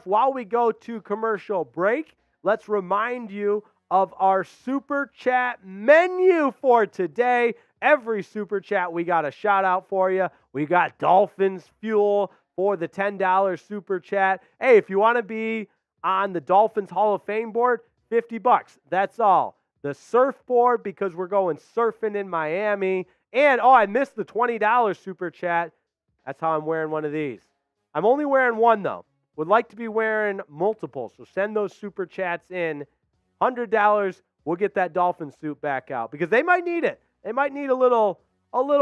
While we go to commercial break. Let's remind you of our Super Chat menu for today. Every Super Chat, we got a shout out for you. We got Dolphins Fuel for the $10 Super Chat. Hey, if you want to be on the Dolphins Hall of Fame board, $50. That's all. The surfboard, because we're going surfing in Miami. And, I missed the $20 Super Chat. That's how I'm wearing one of these. I'm only wearing one, though. Would like to be wearing multiple, so send those Super Chats in. $100, we'll get that Dolphin suit back out because they might need it. They might need a little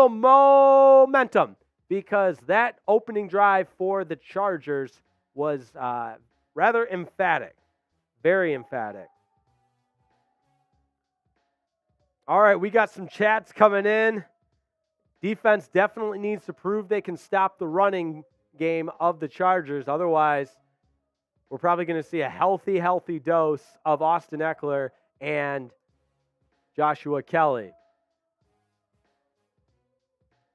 momentum because that opening drive for the Chargers was rather emphatic, very emphatic. All right, we got some chats coming in. Defense definitely needs to prove they can stop the running game of the Chargers. Otherwise, we're probably going to see a healthy dose of Austin Eckler and Joshua Kelly.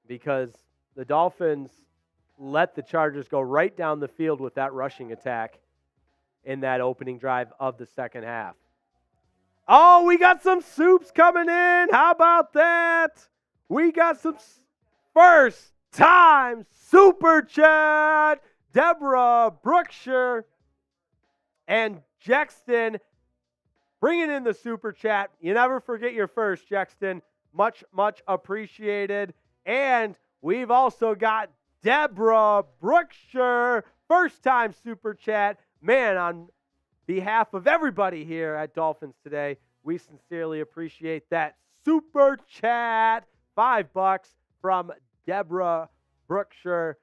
Because the Dolphins let the Chargers go right down the field with that rushing attack in that opening drive of the second half. Oh, we got some soups coming in. How about that? We got some first time Super Chat. Deborah Brookshire and Jexton bringing in the Super Chat. You never forget your first, Jexton. Much appreciated. And we've also got Deborah Brookshire, first time Super Chat. Man, on behalf of everybody here at Dolphins Today, we sincerely appreciate that Super Chat. $5 from Deborah Brookshire.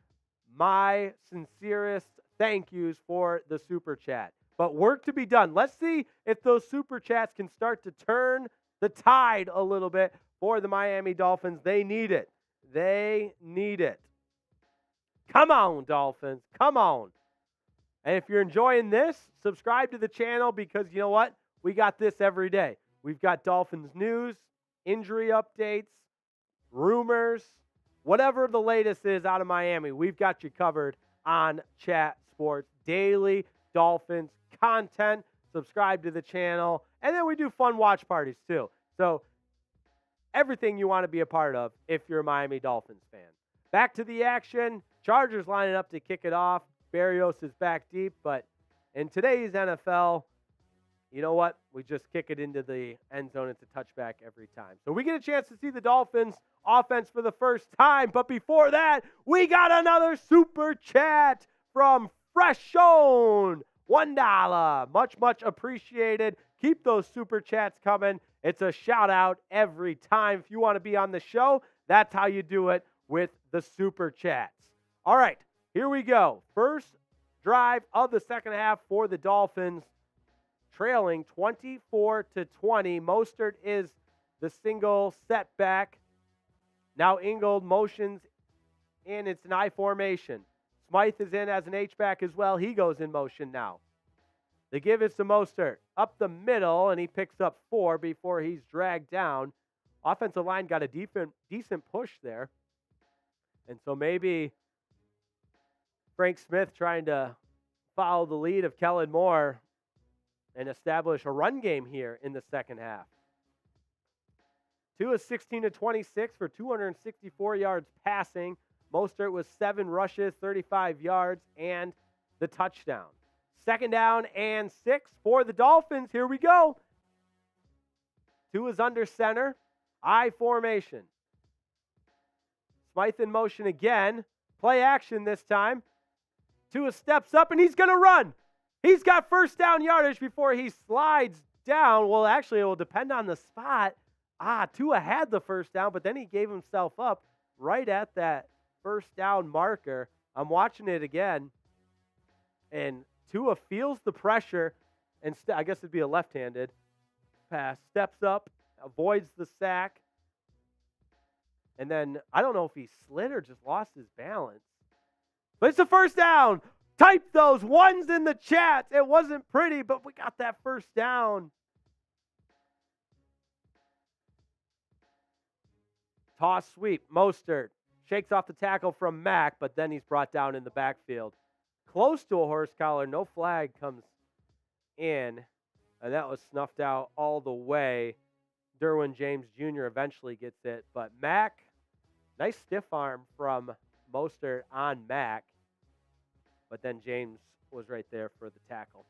My sincerest thank yous for the Super Chat. But work to be done. Let's see if those Super Chats can start to turn the tide a little bit for the Miami Dolphins. They need it. They need it. Come on, Dolphins. Come on. And if you're enjoying this, subscribe to the channel because you know what? We got this every day. We've got Dolphins news, injury updates, rumors, whatever the latest is out of Miami. We've got you covered on Chat Sports Daily Dolphins content. Subscribe to the channel. And then we do fun watch parties too. So everything you want to be a part of if you're a Miami Dolphins fan. Back to the action. Chargers lining up to kick it off. Berrios is back deep, but in today's NFL, you know what? We just kick it into the end zone. It's a touchback every time. So we get a chance to see the Dolphins offense for the first time. But before that, we got another super chat from Freshone. $1. Much, much appreciated. Keep those super chats coming. It's a shout out every time. If you want to be on the show, that's how you do it with the super chats. All right, here we go. First drive of the second half for the Dolphins, trailing 24-20. Mostert is the single setback. Now Ingold motions in. It's an I formation. Smythe is in as an H-back as well. He goes in motion now. The give is to Mostert. Up the middle, and he picks up 4 before he's dragged down. Offensive line got a decent push there. And so maybe Frank Smith trying to follow the lead of Kellen Moore and establish a run game here in the second half. Tua 16-26 for 264 yards passing. Mostert was 7 rushes, 35 yards, and the touchdown. Second down and 6 for the Dolphins. Here we go. Tua's under center. I formation. Smythe in motion again. Play action this time. Tua steps up, and he's going to run. He's got first down yardage before he slides down. Well, actually, it will depend on the spot. Tua had the first down, but then he gave himself up right at that first down marker. I'm watching it again, and Tua feels the pressure, and I guess it'd be a left-handed pass. Steps up, avoids the sack, and then I don't know if he slid or just lost his balance. But it's a first down. Type those ones in the chat. It wasn't pretty, but we got that first down. Toss sweep. Mostert shakes off the tackle from Mack, but then he's brought down in the backfield. Close to a horse collar. No flag comes in, and that was snuffed out all the way. Derwin James Jr. eventually gets it, but Mack, nice stiff arm from Mostert on Mack, but then James was right there for the tackle.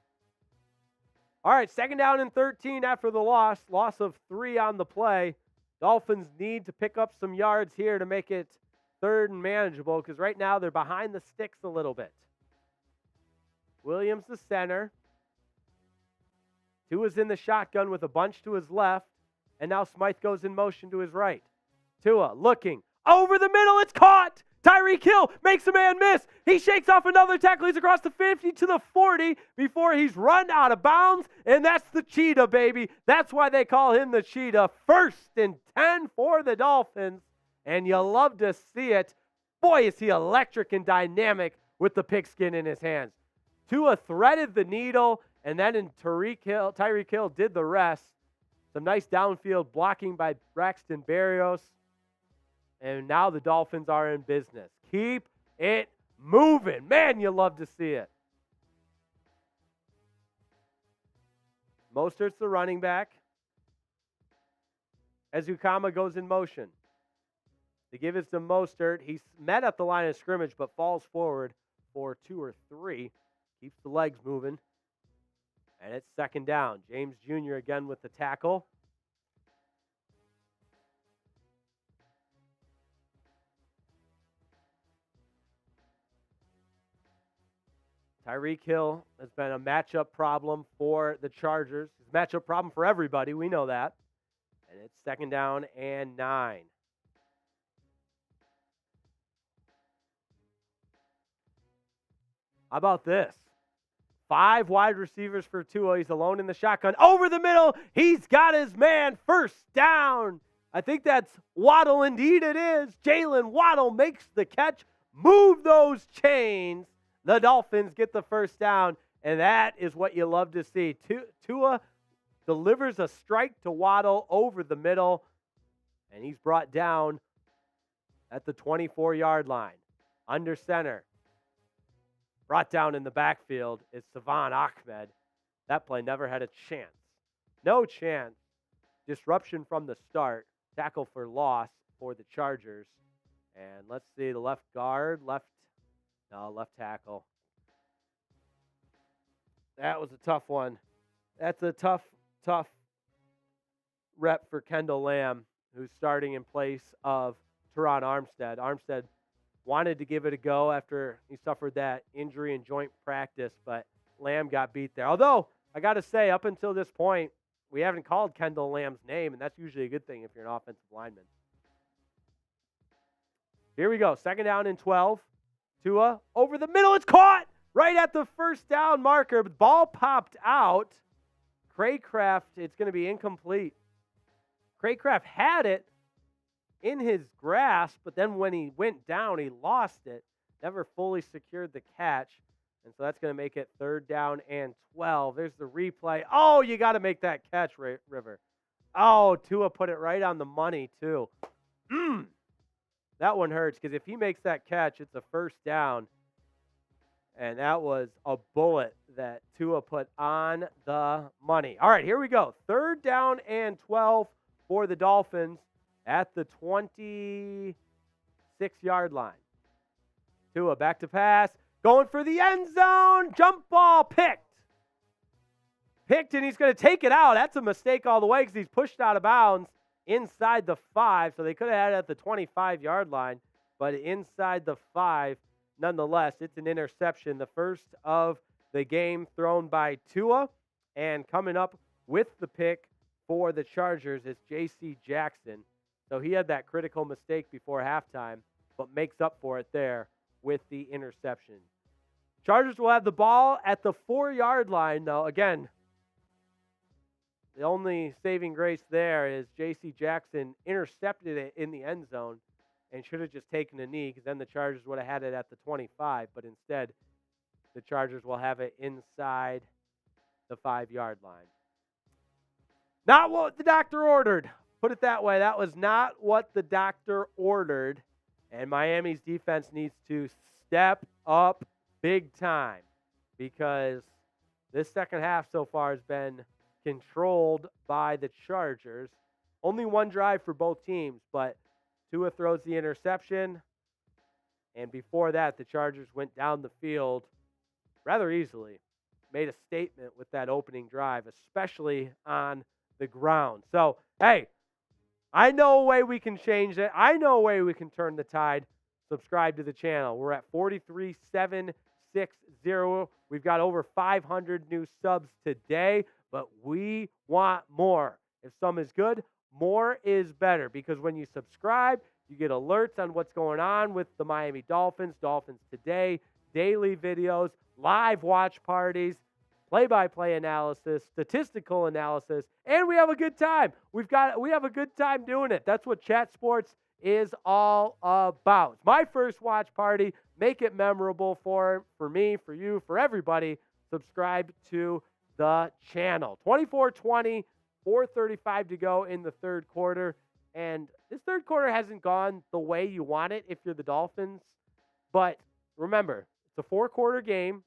All right, second down and 13 after the loss of 3 on the play. Dolphins need to pick up some yards here to make it third and manageable, because right now they're behind the sticks a little bit. Williams the center. Tua's in the shotgun with a bunch to his left, and now Smythe goes in motion to his right. Tua looking over the middle. It's caught. Tyreek Hill makes a man miss. He shakes off another tackle. He's across the 50 to the 40 before he's run out of bounds, and that's the cheetah, baby. That's why they call him the cheetah. First and 10 for the Dolphins, and you love to see it. Boy, is he electric and dynamic with the pigskin in his hands. Tua threaded the needle, and then Tyreek Hill did the rest. Some nice downfield blocking by Braxton Berrios. And now the Dolphins are in business. Keep it moving. Man, you love to see it. Mostert's the running back. Ezukama goes in motion. The give is to Mostert. He's met at the line of scrimmage, but falls forward for 2 or 3. Keeps the legs moving. And it's second down. James Jr. again with the tackle. Tyreek Hill has been a matchup problem for the Chargers. It's a matchup problem for everybody. We know that. And it's second down and 9. How about this? 5 wide receivers for Tua. He's alone in the shotgun. Over the middle. He's got his man. First down. I think that's Waddle. Indeed it is. Jaylen Waddle makes the catch. Move those chains. The Dolphins get the first down, and that is what you love to see. Tua delivers a strike to Waddle over the middle, and he's brought down at the 24-yard line. Under center. Brought down in the backfield is Savon Ahmed. That play never had a chance. No chance. Disruption from the start. Tackle for loss for the Chargers. And let's see, the left guard, left tackle. That was a tough one. That's a tough rep for Kendall Lamb, who's starting in place of Terron Armstead. Armstead wanted to give it a go after he suffered that injury in joint practice, but Lamb got beat there. Although, I got to say, up until this point, we haven't called Kendall Lamb's name, and that's usually a good thing if you're an offensive lineman. Here we go. 2nd down and 12. Tua over the middle. It's caught right at the first down marker. The ball popped out. Craycraft, it's going to be incomplete. Craycraft had it in his grasp, but then when he went down, he lost it. Never fully secured the catch. And so that's going to make it 3rd down and 12. There's the replay. Oh, you got to make that catch, River. Oh, Tua put it right on the money, too. That one hurts because if he makes that catch, it's a 1st down. And that was a bullet that Tua put on the money. All right, here we go. 3rd down and 12 for the Dolphins at the 26-yard line. Tua back to pass. Going for the end zone. Jump ball picked. Picked, and he's going to take it out. That's a mistake all the way because he's pushed out of bounds inside the 5. So they could have had it at the 25-yard line, but inside the 5. Nonetheless, it's an interception. The first of the game thrown by Tua. And coming up with the pick for the Chargers is J.C. Jackson. So he had that critical mistake before halftime, but makes up for it there with the interception. Chargers will have the ball at the 4-yard line, though. Again, the only saving grace there is J.C. Jackson intercepted it in the end zone and should have just taken a knee because then the Chargers would have had it at the 25. But instead, the Chargers will have it inside the 5-yard line. Not what the doctor ordered. Put it that way. That was not what the doctor ordered. And Miami's defense needs to step up big time because this second half so far has been controlled by the Chargers. Only one drive for both teams, but Tua throws the interception. And before that, the Chargers went down the field rather easily. Made a statement with that opening drive, especially on the ground. So, hey, I know a way we can change it. I know a way we can turn the tide. Subscribe to the channel. We're at 43,760. We've got over 500 new subs today, but we want more. If some is good, more is better because when you subscribe, you get alerts on what's going on with the Miami Dolphins, Dolphins Today, daily videos, live watch parties, play-by-play analysis, statistical analysis, and we have a good time. We have a good time doing it. That's what Chat Sports is all about. It's my first watch party. Make it memorable for me, for you, for everybody. Subscribe to the channel. 24-20, 4:35 to go in the third quarter. And this third quarter hasn't gone the way you want it if you're the Dolphins. But remember, it's a 4-quarter game.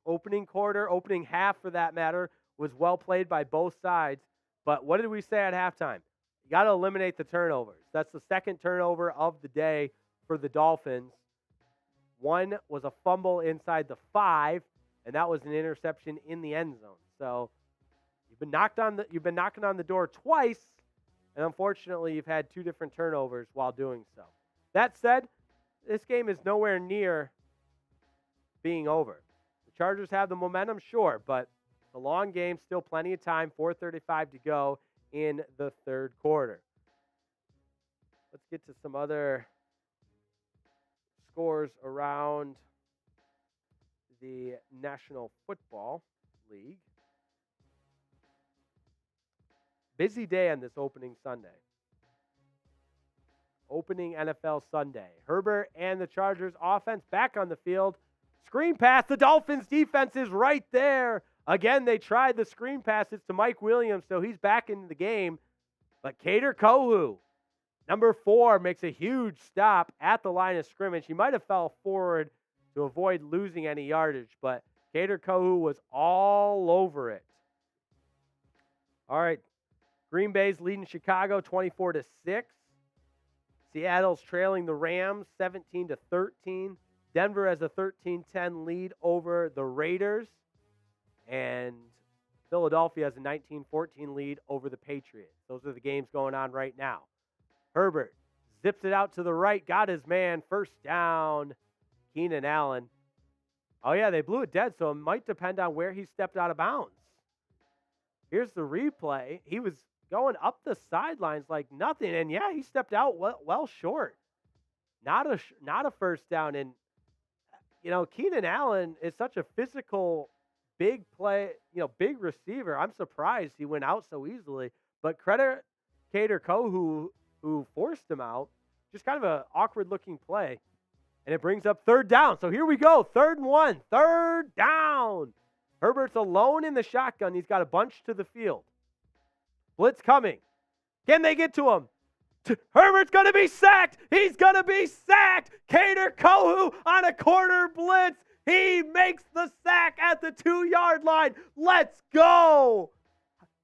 Opening quarter, opening half for that matter, was well played by both sides. But what did we say at halftime? You got to eliminate the turnovers. That's the second turnover of the day for the Dolphins. One was a fumble inside the 5, and that was an interception in the end zone. So you've been knocking on the door twice, and unfortunately you've had 2 different turnovers while doing so. That said, this game is nowhere near being over. The Chargers have the momentum, sure, but the long game, still plenty of time, 4:35 to go in the third quarter. Let's get to some other scores around the National Football League. Busy day on this opening Sunday. Opening NFL Sunday. Herbert and the Chargers offense back on the field. Screen pass. The Dolphins defense is right there. Again, they tried the screen passes to Mike Williams, so he's back in the game. But Kader Kohou, number 4, makes a huge stop at the line of scrimmage. He might have fell forward to avoid losing any yardage, but Kader Kohou was all over it. All right, Green Bay's leading Chicago 24-6. Seattle's trailing the Rams 17-13. Denver has a 13-10 lead over the Raiders. And Philadelphia has a 19-14 lead over the Patriots. Those are the games going on right now. Herbert zips it out to the right, got his man, first down. Keenan Allen. Oh, yeah, they blew it dead, so it might depend on where he stepped out of bounds. Here's the replay. He was going up the sidelines like nothing, and, yeah, he stepped out well short. Not a first down, and, Keenan Allen is such a physical, big play, big receiver. I'm surprised he went out so easily, but credit Kader Kohou, who forced him out. Just kind of an awkward-looking play. And it brings up third down. So here we go. 3rd and 1. Third down. Herbert's alone in the shotgun. He's got a bunch to the field. Blitz coming. Can they get to him? Herbert's going to be sacked. He's going to be sacked. Kader Kohou on a corner blitz. He makes the sack at the 2-yard line. Let's go.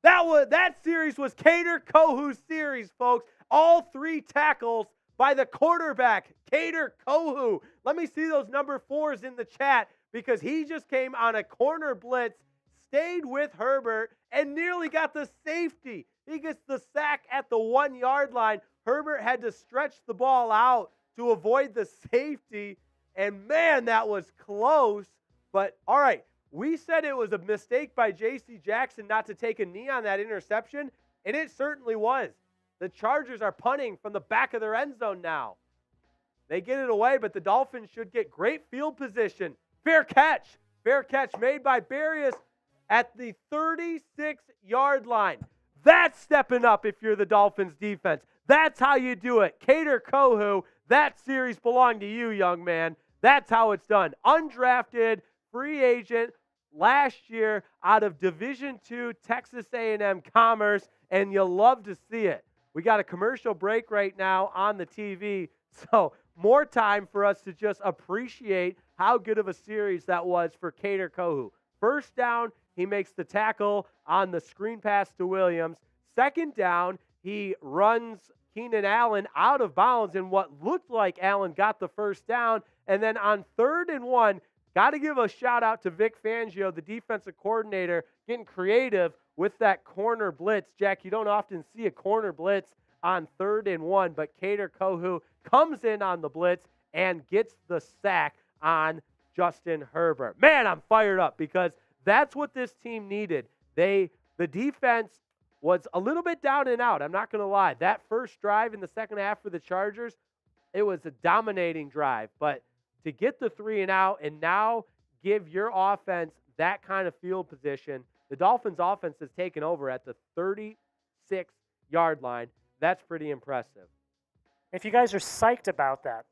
That series was Kader Kohou's series, folks. All 3 tackles by the quarterback, Kader Kohou. Let me see those number 4s in the chat because he just came on a corner blitz, stayed with Herbert, and nearly got the safety. He gets the sack at the 1-yard line. Herbert had to stretch the ball out to avoid the safety, and man, that was close. But all right, we said it was a mistake by J.C. Jackson not to take a knee on that interception, and it certainly was. The Chargers are punting from the back of their end zone now. They get it away, but the Dolphins should get great field position. Fair catch made by Berrios at the 36-yard line. That's stepping up if you're the Dolphins defense. That's how you do it. Kader Kohou, that series belonged to you, young man. That's how it's done. Undrafted, free agent, last year out of Division II Texas A&M Commerce, and you'll love to see it. We got a commercial break right now on the TV, so more time for us to just appreciate how good of a series that was for Kader Kohou. First down, he makes the tackle on the screen pass to Williams. Second down, he runs Keenan Allen out of bounds in what looked like Allen got the first down. And then on 3rd and 1, got to give a shout out to Vic Fangio, the defensive coordinator, getting creative with that corner blitz. Jack, you don't often see a corner blitz on 3rd and 1, but Kader Kohou comes in on the blitz and gets the sack on Justin Herbert. Man, I'm fired up because that's what this team needed. The defense was a little bit down and out. I'm not going to lie. That first drive in the second half for the Chargers, it was a dominating drive. But to get the 3 and out and now give your offense that kind of field position, the Dolphins offense has taken over at the 36-yard line. That's pretty impressive. If you guys are psyched about that,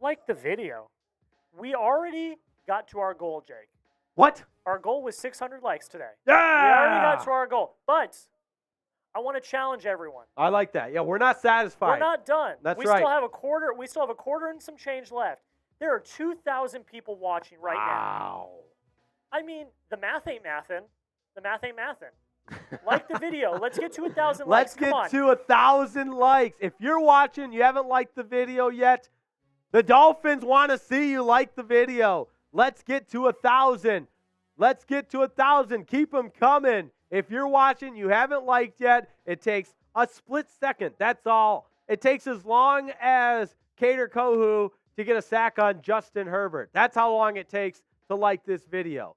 like the video. We already got to our goal, Jake. What? Our goal was 600 likes today. Yeah! We already got to our goal. But I want to challenge everyone. I like that. Yeah, we're not satisfied. We're not done. That's we right. Still have a quarter. We still have a quarter and some change left. There are 2,000 people watching right now. Wow. I mean, the math ain't mathin'. The math ain't mathin'. Like the video. Let's get to 1,000 likes. Let's get to 1,000 likes. If you're watching, you haven't liked the video yet, the Dolphins want to see you like the video. Let's get to 1,000. Let's get to 1,000. Keep them coming. If you're watching, you haven't liked yet, it takes a split second. That's all. It takes as long as Kader Kohou to get a sack on Justin Herbert. That's how long it takes to like this video.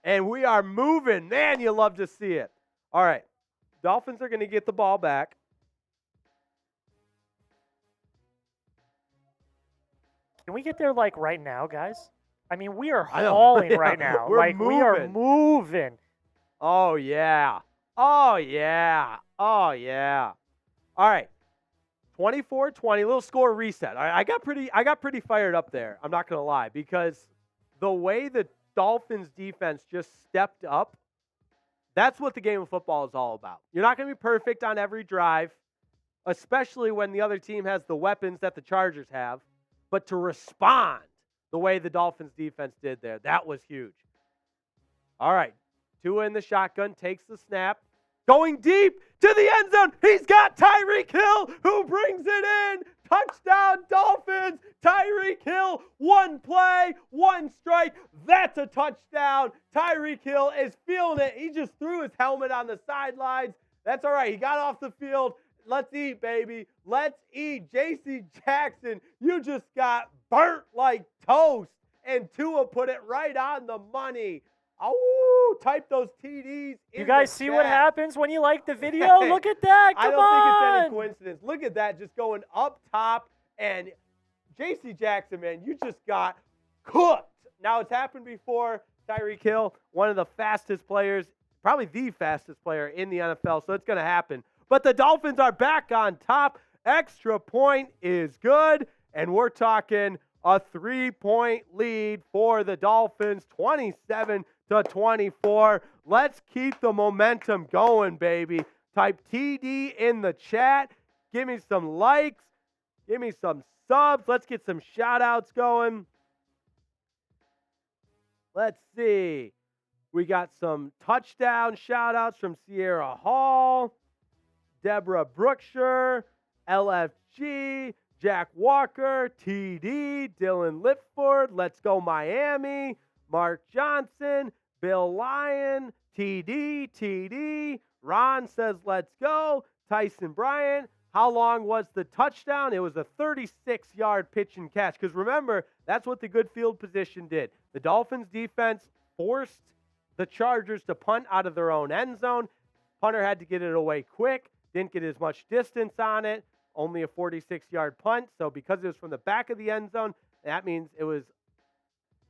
And we are moving. Man, you love to see it. All right. Dolphins are going to get the ball back. Can we get there like right now, guys? I mean, we are hauling right now. We're like moving. We are moving. Oh, yeah. Oh, yeah. Oh, yeah. All right. 24-20, little score reset. I got pretty fired up there. I'm not going to lie, because the way the Dolphins defense just stepped up, that's what the game of football is all about. You're not going to be perfect on every drive, especially when the other team has the weapons that the Chargers have, but to respond the way the Dolphins defense did there, that was huge. All right. Tua in the shotgun, takes the snap, going deep to the end zone. He's got Tyreek Hill, who brings it in. Touchdown, Dolphins. Tyreek Hill, one play, one strike. That's a touchdown. Tyreek Hill is feeling it. He just threw his helmet on the sidelines. That's all right. He got off the field. Let's eat, baby. Let's eat. J.C. Jackson, you just got burnt like toast. And Tua put it right on the money. Oh, type those TDs in You guys the see chat. what happens when you like the video? Look at that. Come I don't on. think it's any coincidence. Look at that, just going up top. And J.C. Jackson, man, you just got cooked. Now, it's happened before. Tyreek Hill, one of the fastest players, probably the fastest player in the NFL, so it's going to happen. But the Dolphins are back on top. Extra point is good, and we're talking a 3-point lead for the Dolphins, 27-24. Let's keep the momentum going, baby. Type TD in the chat. Give me some likes. Give me some subs. Let's get some shout-outs going. Let's see. We got some touchdown shout-outs from Sierra Hall, Deborah Brookshire, LFG, Jack Walker, TD, Dylan Lipford, Let's Go Miami, Mark Johnson, Bill Lyon, TD, Ron says let's go, Tyson Bryant. How long was the touchdown? It was a 36-yard pitch and catch. Because remember, that's what the good field position did. The Dolphins defense forced the Chargers to punt out of their own end zone. Punter had to get it away quick. Didn't get as much distance on it. Only a 46-yard punt. So because it was from the back of the end zone, that means it was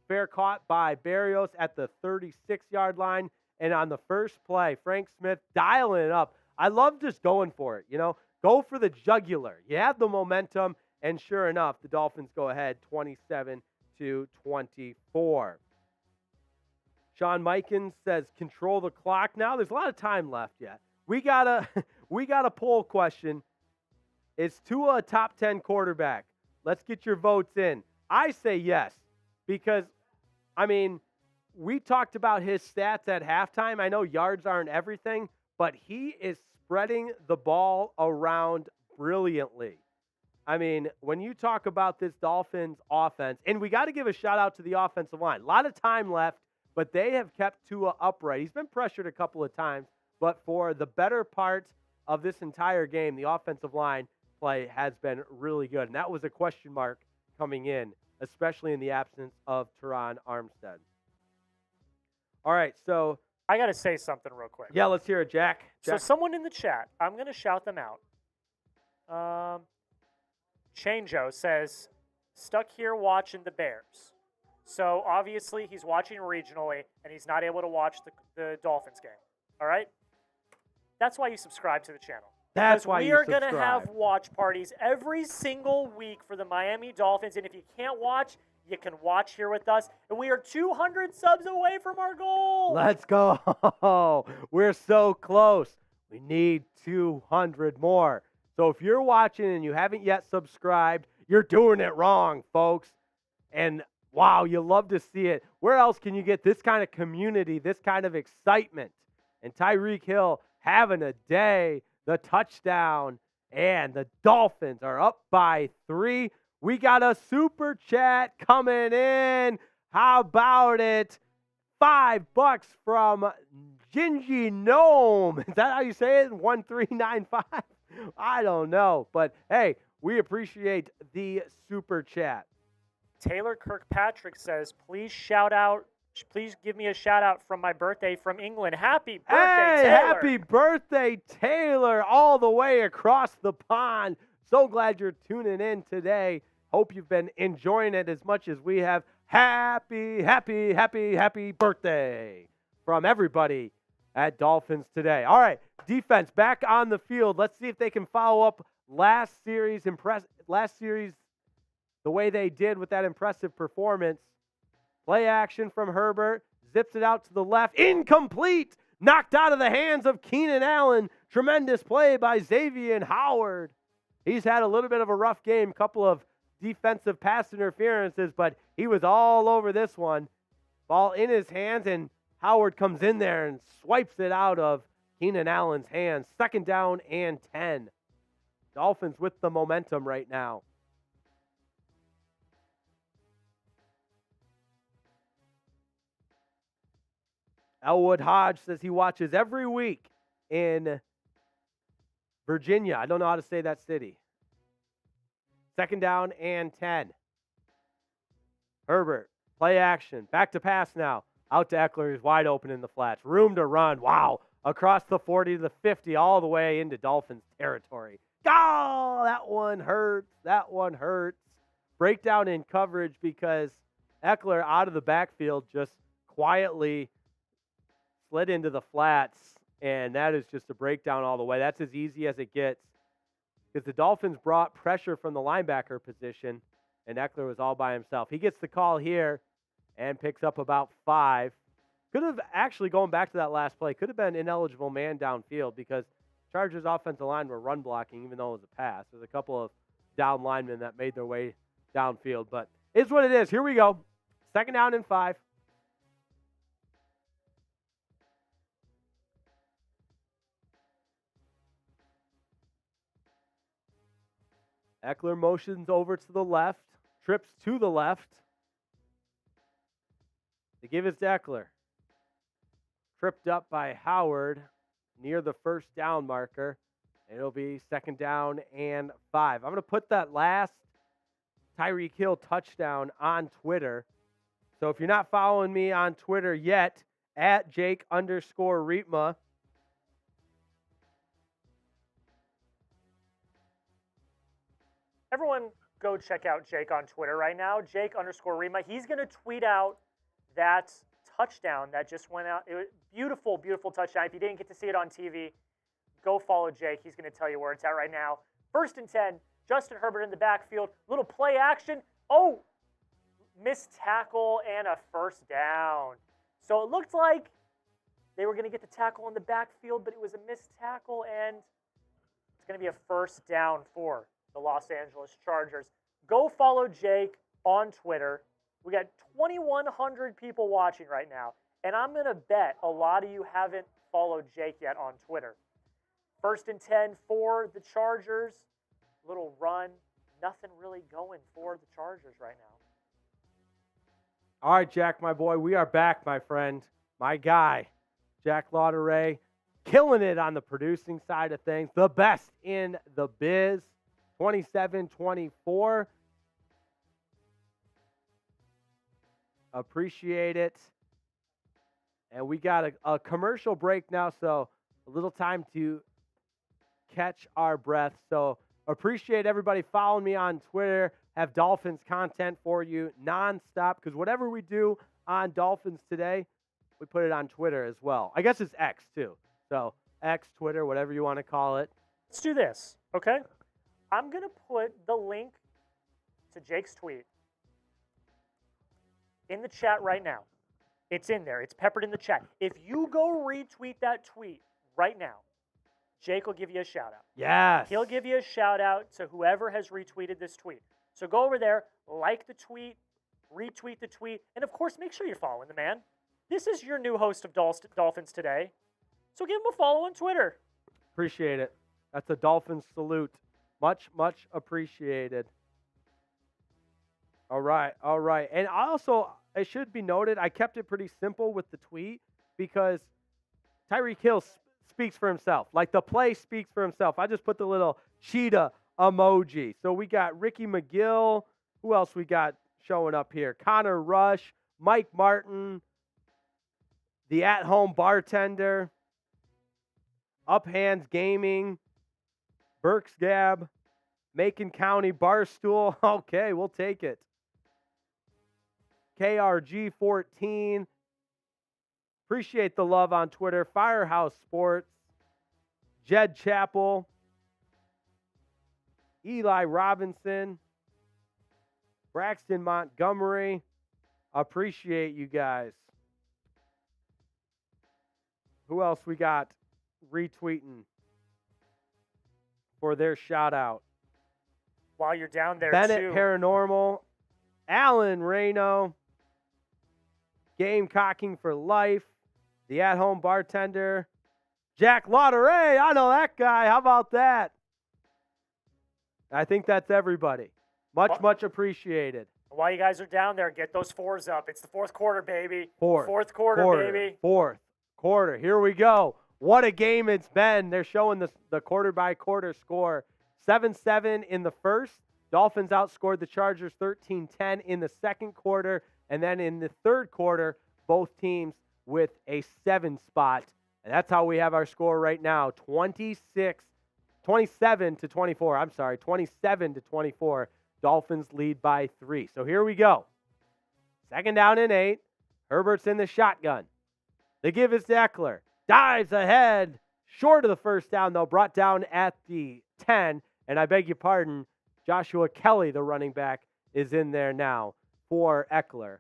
fair caught by Berrios at the 36-yard line. And on the first play, Frank Smith dialing it up. I love just going for it, you know. Go for the jugular. You have the momentum, and sure enough, the Dolphins go ahead 27-24. Sean Mikens says, control the clock now. There's a lot of time left yet. We got a poll question. Is Tua a top 10 quarterback? Let's get your votes in. I say yes, because, I mean, we talked about his stats at halftime. I know yards aren't everything, but he is spreading the ball around brilliantly. I mean, when you talk about this Dolphins offense, and we got to give a shout out to the offensive line. A lot of time left, but they have kept Tua upright. He's been pressured a couple of times, but for the better part of this entire game, the offensive line play has been really good. And that was a question mark coming in, especially in the absence of Terron Armstead. All right, so I got to say something real quick. yeah, let's hear it, Jack. So someone in the chat, I'm going to shout them out. Chanjo says, stuck here watching the Bears. So obviously he's watching regionally, and he's not able to watch the Dolphins game. All right? That's why you subscribe to the channel. That's why we you are going to subscribe. have watch parties every single week for the Miami Dolphins, and if you can't watch, you can watch here with us. And we are 200 subs away from our goal. Let's go. We're so close. We need 200 more. So if you're watching and you haven't yet subscribed, you're doing it wrong, folks. And wow, you love to see it. Where else can you get this kind of community, this kind of excitement? And Tyreek Hill having a day, the touchdown, and the Dolphins are up by 3. We got a super chat coming in. How about it? $5 from Gingy Gnome. Is that how you say it? 1395? I don't know. But hey, we appreciate the super chat. Taylor Kirkpatrick says, please give me a shout out from my birthday from England. Happy birthday, Taylor. Happy birthday, Taylor, all the way across the pond. So glad you're tuning in today. Hope you've been enjoying it as much as we have. Happy birthday from everybody at Dolphins Today. All right, defense back on the field. Let's see if they can follow up last series the way they did with that impressive performance. Play action from Herbert. Zips it out to the left. Incomplete. Knocked out of the hands of Keenan Allen. Tremendous play by Xavier Howard. He's had a little bit of a rough game. Couple of defensive pass interferences, but he was all over this one. Ball in his hands, and Howard comes in there and swipes it out of Keenan Allen's hands. 2nd down and 10. Dolphins with the momentum right now. Elwood Hodge says he watches every week in Virginia. I don't know how to say that city. 2nd down and 10. Herbert, play action. Back to pass now. Out to Eckler. He's wide open in the flats. Room to run. Wow. Across the 40 to the 50, all the way into Dolphins territory. Oh, that one hurts. That one hurts. Breakdown in coverage because Eckler out of the backfield just quietly slid into the flats, and that is just a breakdown all the way. That's as easy as it gets because the Dolphins brought pressure from the linebacker position, and Eckler was all by himself. He gets the call here and picks up about 5. Could have actually, going back to that last play, could have been ineligible man downfield because Chargers offensive line were run blocking even though it was a pass. There's a couple of down linemen that made their way downfield, but it's what it is. Here we go. 2nd down and 5. Eckler motions over to the left, trips to the left. They give it to Eckler. Tripped up by Howard near the 1st down marker. It'll be 2nd down and 5. I'm going to put that last Tyreek Hill touchdown on Twitter. So if you're not following me on Twitter yet, at Jake_Riepma, Everyone go check out Jake on Twitter right now, Jake_Riepma. He's going to tweet out that touchdown that just went out. It was beautiful, beautiful touchdown. If you didn't get to see it on TV, go follow Jake. He's going to tell you where it's at right now. 1st and 10, Justin Herbert in the backfield. Little play action. Oh, missed tackle and a 1st down. So it looked like they were going to get the tackle in the backfield, but it was a missed tackle, and it's going to be a 1st down for the Los Angeles Chargers. Go follow Jake on Twitter. We got 2,100 people watching right now, and I'm going to bet a lot of you haven't followed Jake yet on Twitter. 1st and 10 for the Chargers. Little run. Nothing really going for the Chargers right now. All right, Jack, my boy, we are back, my friend. My guy, Jack Lauderay, killing it on the producing side of things. The best in the biz. 27-24. Appreciate it. And we got a commercial break now, so a little time to catch our breath. So appreciate everybody following me on Twitter. Have Dolphins content for you nonstop because whatever we do on Dolphins Today, we put it on Twitter as well. I guess it's X too. So X, Twitter, whatever you want to call it. Let's do this, okay? I'm going to put the link to Jake's tweet in the chat right now. It's in there. It's peppered in the chat. If you go retweet that tweet right now, Jake will give you a shout out. Yes. He'll give you a shout out to whoever has retweeted this tweet. So go over there, like the tweet, retweet the tweet, and of course, make sure you're following the man. This is your new host of Dolphins Today. So give him a follow on Twitter. Appreciate it. That's a Dolphins salute. Much, much appreciated. All right. And also, it should be noted, I kept it pretty simple with the tweet because Tyreek Hill speaks for himself. Like, the play speaks for himself. I just put the little cheetah emoji. So we got Ricky McGill. Who else we got showing up here? Connor Rush, Mike Martin, the at-home bartender, Up Hands Gaming, Burks Gab, Macon County Barstool. Okay, we'll take it. KRG14. Appreciate the love on Twitter. Firehouse Sports. Jed Chappell. Eli Robinson. Braxton Montgomery. Appreciate you guys. Who else we got retweeting for their shout out? While you're down there, Bennett too. Paranormal, Alan Reno, Gamecocking for Life, the at-home bartender, Jack Lauderay. I know that guy. How about that? I think that's everybody. Much appreciated. While you guys are down there, get those fours up. It's the fourth quarter, baby. Fourth quarter, baby. Fourth quarter. Here we go. What a game it's been. They're showing the quarter-by-quarter score. 7-7 in the first. Dolphins outscored the Chargers 13-10 in the second quarter. And then in the third quarter, both teams with a 7 spot. And that's how we have our score right now. 27 to 24. I'm sorry, 27 to 24. Dolphins lead by 3. So here we go. 2nd down and 8. Herbert's in the shotgun. They give it to Eckler. Dives ahead. Short of the first down, though. Brought down at the 10. And I beg your pardon, Joshua Kelly, the running back, is in there now for Eckler.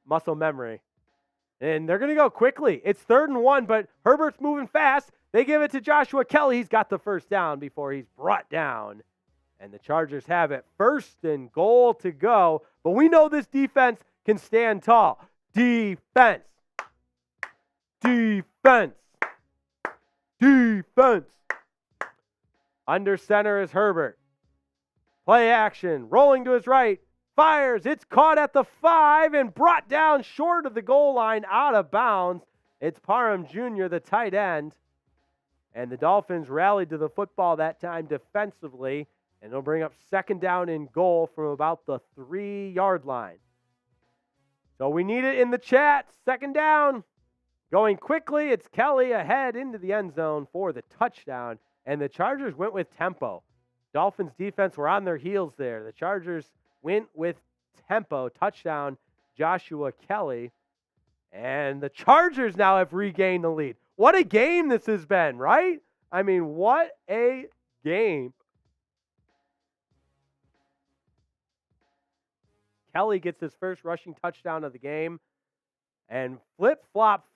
Muscle memory. And they're going to go quickly. It's 3rd and 1, but Herbert's moving fast. They give it to Joshua Kelly. He's got the first down before he's brought down. And the Chargers have it. 1st and goal to go. But we know this defense can stand tall. Defense. Defense. Defense. Under center is Herbert. Play action. Rolling to his right. Fires. It's caught at the 5 and brought down short of the goal line, out of bounds. It's Parham Jr., the tight end. And the Dolphins rallied to the football that time defensively. And they'll bring up 2nd down and goal from about the 3-yard line. So we need it in the chat. 2nd down. Going quickly, it's Kelly ahead into the end zone for the touchdown. And the Chargers went with tempo. Dolphins defense were on their heels there. The Chargers went with tempo. Touchdown, Joshua Kelly. And the Chargers now have regained the lead. What a game this has been, right? I mean, what a game. Kelly gets his first rushing touchdown of the game. And flip-flop.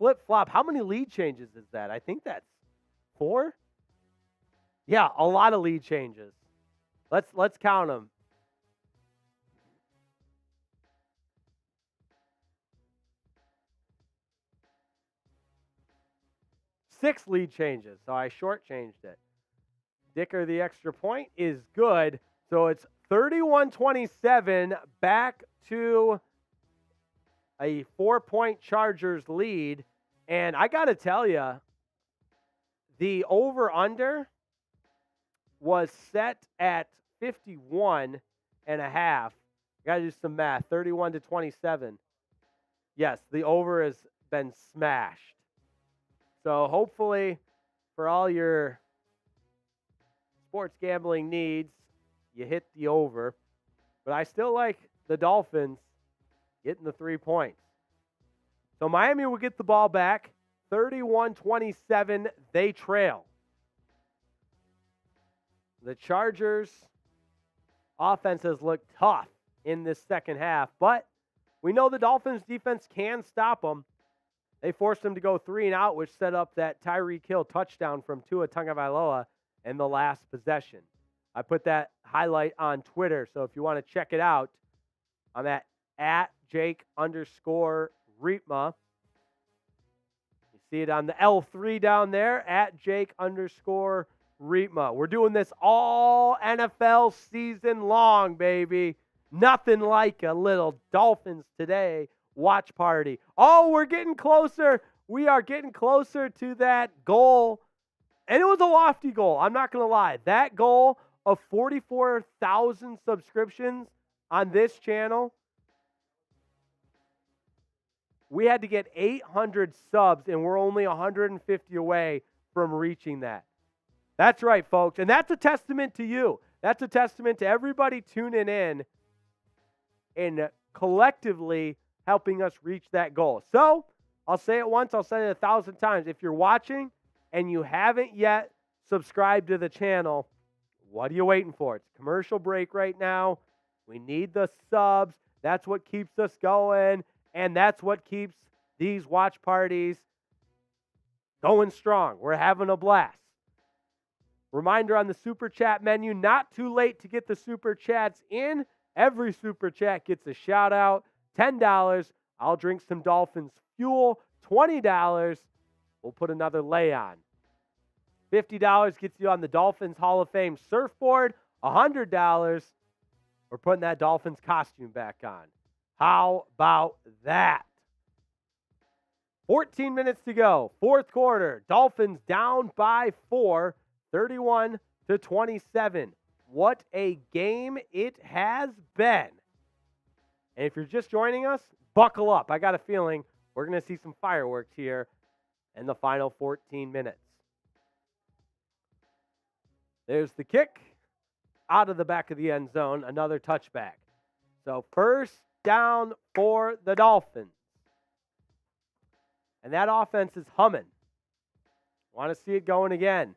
How many lead changes is that? I think that's 4. Yeah, a lot of lead changes. Let's count them. 6 lead changes, so I shortchanged it. Dicker, the extra point is good. So it's 31-27, back to a 4-point Chargers lead. And I got to tell you, the over-under was set at 51 and a half. Got to do some math. 31-27. Yes, the over has been smashed. So hopefully for all your sports gambling needs, you hit the over. But I still like the Dolphins getting the 3 points. So Miami will get the ball back. 31-27, they trail. The Chargers' offense has looked tough in this second half, but we know the Dolphins' defense can stop them. They forced them to go 3 and out, which set up that Tyreek Hill touchdown from Tua Tagovailoa in the last possession. I put that highlight on Twitter, so if you want to check it out, I'm at Jake_Riepma. You see it on the L3 down there, at Jake_Riepma. We're doing this all NFL season long, baby. Nothing like a little Dolphins Today watch party. Oh, we're getting closer. We are getting closer to that goal. And it was a lofty goal. I'm not going to lie. That goal of 44,000 subscriptions on this channel, we had to get 800 subs, and we're only 150 away from reaching that. That's right, folks. And that's a testament to you. That's a testament to everybody tuning in and collectively helping us reach that goal. So, I'll say it once, I'll say it 1,000 times. If you're watching and you haven't yet subscribed to the channel, what are you waiting for? It's a commercial break right now. We need the subs. That's what keeps us going, and that's what keeps these watch parties going strong. We're having a blast. Reminder on the Super Chat menu, not too late to get the Super Chats in. Every Super Chat gets a shout-out. $10, I'll drink some Dolphins fuel. $20, we'll put another lay on. $50 gets you on the Dolphins Hall of Fame surfboard. $100, we're putting that Dolphins costume back on. How about that? 14 minutes to go. Fourth quarter. Dolphins down by 4, 31-27. What a game it has been. And if you're just joining us, buckle up. I got a feeling we're going to see some fireworks here in the final 14 minutes. There's the kick out of the back of the end zone. Another touchback. So first down for the Dolphins. And that offense is humming. Want to see it going again.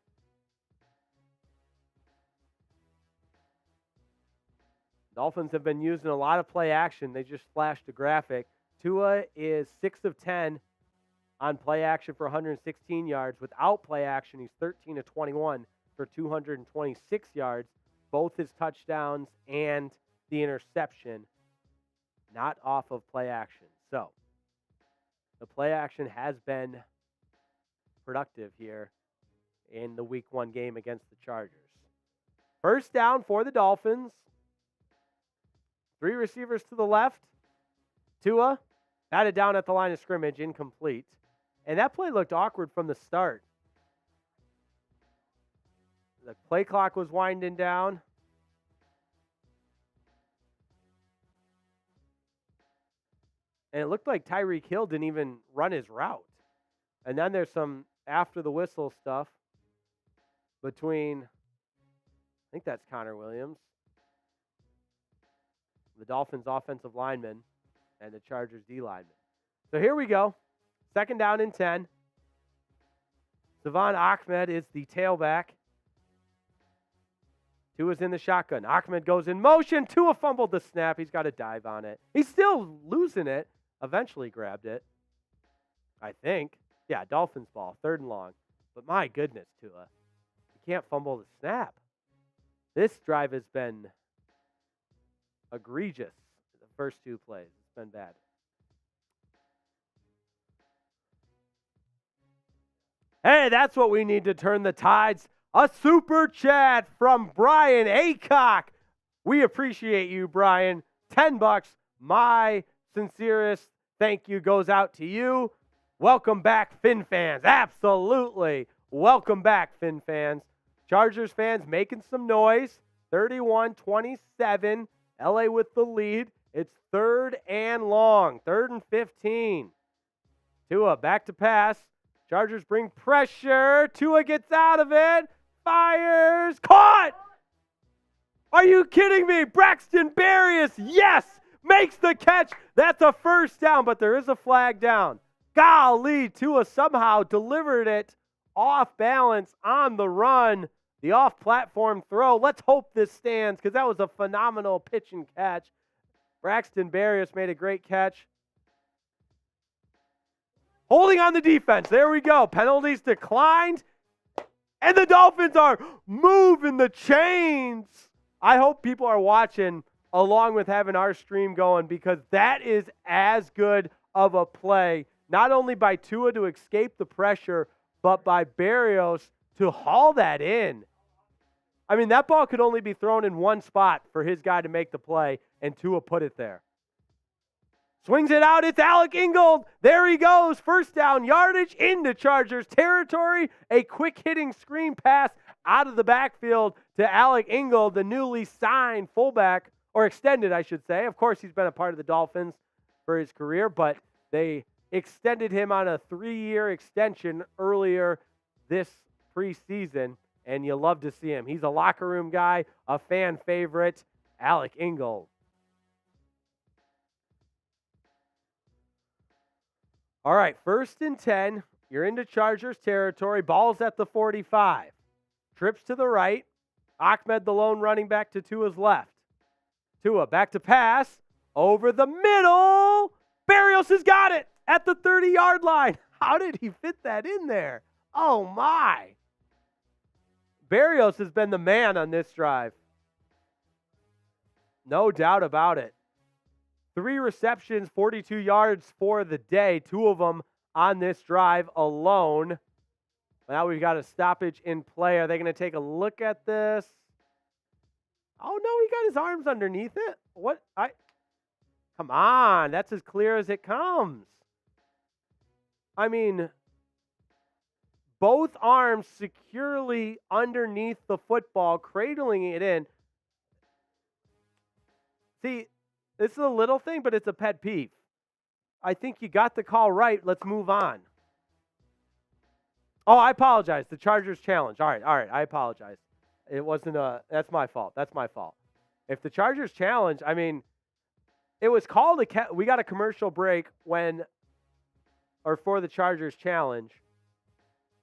Dolphins have been using a lot of play action. They just flashed a graphic. Tua is 6 of 10 on play action for 116 yards. Without play action, he's 13 of 21 for 226 yards. Both his touchdowns and the interception not off of play action. So the play action has been productive here in the Week 1 game against the Chargers. First down for the Dolphins. 3 receivers to the left. Tua batted down at the line of scrimmage, incomplete. And that play looked awkward from the start. The play clock was winding down. And it looked like Tyreek Hill didn't even run his route. And then there's some after the whistle stuff between, I think that's Connor Williams, the Dolphins offensive lineman, and the Chargers D lineman. So here we go. Second down and 10. Salvon Ahmed is the tailback. Tua's in the shotgun. Ahmed goes in motion. Tua fumbled the snap. He's got to dive on it. He's still losing it. Eventually grabbed it, I think. Yeah, Dolphins ball, 3rd and long. But my goodness, Tua, you can't fumble the snap. This drive has been egregious. The first 2 plays, it's been bad. Hey, that's what we need to turn the tides. A super chat from Brian Aycock. We appreciate you, Brian. $10. My sincerest thank you goes out to you. Welcome back, Fin fans. Absolutely. Welcome back, Fin fans. Chargers fans making some noise. 31-27. LA with the lead. It's 3rd and long. 3rd and 15. Tua back to pass. Chargers bring pressure. Tua gets out of it. Fires. Caught! Are you kidding me? Braxton Berrios, yes! Makes the catch. That's a first down, but there is a flag down. Golly, Tua somehow delivered it off balance on the run. The off-platform throw. Let's hope this stands because that was a phenomenal pitch and catch. Braxton Berrios made a great catch. Holding on the defense. There we go. Penalties declined. And the Dolphins are moving the chains. I hope people are watching along with having our stream going because that is as good of a play, not only by Tua to escape the pressure, but by Berrios to haul that in. I mean, that ball could only be thrown in one spot for his guy to make the play, and Tua put it there. Swings it out. It's Alec Ingold. There he goes. First down yardage into Chargers territory. A quick hitting screen pass out of the backfield to Alec Ingold, the newly signed fullback, or extended, I should say. Of course, he's been a part of the Dolphins for his career, but they extended him on a 3-year extension earlier this preseason, and you love to see him. He's a locker room guy, a fan favorite, Alec Ingold. All right, 1st and 10. You're into Chargers territory. Ball's at the 45. Trips to the right. Ahmed, the lone running back, to Tua's left. Tua back to pass. Over the middle. Berrios has got it at the 30-yard line. How did he fit that in there? Oh, my. Berrios has been the man on this drive. No doubt about it. 3 receptions, 42 yards for the day. 2 of them on this drive alone. Now we've got a stoppage in play. Are they going to take a look at this? Oh, no, he got his arms underneath it. What? Come on. That's as clear as it comes. I mean, both arms securely underneath the football, cradling it in. See, this is a little thing, but it's a pet peeve. I think you got the call right. Let's move on. Oh, I apologize. The Chargers challenge. All right. I apologize. It wasn't that's my fault. If the Chargers challenge, I mean, it was called we got a commercial break for the Chargers challenge.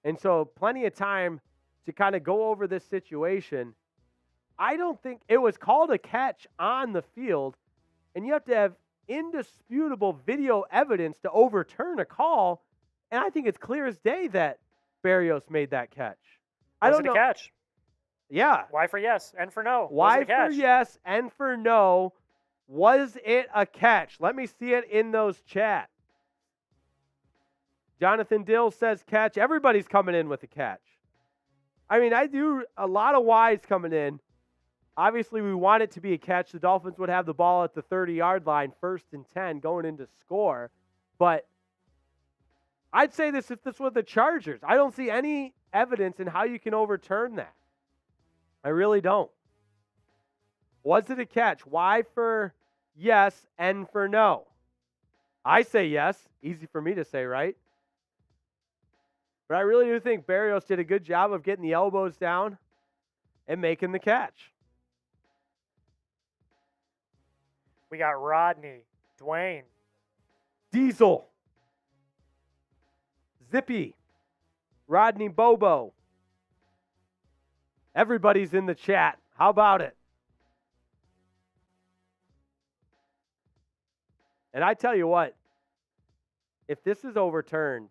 And so plenty of time to kind of go over this situation. I don't think it was called a catch on the field, and you have to have indisputable video evidence to overturn a call. And I think it's clear as day that Berrios made that catch. I don't know. Was it a catch? Yeah. Why for yes and for no? Why for yes and for no? Was it a catch? Let me see it in those chats. Jonathan Dill says catch. Everybody's coming in with a catch. I mean, I do a lot of Y's coming in. Obviously, we want it to be a catch. The Dolphins would have the ball at the 30-yard line, 1st and 10, going into score. But I'd say this if this was the Chargers. I don't see any evidence in how you can overturn that. I really don't. Was it a catch? Why for yes and for no? I say yes. Easy for me to say, right? But I really do think Berrios did a good job of getting the elbows down and making the catch. We got Rodney, Dwayne, Diesel, Zippy, Rodney Bobo. Everybody's in the chat. How about it? And I tell you what, if this is overturned,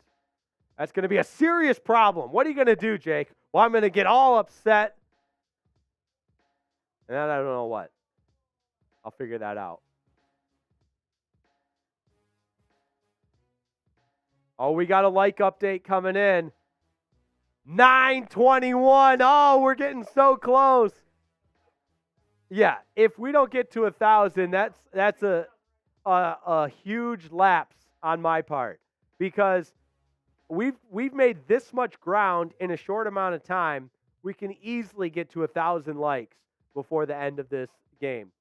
that's going to be a serious problem. What are you going to do, Jake? Well, I'm going to get all upset. And I don't know what. I'll figure that out. Oh, we got a like update coming in. 921. Oh, we're getting so close. Yeah, if we don't get to 1,000, that's a huge lapse on my part, because we've made this much ground in a short amount of time. We can easily get to 1,000 likes before the end of this game.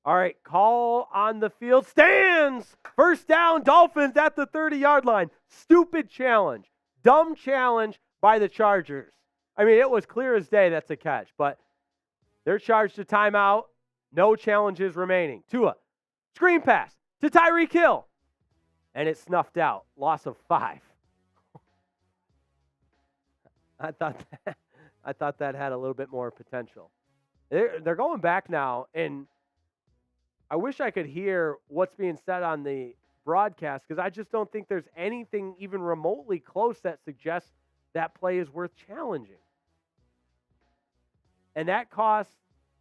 All right, call on the field stands. First down, Dolphins at the 30-yard line. Stupid challenge. Dumb challenge by the Chargers. I mean, it was clear as day that's a catch, but they're charged to timeout. No challenges remaining. Tua, screen pass to Tyreek Hill. And it's snuffed out. Loss of 5. I thought that had a little bit more potential. They're going back now, and I wish I could hear what's being said on the broadcast, because I just don't think there's anything even remotely close that suggests that play is worth challenging. And that costs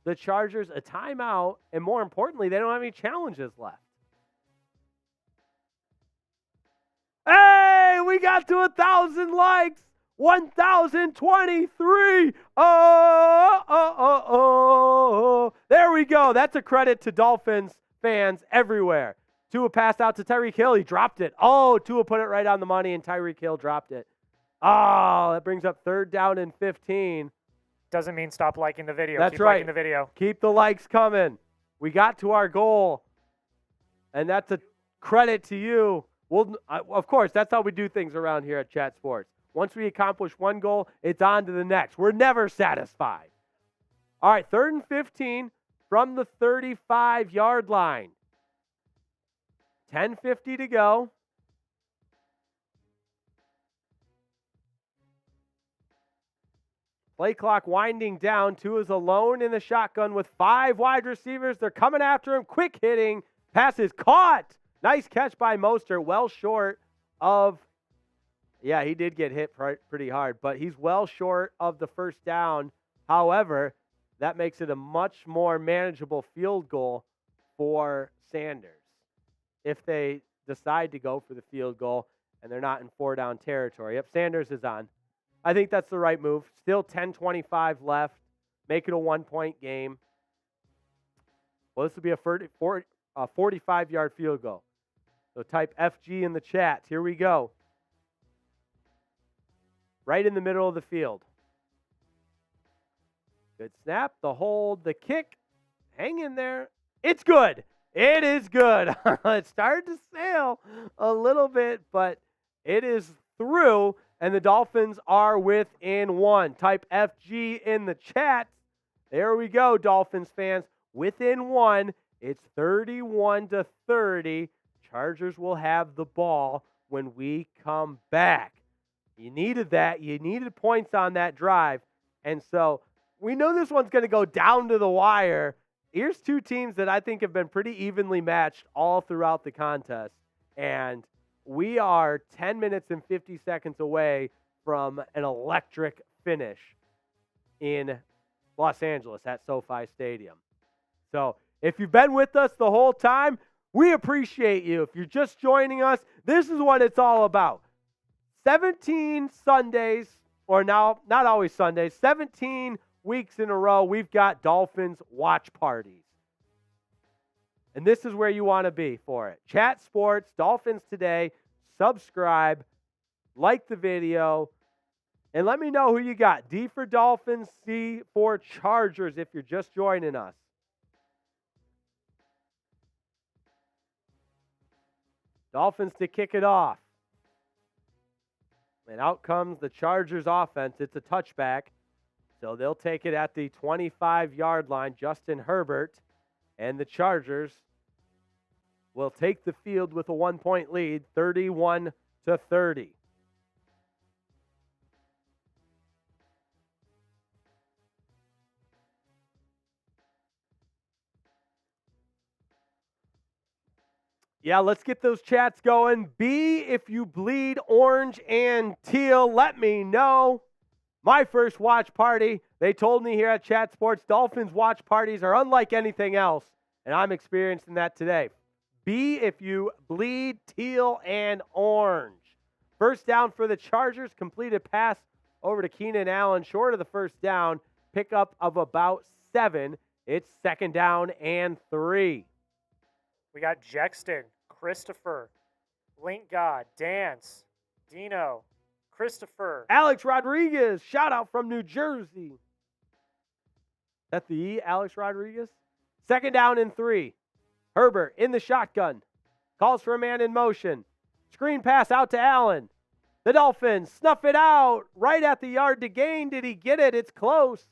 the Chargers a timeout, and more importantly, they don't have any challenges left. Hey, we got to 1,000 likes. 1,023. Oh. There we go. That's a credit to Dolphins fans everywhere. Tua passed out to Tyreek Hill. He dropped it. Oh, Tua put it right on the money, and Tyreek Hill dropped it. Oh, that brings up 3rd down and 15. Doesn't mean stop liking the video. That's Keep right. liking the video. Keep the likes coming. We got to our goal, and that's a credit to you. Well, of course, that's how we do things around here at Chat Sports. Once we accomplish one goal, it's on to the next. We're never satisfied. All right, 3rd and 15 from the 35-yard line. 10:50 to go. Play clock winding down. Tua's alone in the shotgun with 5 wide receivers. They're coming after him. Quick hitting. Pass is caught. Nice catch by Mostert. Well short of, yeah, he did get hit pretty hard, but he's well short of the 1st down. However, that makes it a much more manageable field goal for Sanders if they decide to go for the field goal and they're not in 4-down territory. Yep, Sanders is on. I think that's the right move. Still 10:25 left. Make it a 1-point game. Well, this will be a 45-yard field goal. So type FG in the chat. Here we go. Right in the middle of the field. Good snap, the hold, the kick. Hang in there. It's good. It is good. It started to sail a little bit, but it is through, and the Dolphins are within one. Type FG in the chat. There we go, Dolphins fans. Within one. It's 31-30. Chargers will have the ball when we come back. You needed that. You needed points on that drive. And so we know this one's going to go down to the wire. Here's two teams that I think have been pretty evenly matched all throughout the contest. And we are 10 minutes and 50 seconds away from an electric finish in Los Angeles at SoFi Stadium. So if you've been with us the whole time, we appreciate you. If you're just joining us, this is what it's all about. 17 Sundays, or now, not always Sundays, 17 weeks in a row, we've got Dolphins watch parties. And this is where you want to be for it. Chat Sports, Dolphins Today, subscribe, like the video, and let me know who you got. D for Dolphins, C for Chargers if you're just joining us. Dolphins to kick it off. And out comes the Chargers offense. It's a touchback. So they'll take it at the 25-yard line. Justin Herbert and the Chargers will take the field with a 1-point lead, 31-30. Yeah, let's get those chats going. B, if you bleed orange and teal, let me know. My first watch party, they told me here at Chat Sports, Dolphins watch parties are unlike anything else, and I'm experiencing that today. B, if you bleed teal and orange. First down for the Chargers, completed pass over to Keenan Allen, short of the first down, pickup of about 7. It's second down and 3. We got Jexton, Christopher, Link God, Dance, Dino, Christopher. Alex Rodriguez, shout out from New Jersey. Is that the E, Alex Rodriguez? Second down and 3. Herbert in the shotgun. Calls for a man in motion. Screen pass out to Allen. The Dolphins snuff it out right at the yard to gain. Did he get it? It's close.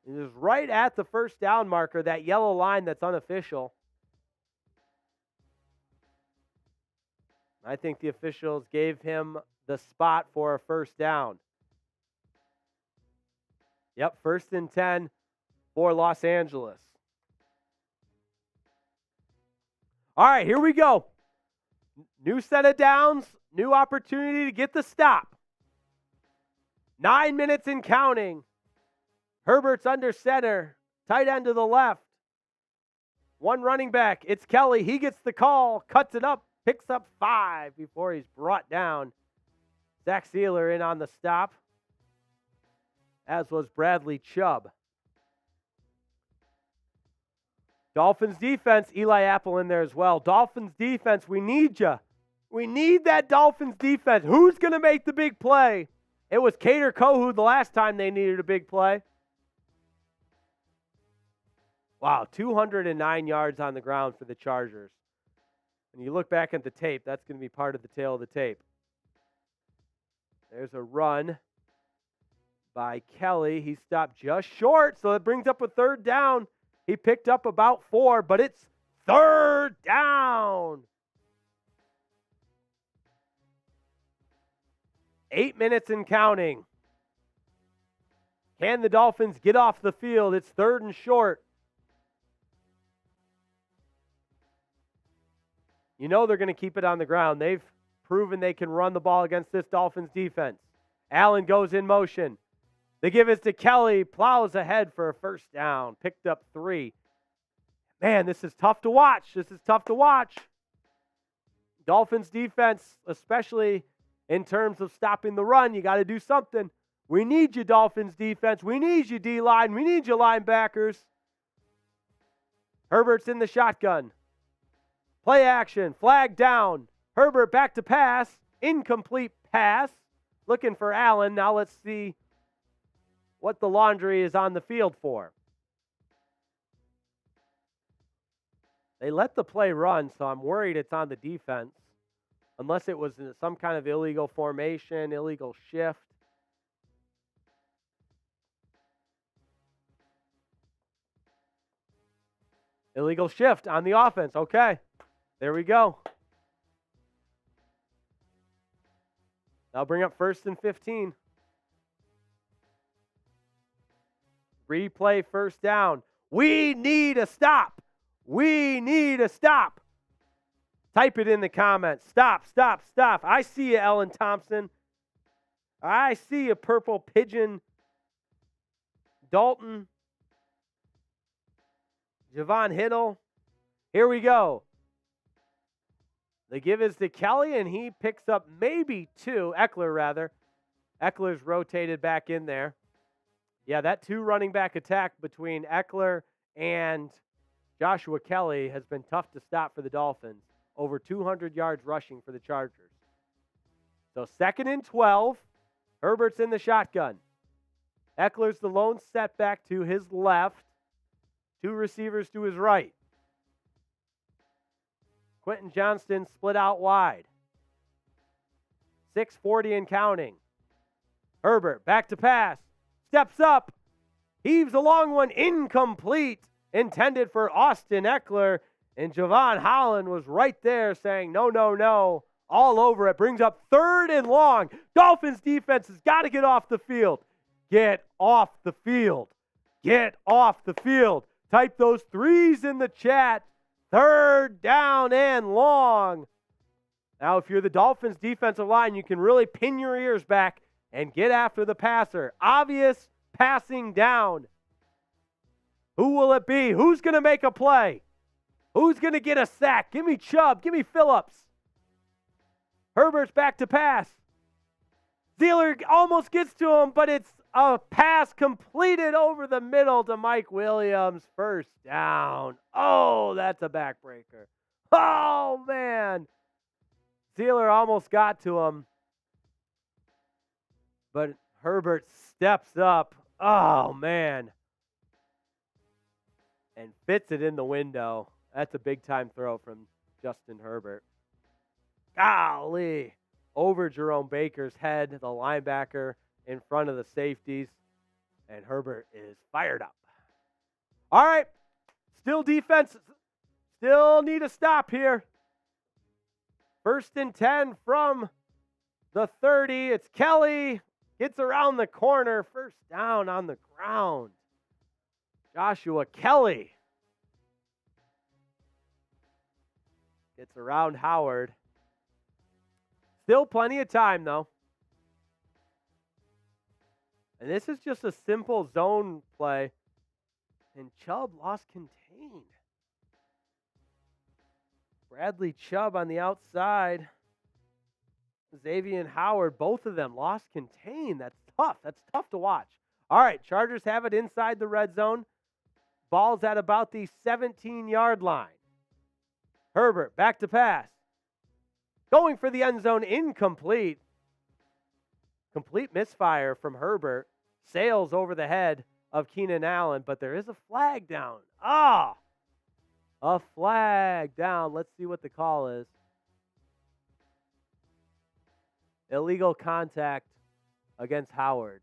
It is right at the first down marker, that yellow line that's unofficial. I think the officials gave him the spot for a first down. Yep, 1st and 10 for Los Angeles. All right, here we go. New set of downs, new opportunity to get the stop. 9 minutes and counting. Herbert's under center, tight end to the left. One running back, it's Kelly. He gets the call, cuts it up, picks up 5 before he's brought down. Zach Sealer in on the stop, as was Bradley Chubb. Dolphins defense, Eli Apple in there as well. Dolphins defense, we need you. We need that Dolphins defense. Who's going to make the big play? It was Kader Kohu the last time they needed a big play. Wow, 209 yards on the ground for the Chargers. And you look back at the tape, that's going to be part of the tail of the tape. There's a run by Kelly. He stopped just short, so it brings up a third down. He picked up about 4, but it's third down. 8 minutes and counting. Can the Dolphins get off the field? It's 3rd and short. You know they're going to keep it on the ground. They've proven they can run the ball against this Dolphins defense. Allen goes in motion. They give it to Kelly, plows ahead for a first down, picked up 3. Man, this is tough to watch. Dolphins defense, especially in terms of stopping the run, you got to do something. We need you, Dolphins defense. We need you, D-line. We need you, linebackers. Herbert's in the shotgun. Play action. Flag down. Herbert back to pass. Incomplete pass. Looking for Allen. Now let's see what the laundry is on the field for. They let the play run, so I'm worried it's on the defense. Unless it was some kind of illegal formation, illegal shift. Illegal shift on the offense. Okay, there we go. I'll bring up 1st and 15. Replay 1st down. We need a stop. We need a stop. Type it in the comments. Stop, stop, stop. I see you, Ellen Thompson. I see you, Purple Pigeon. Dalton. Javon Hiddle. Here we go. The give is to Kelly, and he picks up maybe 2. Eckler, rather. Eckler's rotated back in there. Yeah, that 2 running back attack between Eckler and Joshua Kelly has been tough to stop for the Dolphins. Over 200 yards rushing for the Chargers. So 2nd and 12. Herbert's in the shotgun. Eckler's the lone setback to his left. 2 receivers to his right. Quentin Johnston split out wide. 6:40 and counting. Herbert back to pass. Steps up. Heaves a long one. Incomplete. Intended for Austin Eckler. And Javon Holland was right there saying, no, no, no. All over it. Brings up 3rd and long. Dolphins defense has got to get off the field. Get off the field. Get off the field. Type those 3s in the chat. 3rd down and long. Now, if you're the Dolphins defensive line, you can really pin your ears back and get after the passer. Obvious passing down. Who will it be? Who's going to make a play? Who's going to get a sack? Give me Chubb. Give me Phillips. Herbert's back to pass. Zeeler almost gets to him, but it's a pass completed over the middle to Mike Williams. 1st down. Oh, that's a backbreaker. Oh, man. Zeeler almost got to him, but Herbert steps up. Oh, man. And fits it in the window. That's a big-time throw from Justin Herbert. Golly. Over Jerome Baker's head, the linebacker in front of the safeties. And Herbert is fired up. All right. Still defense. Still need a stop here. 1st and 10 from the 30. It's Kelly. Gets around the corner. 1st down on the ground. Joshua Kelly gets around Howard. Still plenty of time, though. And this is just a simple zone play. And Chubb lost contained. Bradley Chubb on the outside. Xavier Howard, both of them lost contained. That's tough. That's tough to watch. All right, Chargers have it inside the red zone. Ball's at about the 17-yard line. Herbert back to pass. Going for the end zone, incomplete. Complete misfire from Herbert. Sails over the head of Keenan Allen, but there is a flag down. A flag down. Let's see what the call is. Illegal contact against Howard.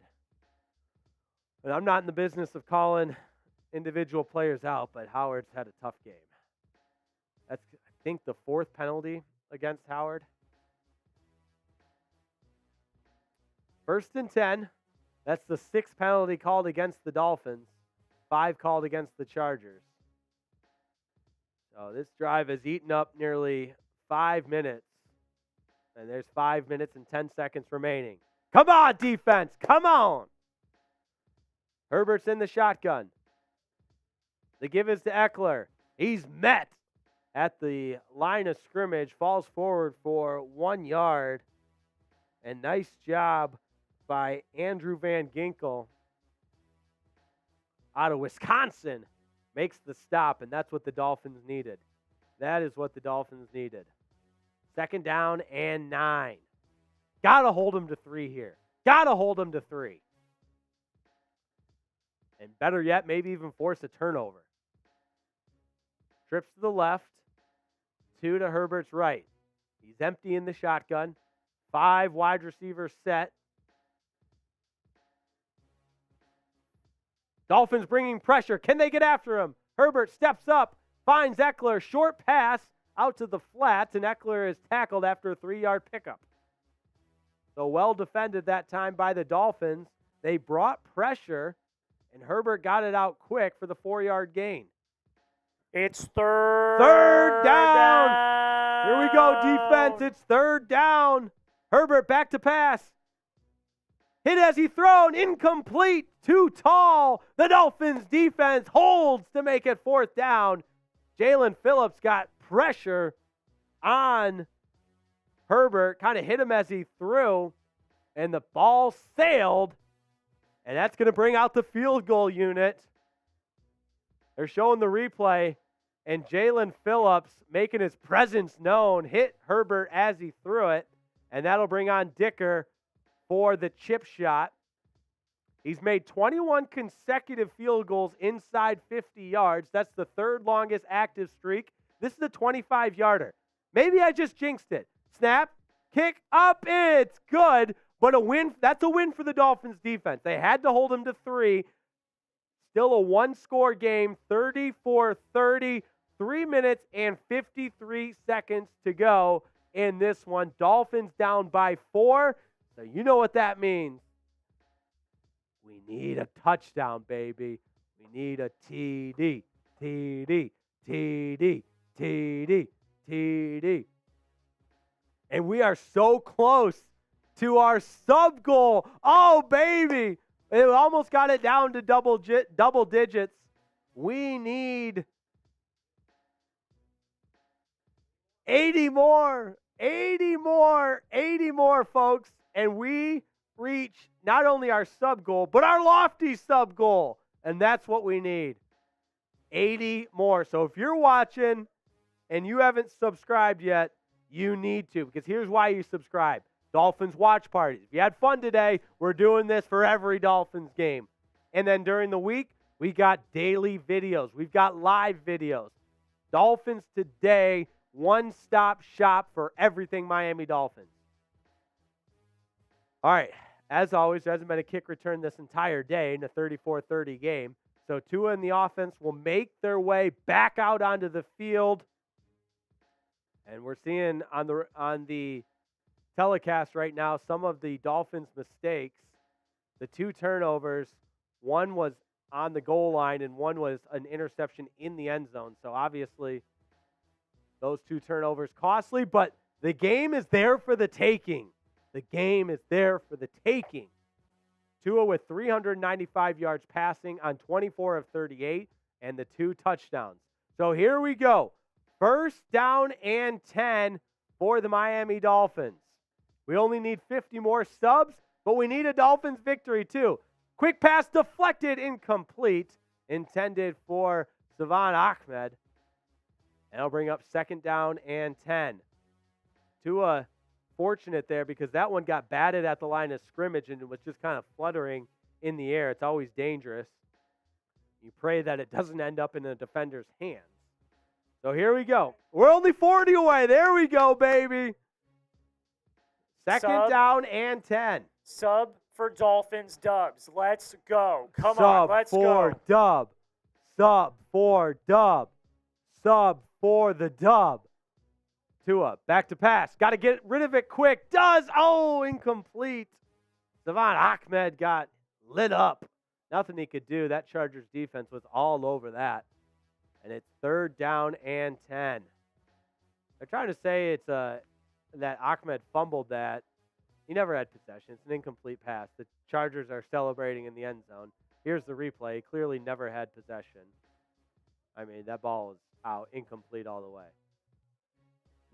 And I'm not in the business of calling individual players out, but Howard's had a tough game. That's, I think, the 4th penalty against Howard. 1st and 10. That's the 6th penalty called against the Dolphins. 5 called against the Chargers. So this drive has eaten up nearly 5 minutes. And there's 5 minutes and 10 seconds remaining. Come on, defense. Come on. Herbert's in the shotgun. The give is to Eckler. He's met at the line of scrimmage. Falls forward for 1 yard. And nice job by Andrew Van Ginkel out of Wisconsin. Makes the stop, and that's what the Dolphins needed. That is what the Dolphins needed. 2nd down and 9. Got to hold them to 3 here. Got to hold them to 3. And better yet, maybe even force a turnover. Trips to the left. 2 to Herbert's right. He's empty in the shotgun. 5 wide receivers set. Dolphins bringing pressure. Can they get after him? Herbert steps up, finds Eckler. Short pass out to the flats, and Eckler is tackled after a 3-yard pickup. So well defended that time by the Dolphins. They brought pressure, and Herbert got it out quick for the 4-yard gain. It's third down. Here we go, defense. It's 3rd down. Herbert back to pass. Hit as he thrown. Incomplete. Too tall. The Dolphins defense holds to make it 4th down. Jaylen Phillips got pressure on Herbert. Kind of hit him as he threw. And the ball sailed. And that's going to bring out the field goal unit. They're showing the replay. And Jaylen Phillips, making his presence known, hit Herbert as he threw it. And that'll bring on Dicker for the chip shot. He's made 21 consecutive field goals inside 50 yards. That's the 3rd longest active streak. This is a 25-yarder. Maybe I just jinxed it. Snap, kick, up, it's good. But a win, that's a win for the Dolphins defense. They had to hold him to 3. Still a 1-score game, 34-30, 3 minutes and 53 seconds to go in this one. Dolphins down by 4. So you know what that means. We need a touchdown, baby. We need a TD, TD, TD, TD, TD. And we are so close to our sub goal. Oh, baby. It almost got it down to double digits. We need 80 more, 80 more, 80 more, folks. And we reach not only our sub goal, but our lofty sub goal. And that's what we need. 80 more. So if you're watching and you haven't subscribed yet, you need to, because here's why you subscribe. Dolphins watch parties. If you had fun today, we're doing this for every Dolphins game. And then during the week, we got daily videos. We've got live videos. Dolphins Today, one-stop shop for everything Miami Dolphins. All right, as always, there hasn't been a kick return this entire day in a 34-30 game. So Tua and the offense will make their way back out onto the field. And we're seeing on the telecast right now some of the Dolphins' mistakes. The 2 turnovers, one was on the goal line and one was an interception in the end zone. So obviously those 2 turnovers costly, but the game is there for the taking. The game is there for the taking. Tua with 395 yards passing on 24 of 38 and the 2 touchdowns. So here we go. 1st down and 10 for the Miami Dolphins. We only need 50 more subs, but we need a Dolphins victory too. Quick pass deflected, incomplete, intended for Salvon Ahmed. And it'll bring up 2nd down and 10. Tua fortunate there because that one got batted at the line of scrimmage and it was just kind of fluttering in the air. It's always dangerous. You pray that it doesn't end up in the defender's hands. So here we go. We're only 40 away. There we go, baby. 2nd down and 10. Sub for Dolphins dubs. Let's go. Come on, let's go. Sub for dub. Sub for the dub. Tua, back to pass. Got to get rid of it quick. Does. Oh, incomplete. Salvon Ahmed got lit up. Nothing he could do. That Chargers defense was all over that. And it's 3rd down and 10. They're trying to say it's that Ahmed fumbled that. He never had possession. It's an incomplete pass. The Chargers are celebrating in the end zone. Here's the replay. He clearly never had possession. I mean, that ball is out, incomplete all the way.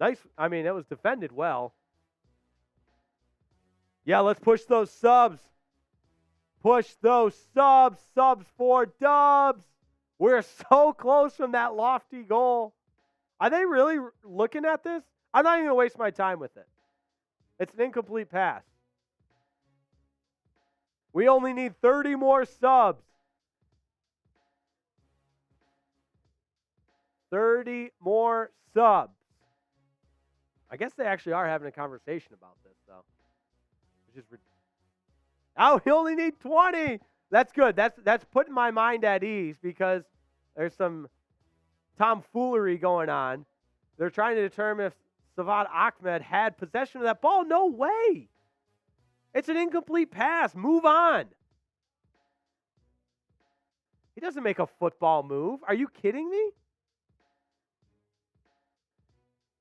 Nice. I mean, it was defended well. Yeah, let's push those subs. Push those subs. Subs for dubs. We're so close from that lofty goal. Are they really looking at this? I'm not even going to waste my time with it. It's an incomplete pass. We only need 30 more subs. 30 more subs. I guess they actually are having a conversation about this, though. Oh, he only need 20. That's good. That's putting my mind at ease because there's some tomfoolery going on. They're trying to determine if Savad Ahmed had possession of that ball. No way. It's an incomplete pass. Move on. He doesn't make a football move. Are you kidding me?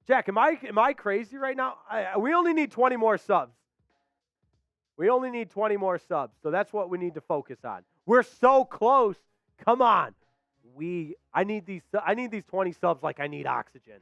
Jack, am I crazy right now? We only need 20 more subs. We only need 20 more subs. So that's what we need to focus on. We're so close. Come on. I need these 20 subs like I need oxygen.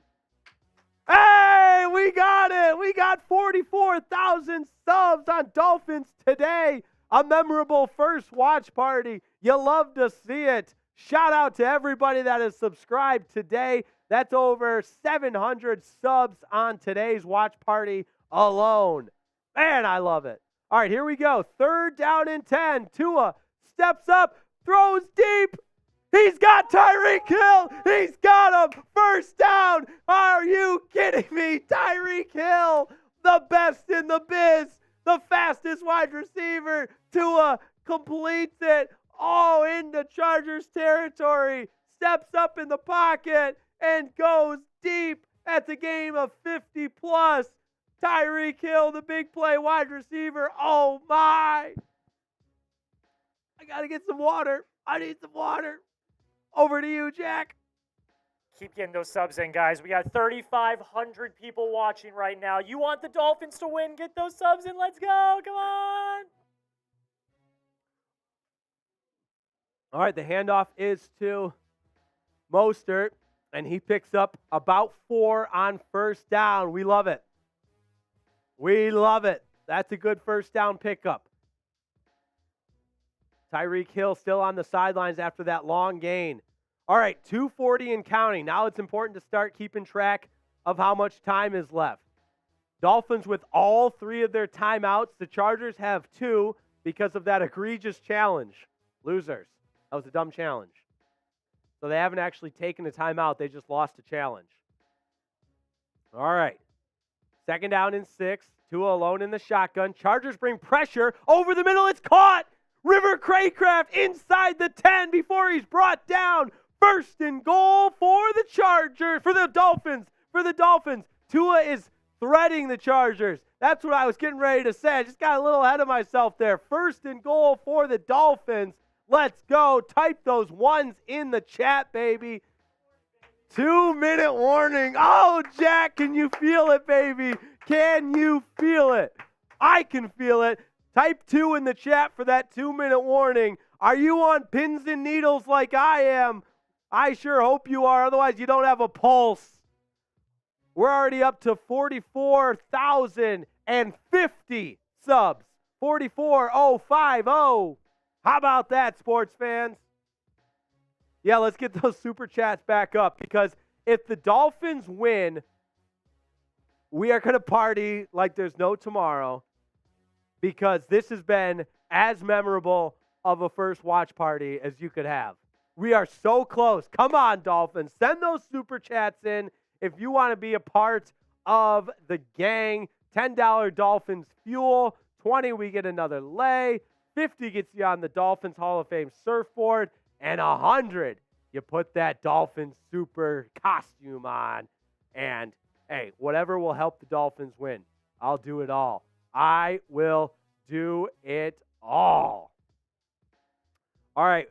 Hey, we got it. We got 44,000 subs on Dolphins Today. A memorable first watch party. You love to see it. Shout out to everybody that has subscribed today. That's over 700 subs on today's watch party alone. Man, I love it. All right, here we go. 3rd down and 10. Tua steps up, throws deep. He's got Tyreek Hill. He's got him. First down. Are you kidding me? Tyreek Hill, the best in the biz, the fastest wide receiver. Tua completes it all into Chargers territory. Steps up in the pocket and goes deep at the game of 50 plus. Tyreek Hill, the big play wide receiver. Oh my. I got to get some water. I need some water. Over to you, Jack. Keep getting those subs in, guys. We got 3,500 people watching right now. You want the Dolphins to win? Get those subs in. Let's go. Come on. All right, the handoff is to Mostert, and he picks up about 4 on first down. We love it. We love it. That's a good first down pickup. Tyreek Hill still on the sidelines after that long gain. All right, 2:40 and counting. Now it's important to start keeping track of how much time is left. Dolphins with all 3 of their timeouts. The Chargers have 2 because of that egregious challenge. Losers. That was a dumb challenge. So they haven't actually taken a timeout. They just lost a challenge. All right. 2nd down and 6. Tua alone in the shotgun. Chargers bring pressure over the middle. It's caught. River Craycraft inside the 10 before he's brought down. 1st and goal for the Chargers, for the Dolphins. Tua is threading the Chargers. That's what I was getting ready to say. I just got a little ahead of myself there. 1st and goal for the Dolphins. Let's go. Type those ones in the chat, baby. 2-minute warning. Oh, Jack, can you feel it, baby? Can you feel it? I can feel it. Type 2 in the chat for that 2-minute warning. Are you on pins and needles like I am? I sure hope you are. Otherwise, you don't have a pulse. We're already up to 44,050 subs. 44,050. How about that, sports fans? Yeah, let's get those super chats back up because if the Dolphins win, we are going to party like there's no tomorrow. Because this has been as memorable of a first watch party as you could have. We are so close. Come on, Dolphins. Send those super chats in if you want to be a part of the gang. $10 Dolphins fuel. 20, we get another lay. 50 gets you on the Dolphins Hall of Fame surfboard. And 100, you put that Dolphins super costume on. And, hey, whatever will help the Dolphins win, I'll do it all. I will do it all. All right.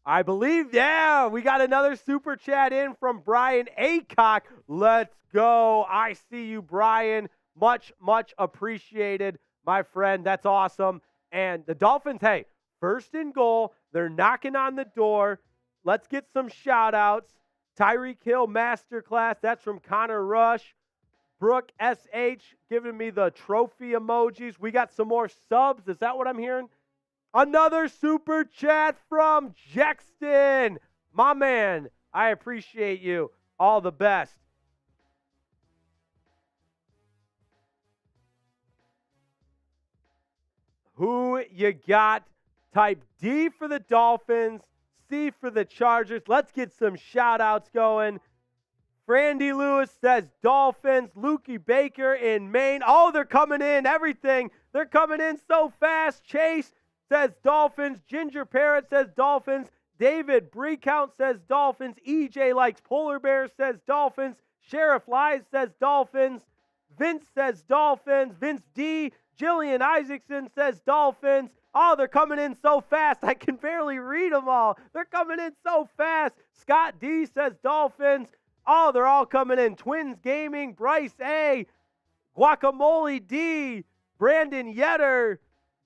I believe, we got another super chat in from Brian Aycock. Let's go. I see you, Brian. Much, much appreciated, my friend. That's awesome. And the Dolphins, hey, 1st and goal. They're knocking on the door. Let's get some shout-outs. Tyreek Hill masterclass. That's from Connor Rush. Brooke SH giving me the trophy emojis. We got some more subs. Is that what I'm hearing? Another super chat from Jackson. My man, I appreciate you. All the best. who you got. Type D for the Dolphins, C for the Chargers. Let's get some shout-outs going. Brandy Lewis says Dolphins. Lukey Baker in Maine. Oh, they're coming in. Everything. They're coming in so fast. Chase says Dolphins. Ginger Parrott says Dolphins. David Breecount says Dolphins. EJ likes polar bears says Dolphins. Sheriff Lies says Dolphins. Vince says Dolphins. Vince D. Jillian Isaacson says Dolphins. Oh, they're coming in so fast. I can barely read them all. They're coming in so fast. Scott D says Dolphins. Oh, they're all coming in. Twins Gaming, Bryce A, Guacamole D, Brandon Yetter,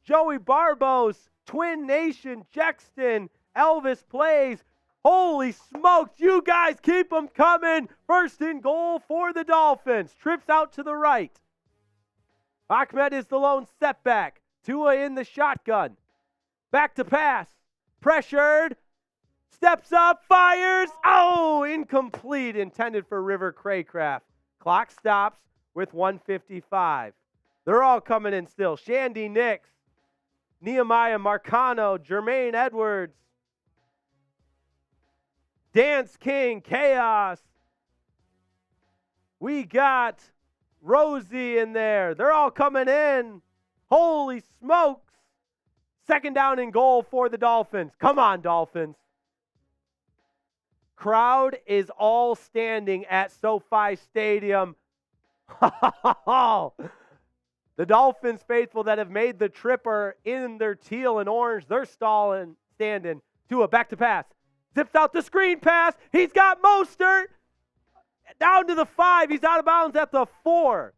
Joey Barbos, Twin Nation, Jexton, Elvis Plays. Holy smokes, you guys keep them coming. First and goal for the Dolphins. Trips out to the right. Ahmed is the lone setback. Tua in the shotgun. Back to pass. Pressured. Steps up, fires. Oh, incomplete. Intended for River Craycraft. Clock stops with 1:55. They're all coming in still. Shandy Nix, Nehemiah Marcano, Jermaine Edwards, Dance King, Chaos. We got Rosie in there. They're all coming in. Holy smokes. Second down and goal for the Dolphins. Come on, Dolphins. Crowd is all standing at SoFi Stadium. The Dolphins faithful that have made the trip are in their teal and orange. They're standing. Tua back to pass. Zips out the screen pass. He's got Mostert. Down to the 5. He's out of bounds at the 4.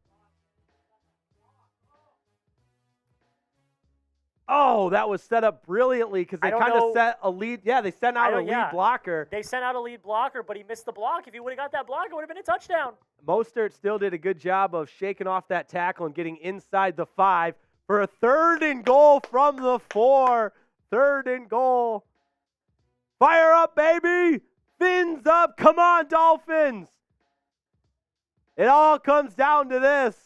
Oh, that was set up brilliantly because they kind of set a lead. Yeah, they sent out a lead blocker. They sent out a lead blocker, but he missed the block. If he would have got that block, it would have been a touchdown. Mostert still did a good job of shaking off that tackle and getting inside the 5 for a third and goal from the 4. Third and goal. Fire up, baby. Fins up. Come on, Dolphins. It all comes down to this.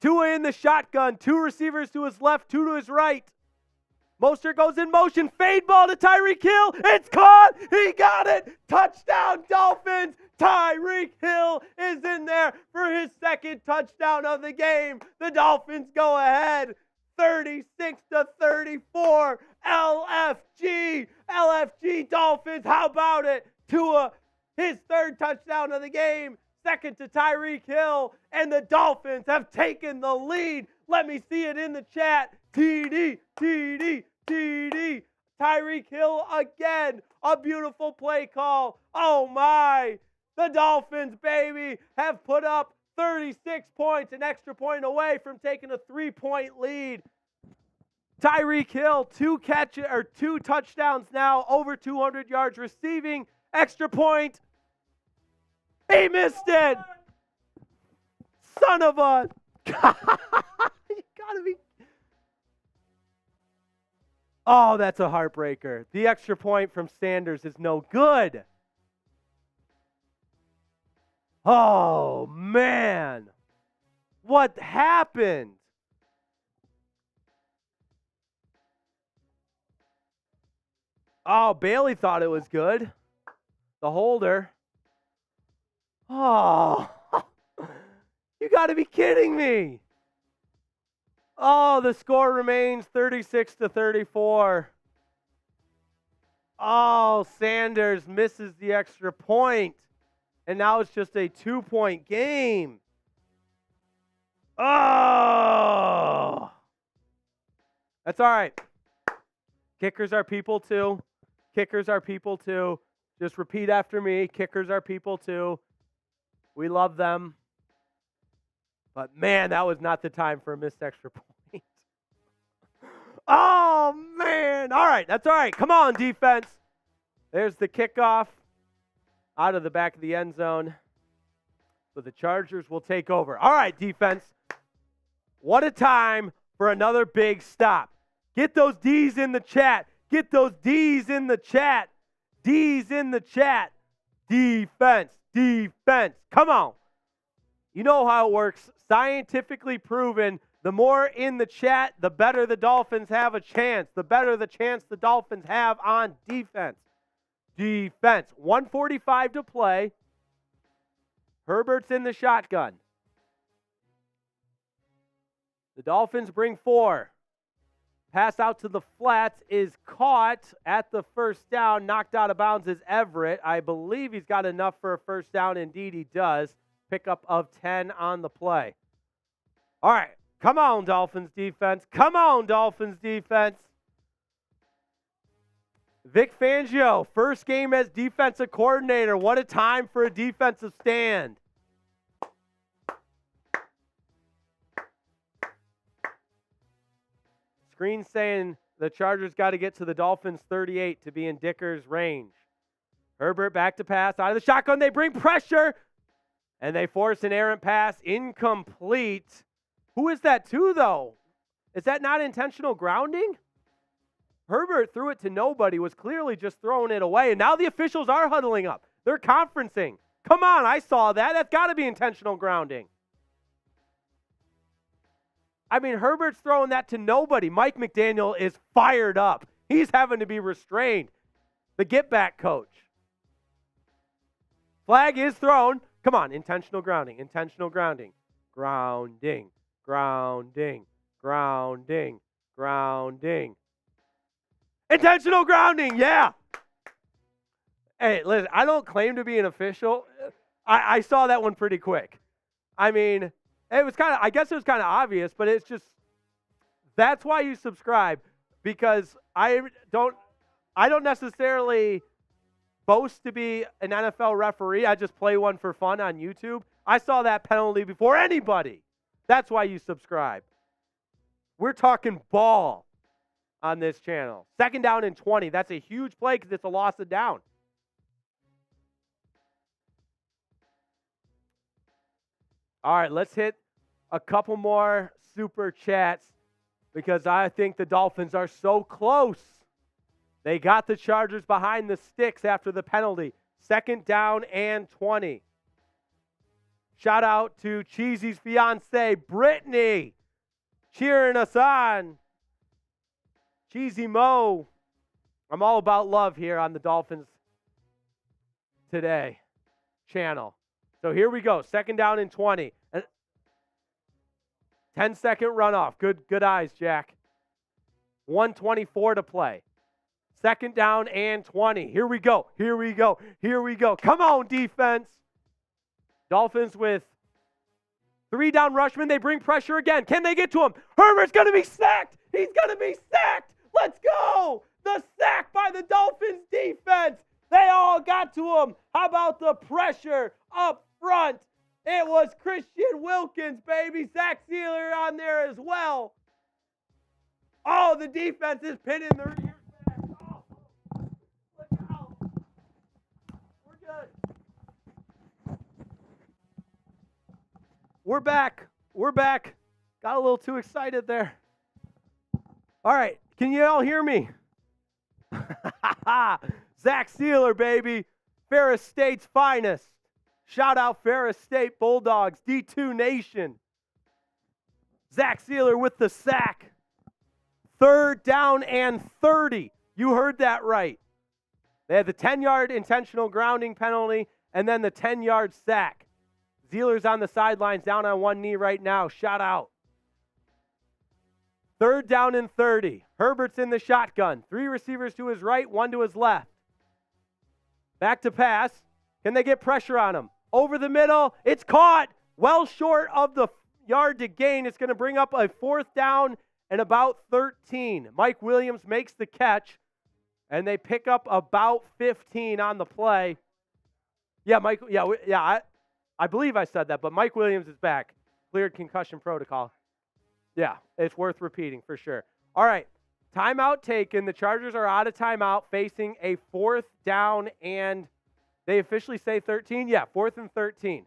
Tua in the shotgun. 2 receivers to his left, 2 to his right. Mostert goes in motion. Fade ball to Tyreek Hill. It's caught. He got it. Touchdown, Dolphins. Tyreek Hill is in there for his second touchdown of the game. The Dolphins go ahead. 36-34. LFG. LFG Dolphins. How about it? Tua, his third touchdown of the game. Second to Tyreek Hill, and the Dolphins have taken the lead. Let me see it in the chat. TD, TD, TD. Tyreek Hill again. A beautiful play call. Oh my. The Dolphins, baby, have put up 36 points, an extra point away from taking a 3-point lead. Tyreek Hill, 2 touchdowns now, over 200 yards receiving, extra point. He missed it. Son of a. You gotta be. Oh, that's a heartbreaker. The extra point from Sanders is no good. Oh, man. What happened? Oh, Bailey thought it was good. The holder. Oh, you got to be kidding me. Oh, the score remains 36-34. Oh, Sanders misses the extra point. And now it's just a 2-point game. Oh. That's all right. Kickers are people too. Kickers are people too. Just repeat after me. Kickers are people too. We love them. But, man, that was not the time for a missed extra point. Oh, man. All right. That's all right. Come on, defense. There's the kickoff out of the back of the end zone. So the Chargers will take over. All right, defense. What a time for another big stop. Get those D's in the chat. Get those D's in the chat. D's in the chat. Defense. Defense. Come on. You know how it works. Scientifically proven The more in the chat, the better the Dolphins have a chance. The better the chance the Dolphins have on defense. Defense. 1:45 to play. Herbert's in the shotgun. The Dolphins bring 4. Pass out to the flats is caught at the first down. Knocked out of bounds is Everett. I believe he's got enough for a first down. Indeed, he does. Pickup of 10 on the play. All right. Come on, Dolphins defense. Come on, Dolphins defense. Vic Fangio, first game as defensive coordinator. What a time for a defensive stand. Screen saying the Chargers got to get to the Dolphins 38 to be in Dicker's range. Herbert back to pass. Out of the shotgun, they bring pressure. And they force an errant pass. Incomplete. Who is that to, though? Is that not intentional grounding? Herbert threw it to nobody, was clearly just throwing it away. And now the officials are huddling up. They're conferencing. Come on, I saw that. That's got to be intentional grounding. I mean, Herbert's throwing that to nobody. Mike McDaniel is fired up. He's having to be restrained. The get-back coach. Flag is thrown. Come on, intentional grounding, intentional grounding. Grounding, grounding, grounding, grounding. Intentional grounding, yeah. Hey, listen, I don't claim to be an official. I saw that one pretty quick. I mean, it was kind of, I guess it was kind of obvious, but it's just, that's why you subscribe, because I don't necessarily boast to be an NFL referee. I just play one for fun on YouTube. I saw that penalty before anybody. That's why you subscribe. We're talking ball on this channel. 2nd down and 20. That's a huge play because it's a loss of down. All right, let's hit a couple more super chats because I think the Dolphins are so close. They got the Chargers behind the sticks after the penalty. 2nd down and 20. Shout out to Cheesy's fiance, Brittany, cheering us on. Cheesy Mo. I'm all about love here on the Dolphins Today channel. So here we go. 2nd down and 20. 10-second runoff. Good eyes, Jack. 1:24 to play. 2nd down and 20. Here we go. Here we go. Here we go. Come on, defense. Dolphins with 3 down rushmen. They bring pressure again. Can they get to him? Herbert's going to be sacked. He's going to be sacked. Let's go. The sack by the Dolphins defense. They all got to him. How about the pressure up front? It was Christian Wilkins, baby. Zach Sealer on there as well. Oh, the defense is pinning their ears back. Oh, look out. We're good. We're back. We're back. Got a little too excited there. All right. Can you all hear me? Zach Sealer, baby. Ferris State's finest. Shout out Ferris State Bulldogs, D2 Nation. Zach Sealer with the sack. 3rd down and 30. You heard that right. They had the 10-yard intentional grounding penalty and then the 10-yard sack. Sealer's on the sidelines, down on one knee right now. Shout out. 3rd down and 30. Herbert's in the shotgun. 3 receivers to his right, 1 to his left. Back to pass. Can they get pressure on him? Over the middle. It's caught. Well short of the yard to gain. It's going to bring up a 4th down and about 13. Mike Williams makes the catch, and they pick up about 15 on the play. Yeah, Mike. Yeah. I believe I said that, but Mike Williams is back. Cleared concussion protocol. Yeah, it's worth repeating for sure. All right, timeout taken. The Chargers are out of timeout, facing a 4th down and they officially say 13? Yeah, 4th and 13.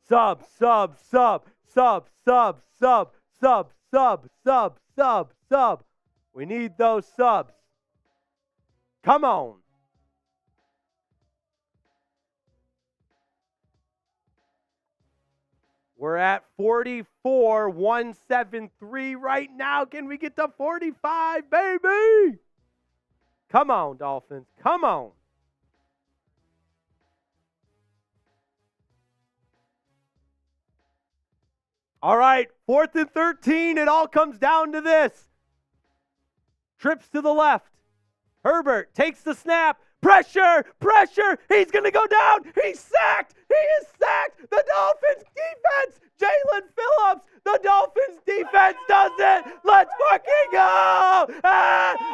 Sub. We need those subs. Come on. We're at 44, 173 right now. Can we get to 45, baby? Come on, Dolphins. Come on. All right, 4th and 13. It all comes down to this. Trips to the left. Herbert takes the snap. Pressure, pressure. He's going to go down. He's sacked. He is sacked. The Dolphins defense. Jaylen Phillips. The Dolphins defense does it. Let's fucking go.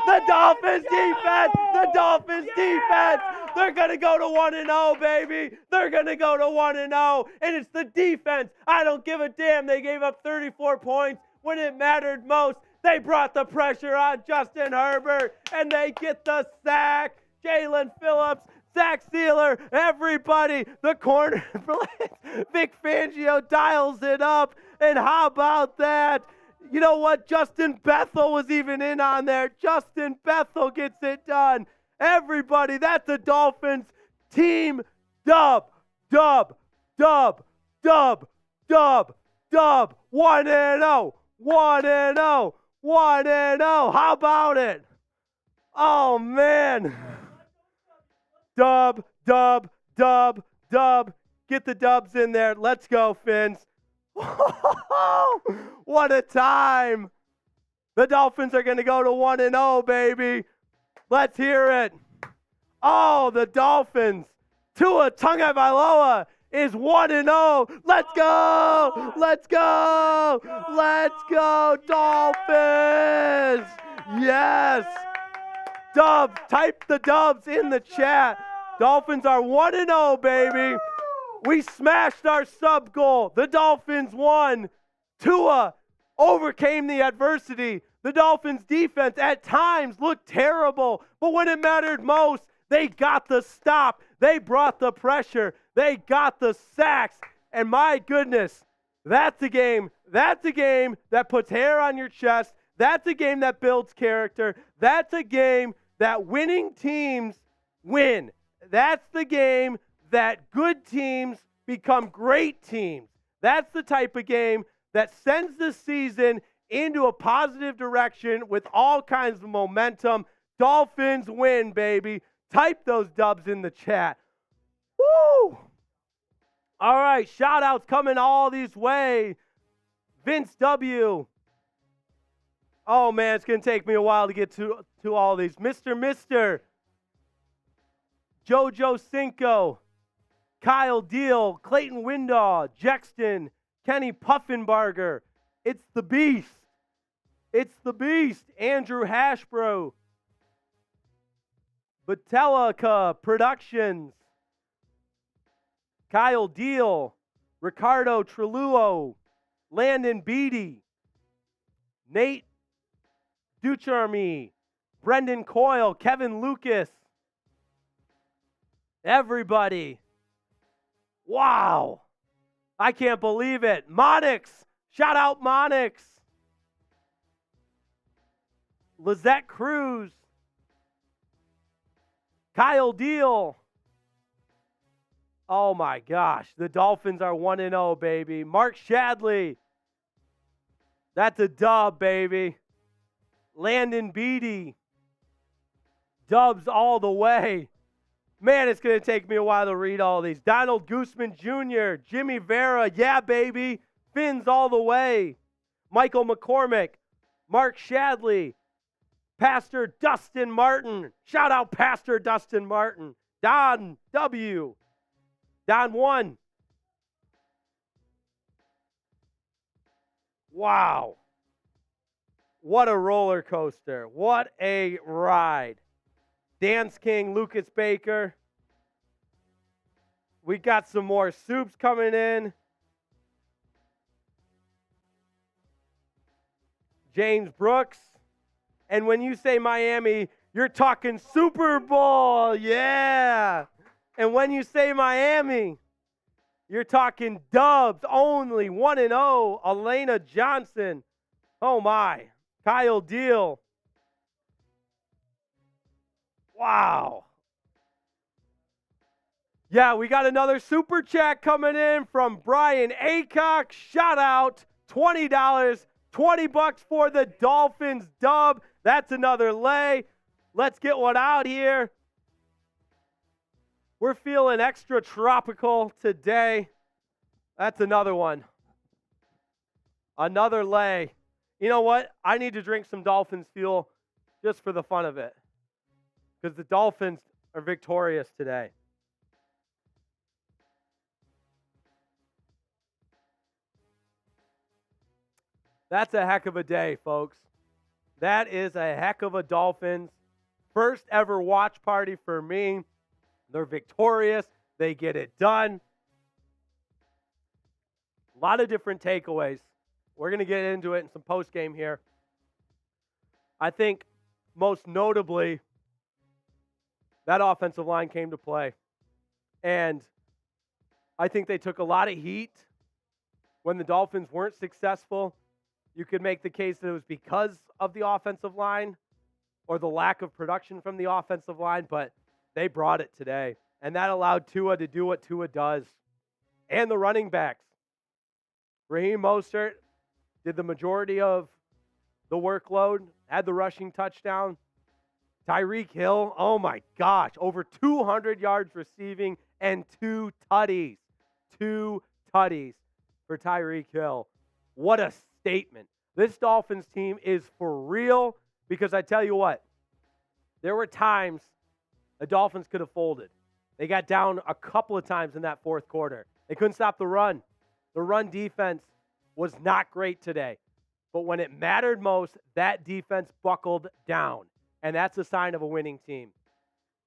The Dolphins defense. The Dolphins defense. They're going to go to 1-0, baby. They're going to go to 1-0. And it's the defense. I don't give a damn. They gave up 34 points when it mattered most. They brought the pressure on Justin Herbert, and they get the sack. Jaylen Phillips, Zach Sealer, everybody, the corner blitz. Vic Fangio dials it up, and how about that? You know what? Justin Bethel was even in on there. Justin Bethel gets it done. Everybody, that's the Dolphins team dub, dub, dub, dub, dub, dub. 1-0, 1-0, 1-0. How about it? Oh, man. Dub, dub, dub, dub. Get the dubs in there. Let's go, Fins. What a time. The Dolphins are going to go to 1-0, baby. Let's hear it. Oh, the Dolphins. Tua Tagovailoa is 1-0. Let's go. Let's go. Let's go, Dolphins. Yes. Dubs. Type the dubs in the chat. Dolphins are 1-0, baby. We smashed our sub goal. The Dolphins won. Tua overcame the adversity. The Dolphins defense at times looked terrible, but when it mattered most, they got the stop. They brought the pressure. They got the sacks. And my goodness, that's a game. That's a game that puts hair on your chest. That's a game that builds character. That's a game that winning teams win. That's the game that good teams become great teams. That's the type of game that sends the season into a positive direction with all kinds of momentum. Dolphins win, baby. Type those dubs in the chat. Woo! All right, shout-outs coming all these way. Vince W. Oh, man, it's going to take me a while to get to all these. Mr. Jojo Cinco. Kyle Deal. Clayton Windaw. Jexton. Kenny Puffenbarger. It's the Beast. It's the Beast. Andrew Hashbro. Batelica Productions. Kyle Deal. Ricardo Trelluo. Landon Beatty. Nate Ducharme. Brendan Coyle. Kevin Lucas. Everybody. Wow. I can't believe it. Monix. Shout out Monix. Lizette Cruz. Kyle Deal. Oh my gosh. The Dolphins are 1-0, baby. Mark Shadley. That's a dub, baby. Landon Beatty. Dubs all the way. Man, it's going to take me a while to read all these. Donald Gooseman Jr., Jimmy Vera, yeah, baby. Fins all the way. Michael McCormick, Mark Shadley, Pastor Dustin Martin. Shout out Pastor Dustin Martin. Don W. Don 1. Wow. What a roller coaster. What a ride. Dance King, Lucas Baker. We got some more soups coming in. James Brooks. And when you say Miami, you're talking Super Bowl. Yeah. And when you say Miami, you're talking dubs only. 1-0. Elena Johnson. Oh, my. Kyle Deal. Wow. Yeah, we got another super chat coming in from Brian Aycock. Shout out, $20, $20 for the Dolphins dub. That's another lay. Let's get one out here. We're feeling extra tropical today. That's another one. Another lay. You know what? I need to drink some Dolphins fuel just for the fun of it, because the Dolphins are victorious today. That's a heck of a day, folks. That is a heck of a Dolphins first ever watch party for me. They're victorious. They get it done. A lot of different takeaways. We're going to get into it in some post-game here. I think most notably, that offensive line came to play. And I think they took a lot of heat when the Dolphins weren't successful. You could make the case that it was because of the offensive line or the lack of production from the offensive line, but they brought it today. And that allowed Tua to do what Tua does. And the running backs. Raheem Mostert did the majority of the workload, had the rushing touchdown. Tyreek Hill, oh my gosh, over 200 yards receiving and 2 tutties. 2 tutties for Tyreek Hill. What a statement. This Dolphins team is for real, because I tell you what, there were times the Dolphins could have folded. They got down a couple of times in that fourth quarter. They couldn't stop the run. The run defense was not great today. But when it mattered most, that defense buckled down. And that's a sign of a winning team.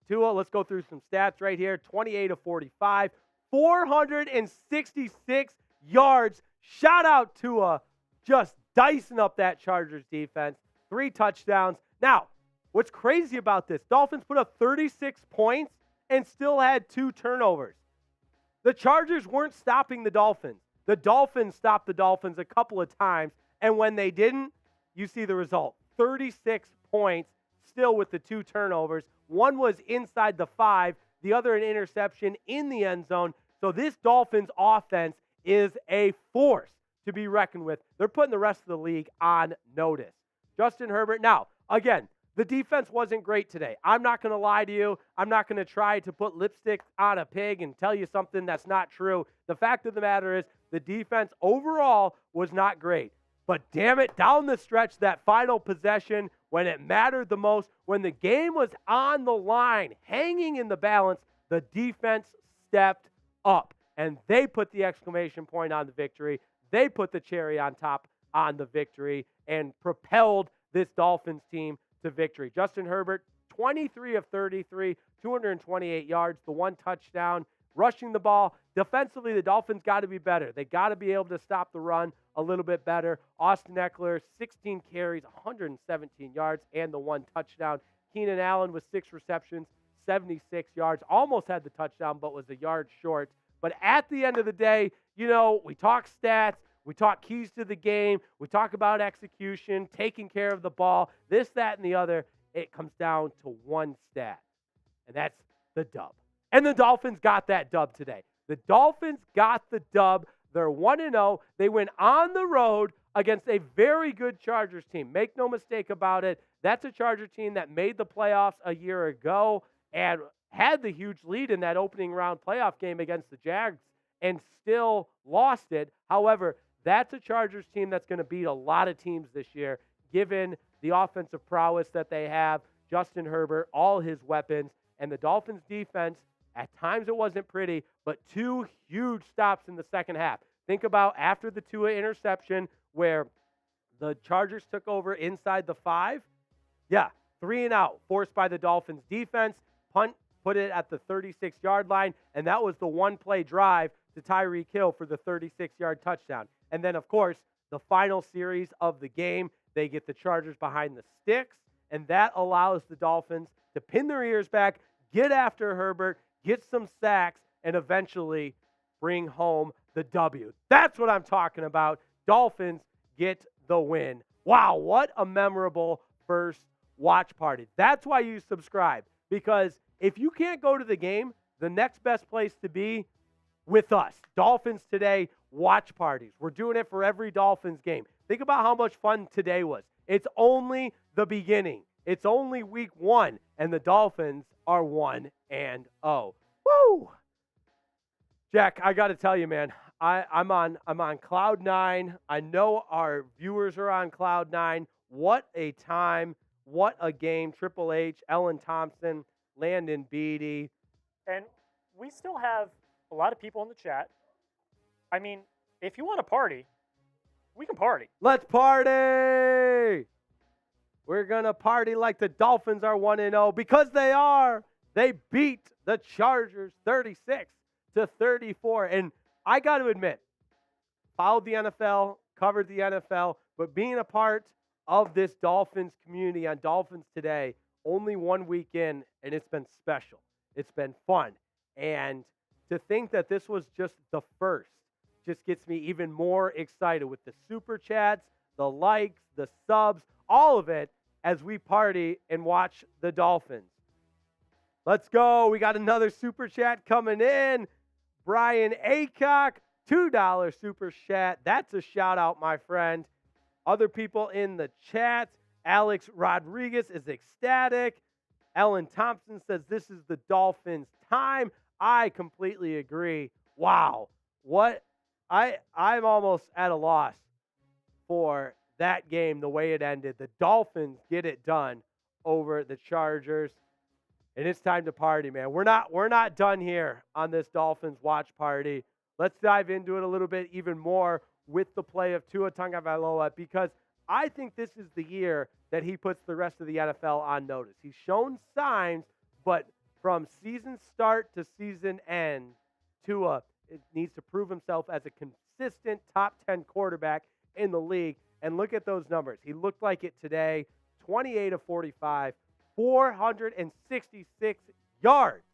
Tua, let's go through some stats right here. 28 of 45, 466 yards. Shout out Tua, just dicing up that Chargers defense. 3 touchdowns. Now, what's crazy about this, Dolphins put up 36 points and still had 2 turnovers. The Chargers weren't stopping the Dolphins. The Dolphins stopped the Dolphins a couple of times, and when they didn't, you see the result. 36 points, still with the 2 turnovers. One was inside the 5, the other an interception in the end zone. So this Dolphins offense is a force to be reckoned with. They're putting the rest of the league on notice. Justin Herbert, now, again, the defense wasn't great today. I'm not going to lie to you. I'm not going to try to put lipstick on a pig and tell you something that's not true. The fact of the matter is the defense overall was not great. But damn it, down the stretch, that final possession, when it mattered the most, when the game was on the line, hanging in the balance, the defense stepped up. And they put the exclamation point on the victory. They put the cherry on top on the victory and propelled this Dolphins team to victory. Justin Herbert, 23 of 33, 228 yards, the 1 touchdown, rushing the ball. Defensively, the Dolphins got to be better. They got to be able to stop the run a little bit better. Austin Eckler, 16 carries, 117 yards, and the 1 touchdown. Keenan Allen with 6 receptions, 76 yards. Almost had the touchdown, but was a yard short. But at the end of the day, you know, we talk stats, we talk keys to the game, we talk about execution, taking care of the ball, this, that, and the other. It comes down to one stat, and that's the dub. And the Dolphins got that dub today. The Dolphins got the dub. They're 1-0. They went on the road against a very good Chargers team. Make no mistake about it. That's a Charger team that made the playoffs a year ago and had the huge lead in that opening round playoff game against the Jags and still lost it. However, that's a Chargers team that's going to beat a lot of teams this year, given the offensive prowess that they have, Justin Herbert, all his weapons, and the Dolphins defense. At times it wasn't pretty, but 2 huge stops in the second half. Think about after the Tua interception where the Chargers took over inside the 5. Yeah, 3 and out, forced by the Dolphins defense. Punt, put it at the 36-yard line, and that was the one-play drive to Tyreek Hill for the 36-yard touchdown. And then, of course, the final series of the game, they get the Chargers behind the sticks, and that allows the Dolphins to pin their ears back, get after Herbert, get some sacks, and eventually bring home the W. That's what I'm talking about. Dolphins get the win. Wow, what a memorable first watch party. That's why you subscribe, because if you can't go to the game, the next best place to be with us. Dolphins Today watch parties. We're doing it for every Dolphins game. Think about how much fun today was. It's only the beginning. It's only week 1, and the Dolphins are 1-0. Woo! Jack, I got to tell you, man, I'm on cloud 9. I know our viewers are on cloud 9. What a time. What a game. Triple H, Ellen Thompson, Landon Beatty. And we still have a lot of people in the chat. I mean, if you want to party, we can party. Let's party! We're going to party like the Dolphins are 1-0 because they are. They beat the Chargers 36-34. And I got to admit, followed the NFL, covered the NFL, but being a part of this Dolphins community on Dolphins Today, only 1 week in, and it's been special. It's been fun. And to think that this was just the first just gets me even more excited with the super chats, the likes, the subs, all of it as we party and watch the Dolphins. Let's go. We got another super chat coming in. Brian Aycock, $2 super chat. That's a shout out, my friend. Other people in the chat. Alex Rodriguez is ecstatic. Ellen Thompson says this is the Dolphins' time. I completely agree. Wow. What? I'm almost at a loss for that game, the way it ended. The Dolphins get it done over the Chargers. And it's time to party, man. We're not done here on this Dolphins watch party. Let's dive into it a little bit even more with the play of Tua Tagovailoa, because I think this is the year that he puts the rest of the NFL on notice. He's shown signs, but from season start to season end, Tua needs to prove himself as a consistent top 10 quarterback in the league. And look at those numbers. He looked like it today, 28 of 45, 466 yards,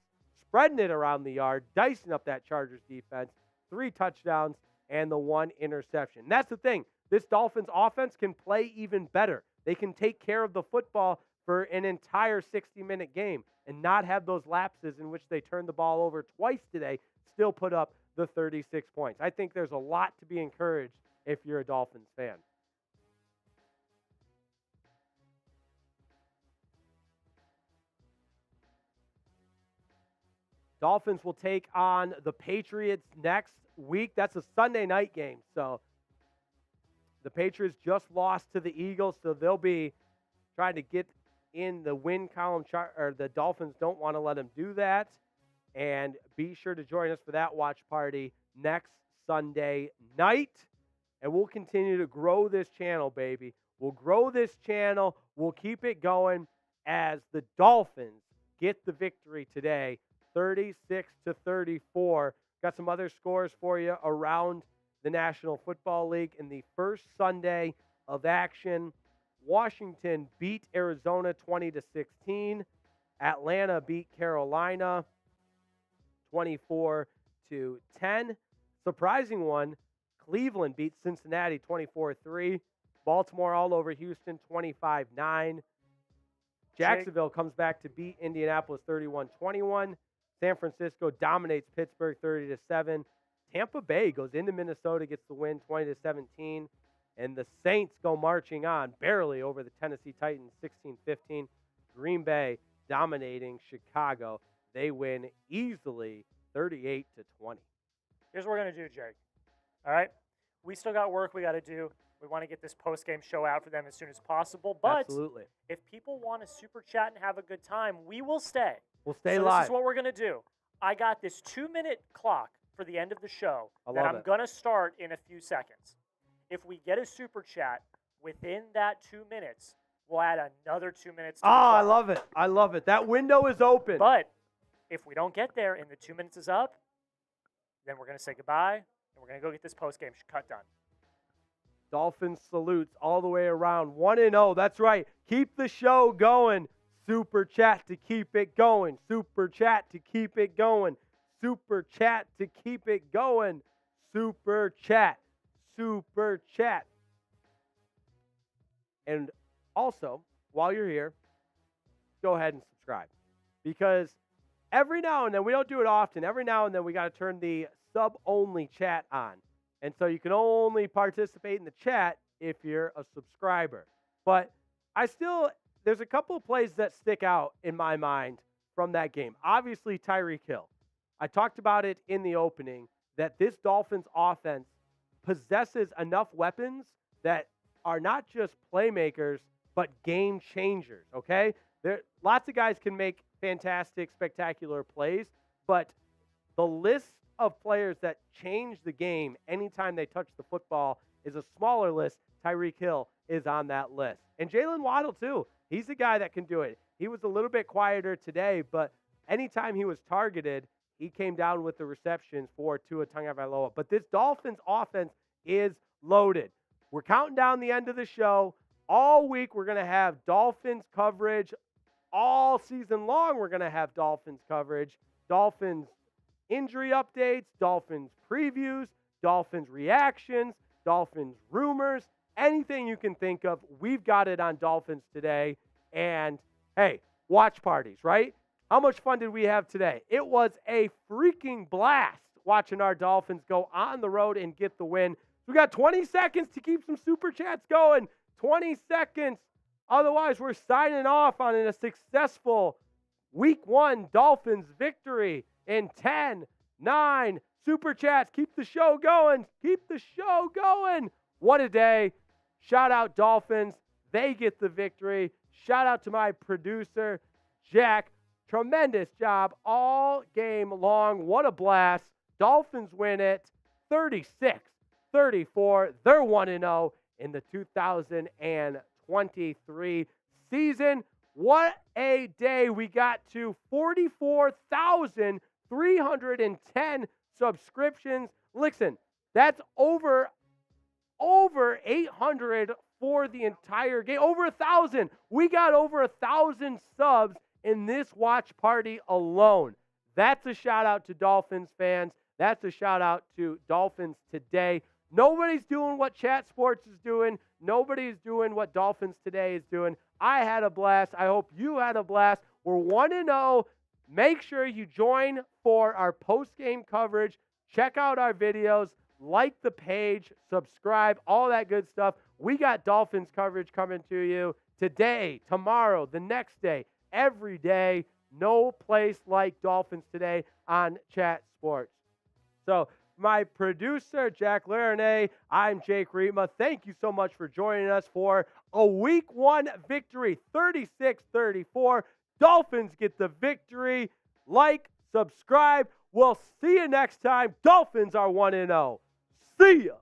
spreading it around the yard, dicing up that Chargers defense, 3 touchdowns, and the 1 interception. And that's the thing. This Dolphins offense can play even better. They can take care of the football for an entire 60-minute game and not have those lapses in which they turned the ball over twice today, still put up the 36 points. I think there's a lot to be encouraged if you're a Dolphins fan. Dolphins will take on the Patriots next week. That's a Sunday night game. So the Patriots just lost to the Eagles, so they'll be trying to get in the win column chart, or the Dolphins don't want to let them do that. And be sure to join us for that watch party next Sunday night. And we'll continue to grow this channel, baby. We'll grow this channel. We'll keep it going as the Dolphins get the victory today, 36-34. Got some other scores for you around the National Football League in the first Sunday of action. Washington beat Arizona 20-16. Atlanta beat Carolina 24-10. Surprising one, Cleveland beat Cincinnati 24-3. Baltimore all over Houston 25-9. Jacksonville comes back to beat Indianapolis 31-21. San Francisco dominates Pittsburgh 30-7. Tampa Bay goes into Minnesota, gets the win 20-17. And the Saints go marching on barely over the Tennessee Titans 16-15. Green Bay dominating Chicago. They win easily 38-20. Here's what we're going to do, Jake. All right? We still got work we got to do. We want to get this post-game show out for them as soon as possible. But absolutely, if people want to super chat and have a good time, we will stay. We'll stay so live. This is what we're going to do. I got this 2-minute clock for the end of the show that I'm going to start in a few seconds. If we get a super chat within that 2 minutes, we'll add another 2 minutes to the clock. I love it. I love it. That window is open. But if we don't get there and the 2 minutes is up, then we're going to say goodbye, and we're going to go get this post-game cut done. Dolphins salutes all the way around. 1-0. That's right. Keep the show going. Super chat to keep it going. Super chat to keep it going. Super chat to keep it going. Super chat. Super chat. And also, while you're here, go ahead and subscribe. Because every now and then, we don't do it often, every now and then we got to turn the sub-only chat on. And so you can only participate in the chat if you're a subscriber. But there's a couple of plays that stick out in my mind from that game. Obviously, Tyreek Hill. I talked about it in the opening that this Dolphins offense possesses enough weapons that are not just playmakers, but game changers, okay? Lots of guys can make fantastic, spectacular plays, but the list of players that change the game anytime they touch the football is a smaller list. Tyreek Hill is on that list. And Jaylen Waddle, too. He's the guy that can do it. He was a little bit quieter today, but anytime he was targeted, he came down with the receptions for Tua Tagovailoa. But this Dolphins offense is loaded. We're counting down the end of the show. All week, we're going to have Dolphins coverage. All season long, we're going to have Dolphins coverage. Dolphins injury updates, Dolphins previews, Dolphins reactions, Dolphins rumors, anything you can think of, we've got it on Dolphins Today. And, hey, watch parties, right? How much fun did we have today? It was a freaking blast watching our Dolphins go on the road and get the win. We got 20 seconds to keep some super chats going. 20 seconds. Otherwise, we're signing off on a successful Week 1 Dolphins victory in 10, 9, super chats. Keep the show going. Keep the show going. What a day. Shout out Dolphins. They get the victory. Shout out to my producer, Jack. Tremendous job all game long. What a blast. Dolphins win it 36-34. They're 1-0 in the 2023 season. What a day. We got to 44,310 subscriptions. Listen, that's over 800 for the entire game. Over 1,000. We got over 1,000 subs in this watch party alone. That's a shout out to Dolphins fans. That's a shout out to Dolphins Today. Nobody's doing what Chat Sports is doing. Nobody's doing what Dolphins Today is doing. I had a blast. I hope you had a blast. We're 1-0. Make sure you join for our post-game coverage. Check out our videos. Like the page. Subscribe. All that good stuff. We got Dolphins coverage coming to you today, tomorrow, the next day, every day. No place like Dolphins Today on Chat Sports. So, my producer, Jack Larinay, I'm Jake Riepma. Thank you so much for joining us for a Week 1 victory, 36-34. Dolphins get the victory. Like, subscribe. We'll see you next time. Dolphins are 1-0. See ya.